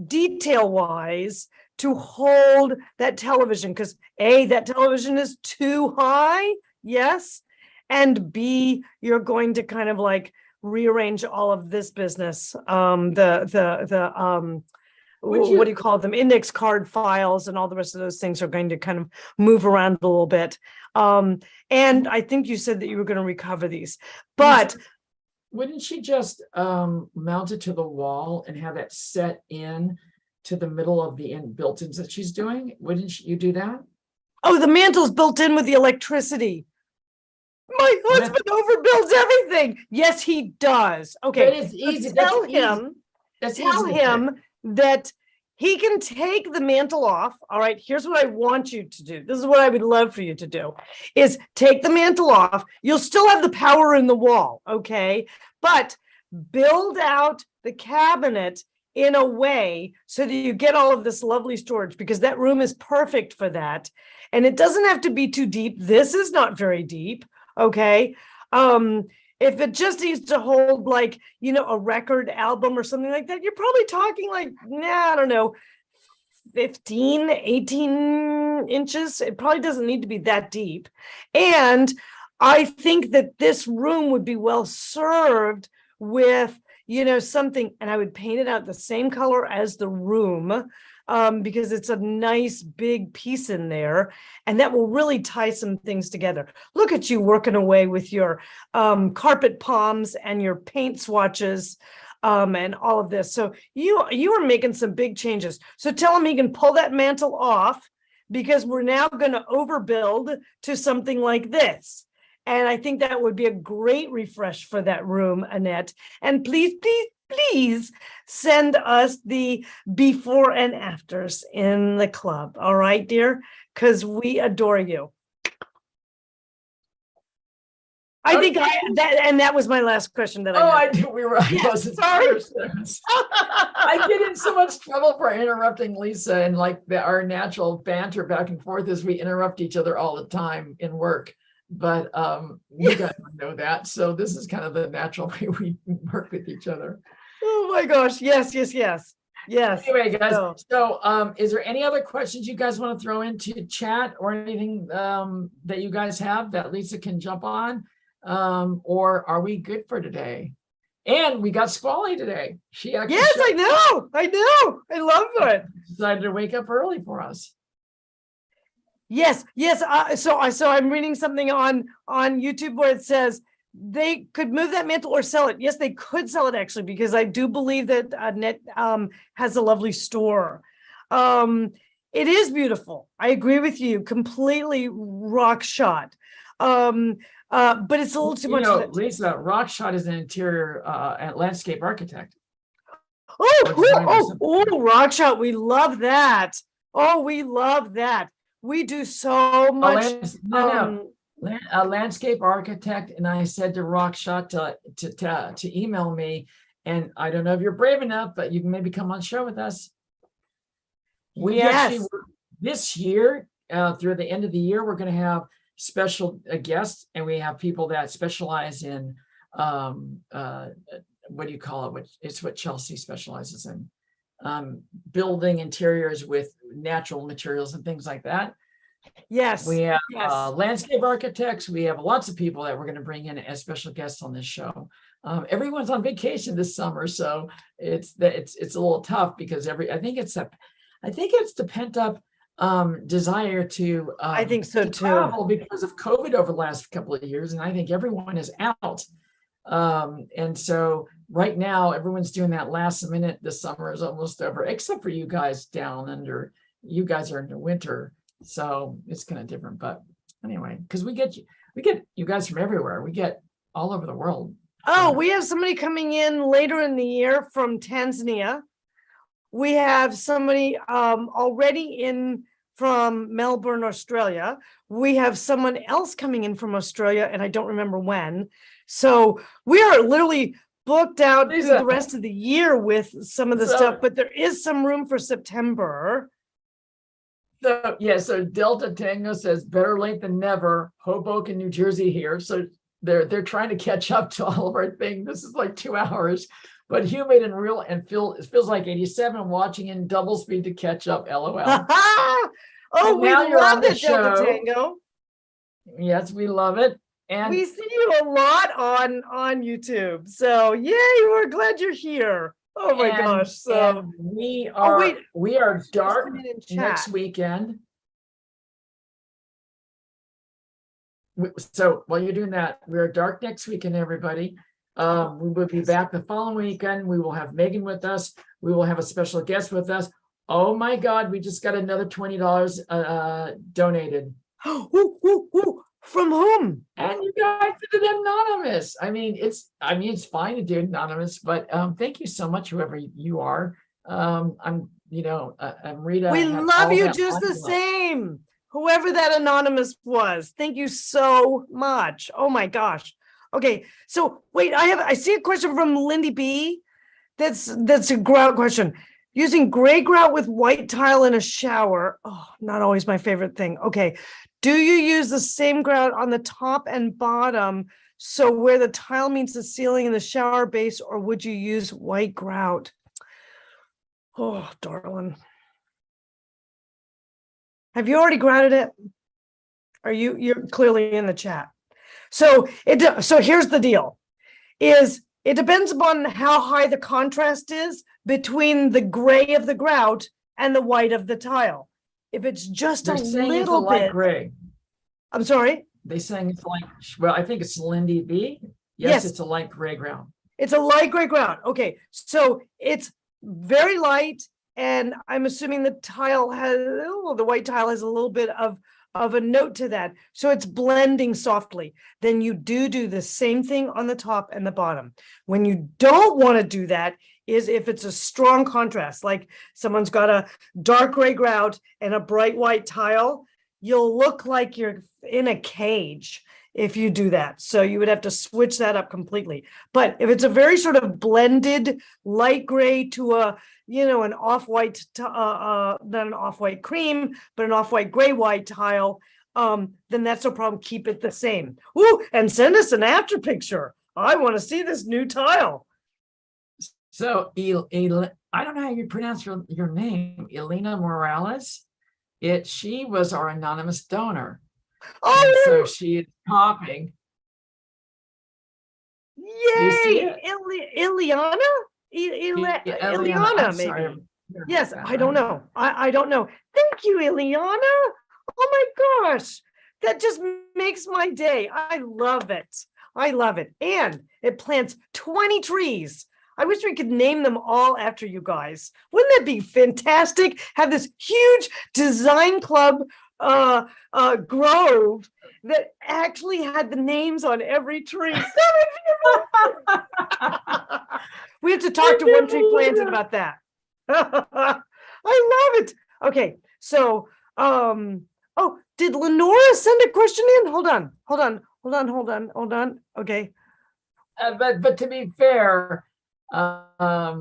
detail-wise, to hold that television. Because A, that television is too high, yes. And B, you're going to kind of like rearrange all of this business. What do you call them? Index card files and all the rest of those things are going to kind of move around a little bit. And I think you said that you were going to recover these, but wouldn't she just mount it to the wall and have it set in to the middle of the built-ins that she's doing? Wouldn't you do that? Oh, the mantle's built in with the electricity. My husband overbuilds everything. Yes, he does. Okay, but it's easy. Tell him that he can take the mantle off. All right, here's what I want you to do. This is what I would love for you to do, is take the mantle off. You'll still have the power in the wall, okay? But build out the cabinet in a way so that you get all of this lovely storage, because that room is perfect for that. And it doesn't have to be too deep. This is not very deep, okay? If it just needs to hold like, you know, a record album or something like that, you're probably talking like, I don't know, 15, 18 inches. It probably doesn't need to be that deep. And I think that this room would be well served with, you know, something, and I would paint it out the same color as the room, because it's a nice big piece in there, and that will really tie some things together. Look at you working away with your carpet palms and your paint swatches and all of this. So you are making some big changes. So tell him he can pull that mantle off, because we're now going to overbuild to something like this. And I think that would be a great refresh for that room, Annette. And please, please, please send us the before and afters in the club. All right, dear? Because we adore you. I think that was my last question that I knew we were. Yes, sorry. I get in so much trouble for interrupting Lisa, and like our natural banter back and forth as we interrupt each other all the time in work. But you guys know that. So this is kind of the natural way we work with each other. Oh my gosh. Yes. Anyway, guys, so is there any other questions you guys want to throw into chat, or anything that you guys have that Lisa can jump on? Or are we good for today? And we got Squally today. She actually I know. I love it. Decided to wake up early for us. Yes. So I'm reading something on YouTube where it says they could move that mantle or sell it. Yes, they could sell it, actually, because I do believe that Annette has a lovely store. It is beautiful. I agree with you. Completely rock shot. But it's a little too You much. know, Lisa, Rockshot is an interior and landscape architect. Oh, or designer or rock shot. We love that. Oh, we love that. We do so much. A landscape architect, and I said to Rockshot to email me, and I don't know if you're brave enough, but you can maybe come on show with us. We actually, this year, through the end of the year, we're going to have special guests, and we have people that specialize in what do you call it? It's what Chelsea specializes in, building interiors with natural materials and things like that. Yes. We have landscape architects. We have lots of people that we're going to bring in as special guests on this show. Everyone's on vacation this summer, so it's a little tough because I think it's the pent up desire to I think so too. Travel because of COVID over the last couple of years, and I think everyone is out. And so right now everyone's doing that last minute. The summer is almost over, except for you guys down under. You guys are in the winter, so it's kind of different. But anyway, because we get you guys from everywhere. We get all over the world. Oh, we have somebody coming in later in the year from Tanzania. We have somebody already in from Melbourne, Australia. We have someone else coming in from Australia, and I don't remember when. So we are literally booked out through the rest of the year with some of the stuff, but there is some room for September. So Delta Tango says better late than never. Hoboken, New Jersey here. So they're trying to catch up to all of our things. This is like 2 hours, but humid and real, and it feels like 87 watching in double speed to catch up. LOL. Oh, we love it, Delta Tango. Yes, we love it. And we see you a lot on YouTube. So yay, we're glad you're here. Oh my gosh. So we are dark next weekend. So while you're doing that, we're dark next weekend, everybody. We will be back the following weekend. We will have Megan with us. We will have a special guest with us. Oh my God, we just got another $20 donated. From whom? And you guys did it anonymous. I mean, it's fine to do anonymous, but thank you so much, whoever you are. I'm Rita. We love you just the same. Whoever that anonymous was. Thank you so much. Oh my gosh. Okay, so wait, I see a question from Lindy B. That's a grout question. Using gray grout with white tile in a shower. Oh, not always my favorite thing. Okay. Do you use the same grout on the top and bottom, so where the tile meets the ceiling in the shower base, or would you use white grout? Oh, darling. Have you already grouted it? You're clearly in the chat. So here's the deal. It depends upon how high the contrast is between the gray of the grout and the white of the tile. If it's just a little bit gray. I'm sorry. They're saying it's like, well, I think it's Lindy B. Yes, it's a light gray grout. It's a light gray grout. Okay, so it's very light, and I'm assuming the white tile has a little bit of a note to that. So it's blending softly. Then you do the same thing on the top and the bottom. When you don't want to do that is if it's a strong contrast, like someone's got a dark gray grout and a bright white tile, you'll look like you're in a cage if you do that. So you would have to switch that up completely. But if it's a very sort of blended light gray to an off-white, not an off-white cream, but an off-white gray-white tile, then that's no problem. Keep it the same. Ooh, and send us an after picture. I want to see this new tile. So, I don't know how you pronounce your name, Elena Morales. She was our anonymous donor. Oh, so she is popping. Yay, Ileana? Ileana, maybe. Sorry. Yes, I don't know. I don't know. Thank you, Ileana. Oh my gosh, that just makes my day. I love it. And it plants 20 trees. I wish we could name them all after you guys. Wouldn't that be fantastic? Have this huge design club grove that actually had the names on every tree. We have to talk to One Tree Planted about that. I love it. Okay, so oh, did Lenora send a question in? Hold on. Okay. But to be fair, I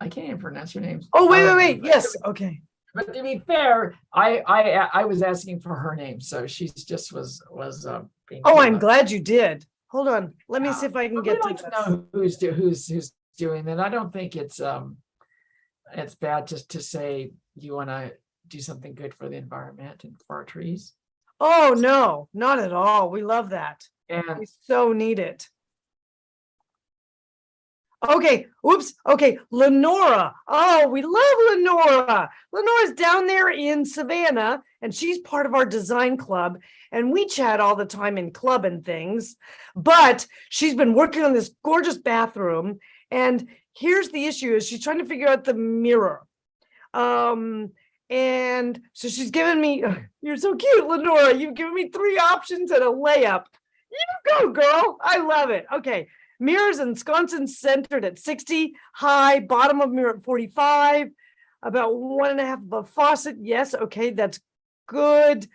can't even pronounce your names. Oh, wait. Yes. Okay. But to be fair, I was asking for her name, so she just was being. Oh, I'm glad you did. Hold on. Let me see if I can get to know who's doing that. I don't think it's bad just to say you want to do something good for the environment and for our trees. Oh no, not at all. We love that. And We so need it. Okay, oops. Okay, Lenora. Oh, we love Lenora. Lenora's down there in Savannah, and she's part of our design club. And we chat all the time in club and things. But she's been working on this gorgeous bathroom. And here's the issue: is she's trying to figure out the mirror. And so she's given me. You're so cute, Lenora. You've given me 3 options and a layup. You go, girl. I love it. Okay. Mirrors and sconces centered at 60, high, bottom of mirror at 45, about 1.5 above faucet. Yes, okay, that's good.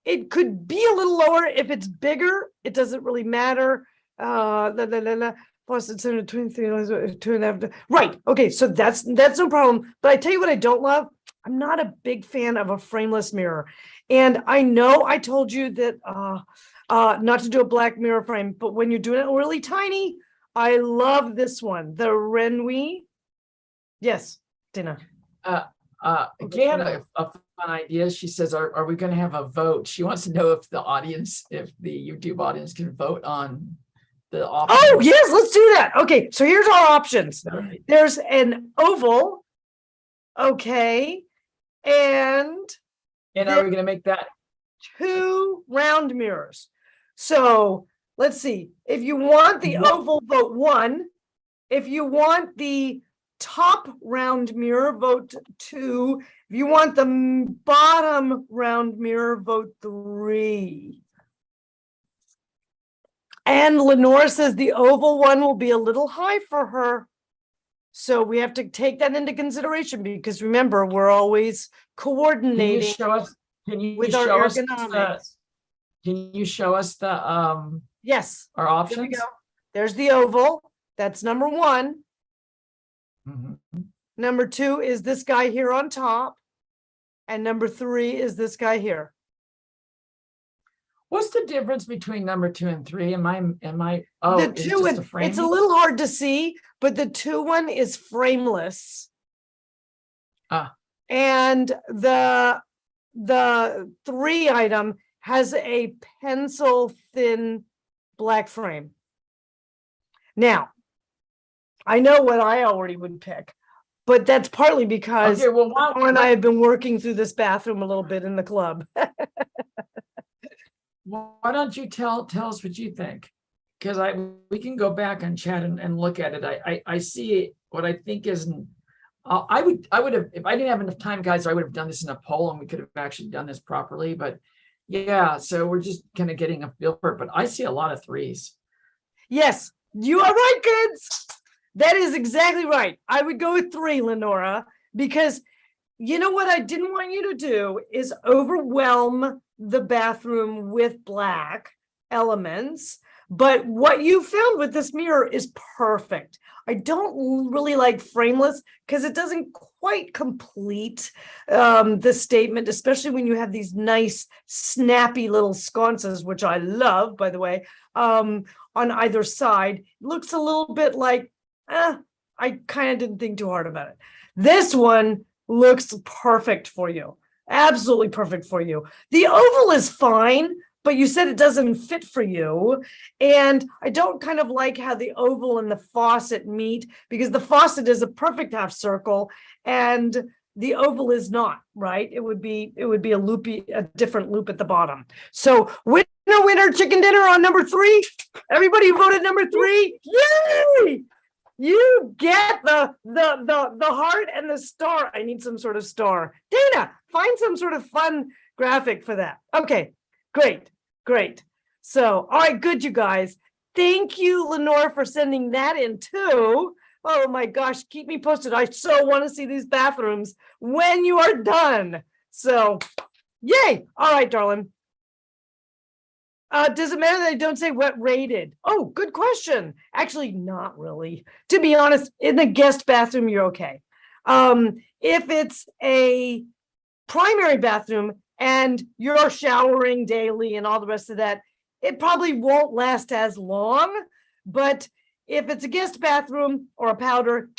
It could be a little lower if it's bigger. It doesn't really matter. Faucet centered 23, 2.5. Right. Okay, so that's no problem. But I tell you what I don't love. I'm not a big fan of a frameless mirror, and I know I told you that. Not to do a black mirror frame, but when you're doing it really tiny, I love this one, the Renwi. Yes, Dina. Gay had a fun idea. She says, are we going to have a vote? She wants to know if the YouTube audience can vote on the options. Oh, yes, let's do that. Okay, so here's our options. There's an oval. Okay. And are we going to make that 2 round mirrors? So let's see. If you want the oval, vote 1. If you want the top round mirror, vote 2. If you want the bottom round mirror, vote 3. And Lenore says the oval one will be a little high for her. So we have to take that into consideration, because remember, we're always coordinating with our ergonomics. Can you show us the yes, our options? There's the oval. That's number 1. Mm-hmm. Number 2 is this guy here on top. And number 3 is this guy here. What's the difference between number 2 and 3? Oh, the 2 it's a little hard to see, but the 2 one is frameless. And the 3 item has a pencil thin black frame. Now, I know what I already would pick, but that's partly because Lenore and I have been working through this bathroom a little bit in the club. Why don't you tell us what you think? Because we can go back and chat and look at it. I see what I think is. I would have, if I didn't have enough time, guys, I would have done this in a poll and we could have actually done this properly. But yeah, so we're just kind of getting a feel for it. But I see a lot of 3s. Yes, you are right, kids. That is exactly right. I would go with 3, Lenora, because you know what I didn't want you to do is overwhelm the bathroom with black elements. But what you found with this mirror is perfect. I don't really like frameless because it doesn't quite complete the statement, especially when you have these nice, snappy little sconces, which I love, by the way, on either side. It looks a little bit like, I kind of didn't think too hard about it. This one looks perfect for you. Absolutely perfect for you. The oval is fine, but you said it doesn't fit for you. And I don't kind of like how the oval and the faucet meet, because the faucet is a perfect half circle and the oval is not, right? It would be a different loop at the bottom. So winner chicken dinner on number 3. Everybody voted number 3. Yay! You get the heart and the star. I need some sort of star. Dana, find some sort of fun graphic for that. Okay, great, great. So, all right, good, you guys. Thank you, Lenore, for sending that in too. Oh my gosh, keep me posted. I so want to see these bathrooms when you are done. So, yay. All right, darling. Does it matter that I don't say what rated? Oh, good question. Actually, not really. To be honest, in the guest bathroom, you're okay. If it's a primary bathroom and you're showering daily and all the rest of that, it probably won't last as long. But if it's a guest bathroom or a powder,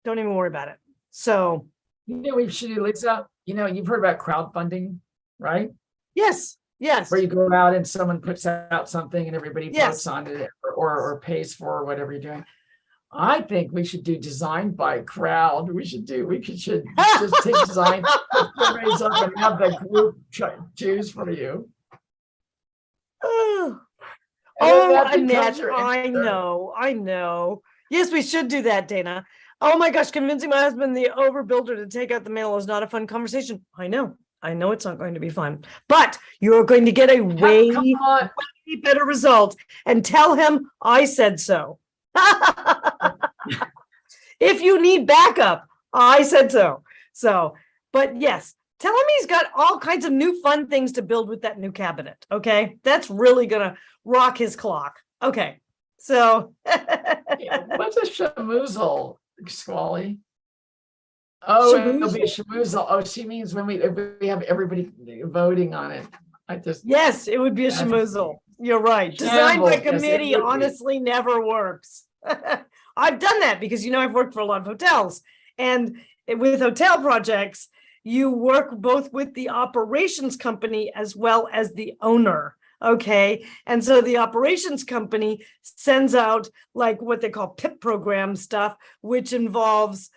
don't even worry about it. So, You know, we should do, Lisa, you know, you've heard about crowdfunding, right? yes, yes. Where you go out and someone puts out something and everybody Yes. votes on it or pays for whatever you're doing. I think we should do design by crowd. We should just take design, raise up and have the group choose for you. Oh, And then oh, that becomes Annette, your I answer. know, I know. Yes, we should do that, Dana. Oh my gosh, convincing my husband, the overbuilder, to take out the mail is not a fun conversation. I know it's not going to be fun, but you're going to get a way Come on. better result, and tell him I said so. If you need backup, I said so. So, but yes, tell him he's got all kinds of new fun things to build with that new cabinet. Okay, that's really gonna rock his clock. Okay, so What's a shamoozle, Squally? Oh, it'll be a shamoozle. Oh, she means when we have everybody voting on it. yes, it would be a shamoozle. You're right. Design by Shambles, yes, it committee would be. honestly never works. I've done that because, you know, I've worked for a lot of hotels, and with hotel projects, you work both with the operations company as well as the owner. Okay. And so the operations company sends out like what they call PIP program stuff, which involves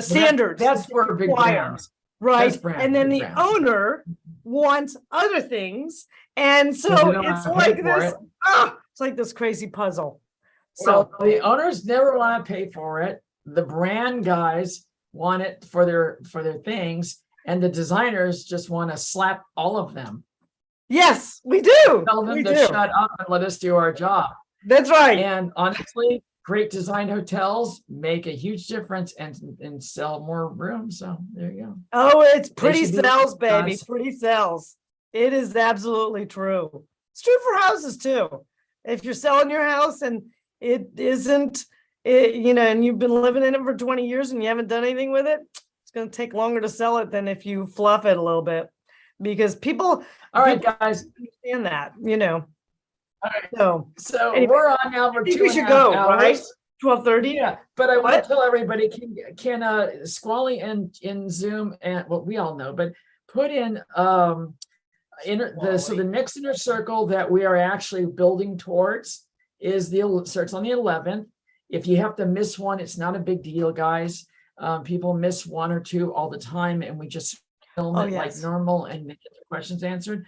standards. That's for big require. brands. Right. That's brand, And then big the brand. owner wants other things. And so they don't it's wanna pay like for this, it. it's like this crazy puzzle. So So the owners never want to pay for it. The brand guys want it for their things, and the designers just want to slap all of them. yes, we do. Tell them We to do. shut up and let us do our job. That's right. And honestly, great design hotels make a huge difference and sell more rooms. So there you go. Oh, it's pretty should be cells, baby. nice. Pretty cells. It is absolutely true. It's true for houses too. If you're selling your house and it isn't, you know, and you've been living in it for 20 years and you haven't done anything with it, it's going to take longer to sell it than if you fluff it a little bit, because people All right, people guys. understand that, you know. All right. So So Anyway, we're on now for I think 2.5 we should go, hours. right? 12:30. Yeah, but I want What? to tell everybody, can Squally and in Zoom, and well, we all know, but put in so the next inner circle that we are actually building towards starts on the 11th. If you have to miss one, it's not a big deal, guys. People miss one or two all the time, and we just film it like yes. normal and they get the questions answered.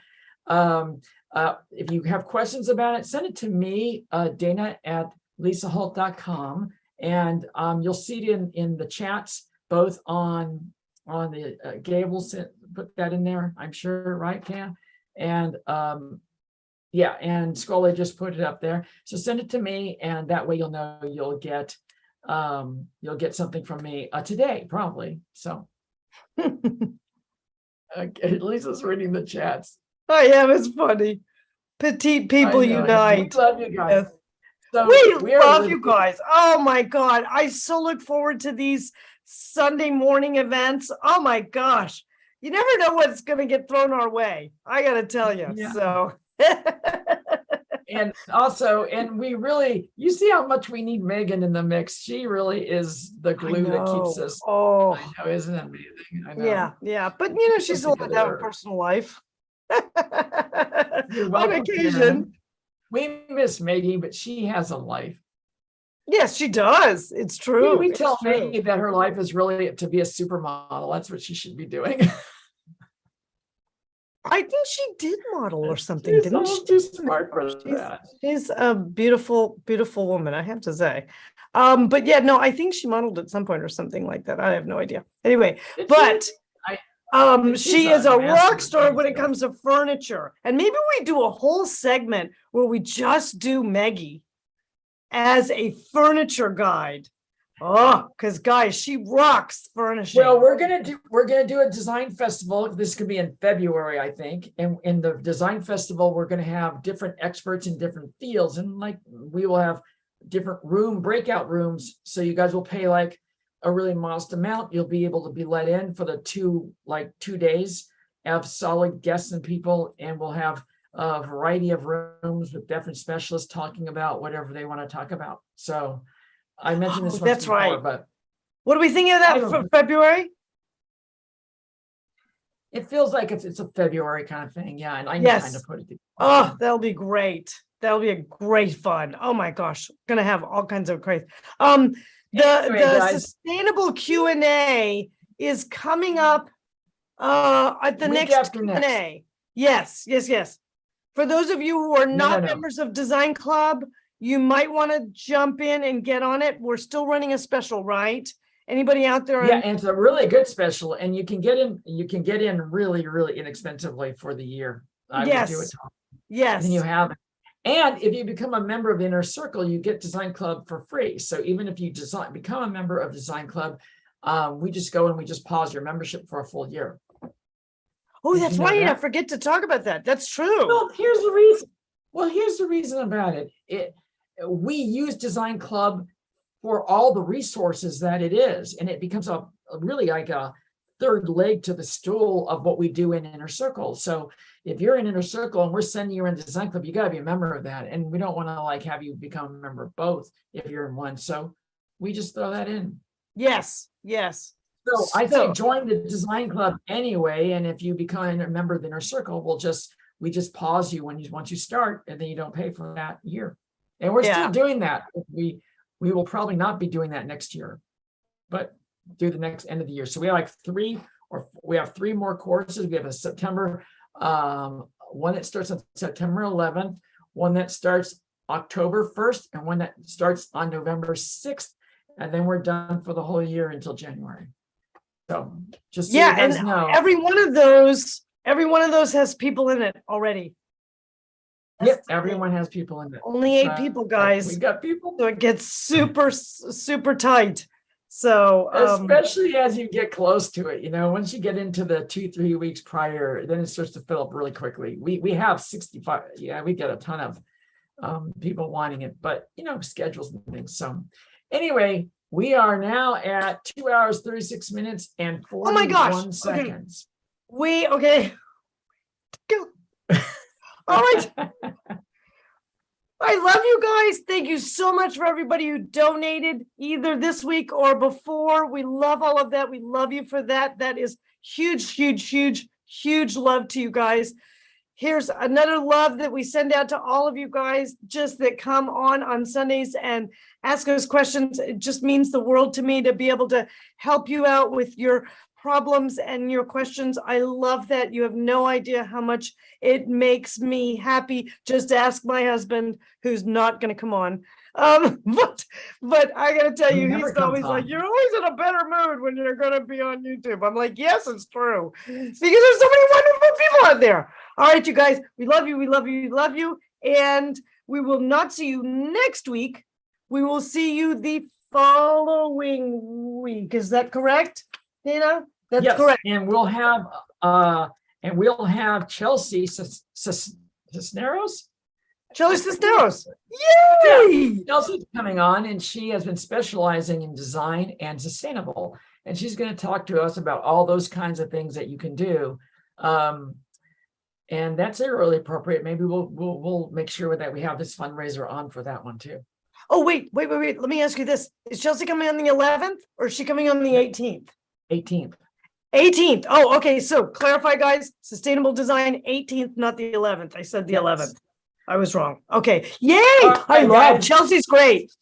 If you have questions about it, send it to me, Dana at lisaholt.com, and you'll see it in the chats, both on the Gable, put that in there, I'm sure, right, Cam? And yeah, and Scully just put it up there. So send it to me, and that way you'll know you'll get something from me today, probably. So okay, Lisa's reading the chats. I am. It's funny. Petite people I know. unite. We love you guys. Yes. So We are love you really- guys. Oh my God. I so look forward to these Sunday morning events. Oh my gosh. You never know what's going to get thrown our way. I got to tell you. Yeah. So. And also, and we really, you see how much we need Megan in the mix. She really is the glue that keeps us. Oh, I know, isn't that amazing? I know. yeah, yeah. But you know, she's allowed to have a Together. personal life. You're On welcome, occasion. Karen. We miss Maggie, but she has a life. Yes, she does. It's true. We It's tell true. Maggie that her life is really to be a supermodel. That's what she should be doing. I think she did model or something, She's didn't she? almost too smart for She's, that. she's a beautiful, beautiful woman, I have to say. But yeah, no, I think she modeled at some point or something like that. I have no idea. Anyway, Did but she? She's she is a master rock star when it designer. comes to furniture. And maybe we do a whole segment where we just do Maggie as a furniture guide. Oh, because guys, she rocks furnishing. Well, we're gonna do a design festival. This could be in February, I think. And in the design festival, we're gonna have different experts in different fields, and like we will have different breakout rooms. So you guys will pay like a really modest amount. You'll be able to be let in for the 2 days of solid guests and people, and we'll have a variety of rooms with different specialists talking about whatever they want to talk about. So I mentioned this Oh, once that's before, right. but What do we think of I that don't for know. February? it feels like it's a February kind of thing. Yeah, and I can Yes. kind of put it together. Oh, that'll be great. That'll be a great fun. Oh my gosh, gonna have all kinds of crazy. Anyway, The guys. sustainable Q&A is coming up at the Week next after next. Q&A. Yes. For those of you who are not no. members of Design Club, you might want to jump in and get on it. We're still running a special, right? Anybody out there? Yeah, and it's a really good special, and you can get in really, really inexpensively for the year. I would do Yes. it. Yes. And you have it. And if you become a member of Inner Circle, you get Design Club for free. So even if you become a member of Design Club, we just go and we just pause your membership for a full year. Oh, Did that's you know right. I that? forget to talk about that. That's true. Well, here's the reason. Here's the reason about it. We use Design Club for all the resources that it is, and it becomes a really like a third leg to the stool of what we do in Inner Circle. So if you're in Inner Circle and we're sending you in Design Club, you got to be a member of that, and we don't want to like have you become a member of both if you're in one. So we just throw that in. Yes. So I say join the Design Club anyway, and if you become a member of the Inner Circle, we just pause you once you start, and then you don't pay for that year. And we're Yeah. still doing that. We will probably not be doing that next year, but do the next end of the year. So we have we have 3 more courses. We have a September one that starts on September 11th, one that starts October 1st, and one that starts on November 6th, and then we're done for the whole year until January. So just so you guys know. Every one of those has people in it already. Yep, everyone has people in it. Only 8 people, guys. We got people. So it gets super tight. So Especially as you get close to it, once you get into the 2-3 weeks prior, then it starts to fill up really quickly. We have 65. Yeah, we get a ton of people wanting it, but schedules and things. So anyway, we are now at 2 hours, 36 minutes and 41 seconds. Okay. All right. I love you guys. Thank you so much for everybody who donated either this week or before. We love all of that. We love you for that. That is huge love to you guys. Here's another love that we send out to all of you guys, just that come on Sundays and ask us questions. It just means the world to me to be able to help you out with your problems and your questions. I love that. You have no idea how much it makes me happy. Just ask my husband, who's not going to come on. But I got to tell you, he's always like, you're always in a better mood when you're going to be on YouTube. I'm like, yes, it's true. Because there's so many wonderful people out there. All right, you guys, we love you. And we will not see you next week. We will see you the following week. Is that correct, Dana? That's correct. And we'll have Chelsea Cisneros. Chelsea Cisneros. Yeah. Yay! Chelsea's coming on, and she has been specializing in design and sustainable. And she's going to talk to us about all those kinds of things that you can do. And that's really appropriate. Maybe we'll make sure that we have this fundraiser on for that one too. Oh, wait. Let me ask you this. Is Chelsea coming on the 11th or is she coming on the 18th? 18th. Oh, okay. So clarify, guys, sustainable design 18th, not the 11th. I said the 11th. I was wrong. Okay. Yay. I love Chelsea's great.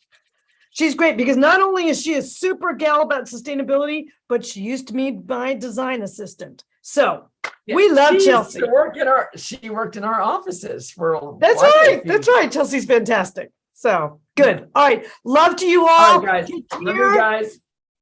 She's great because not only is she a super gal about sustainability, but she used to be my design assistant. So We love She used Chelsea. to she worked in our offices for That's quite a right. few That's right. Chelsea's fantastic. So good. All right. Love to you all. All right, guys. Take Love care. you guys.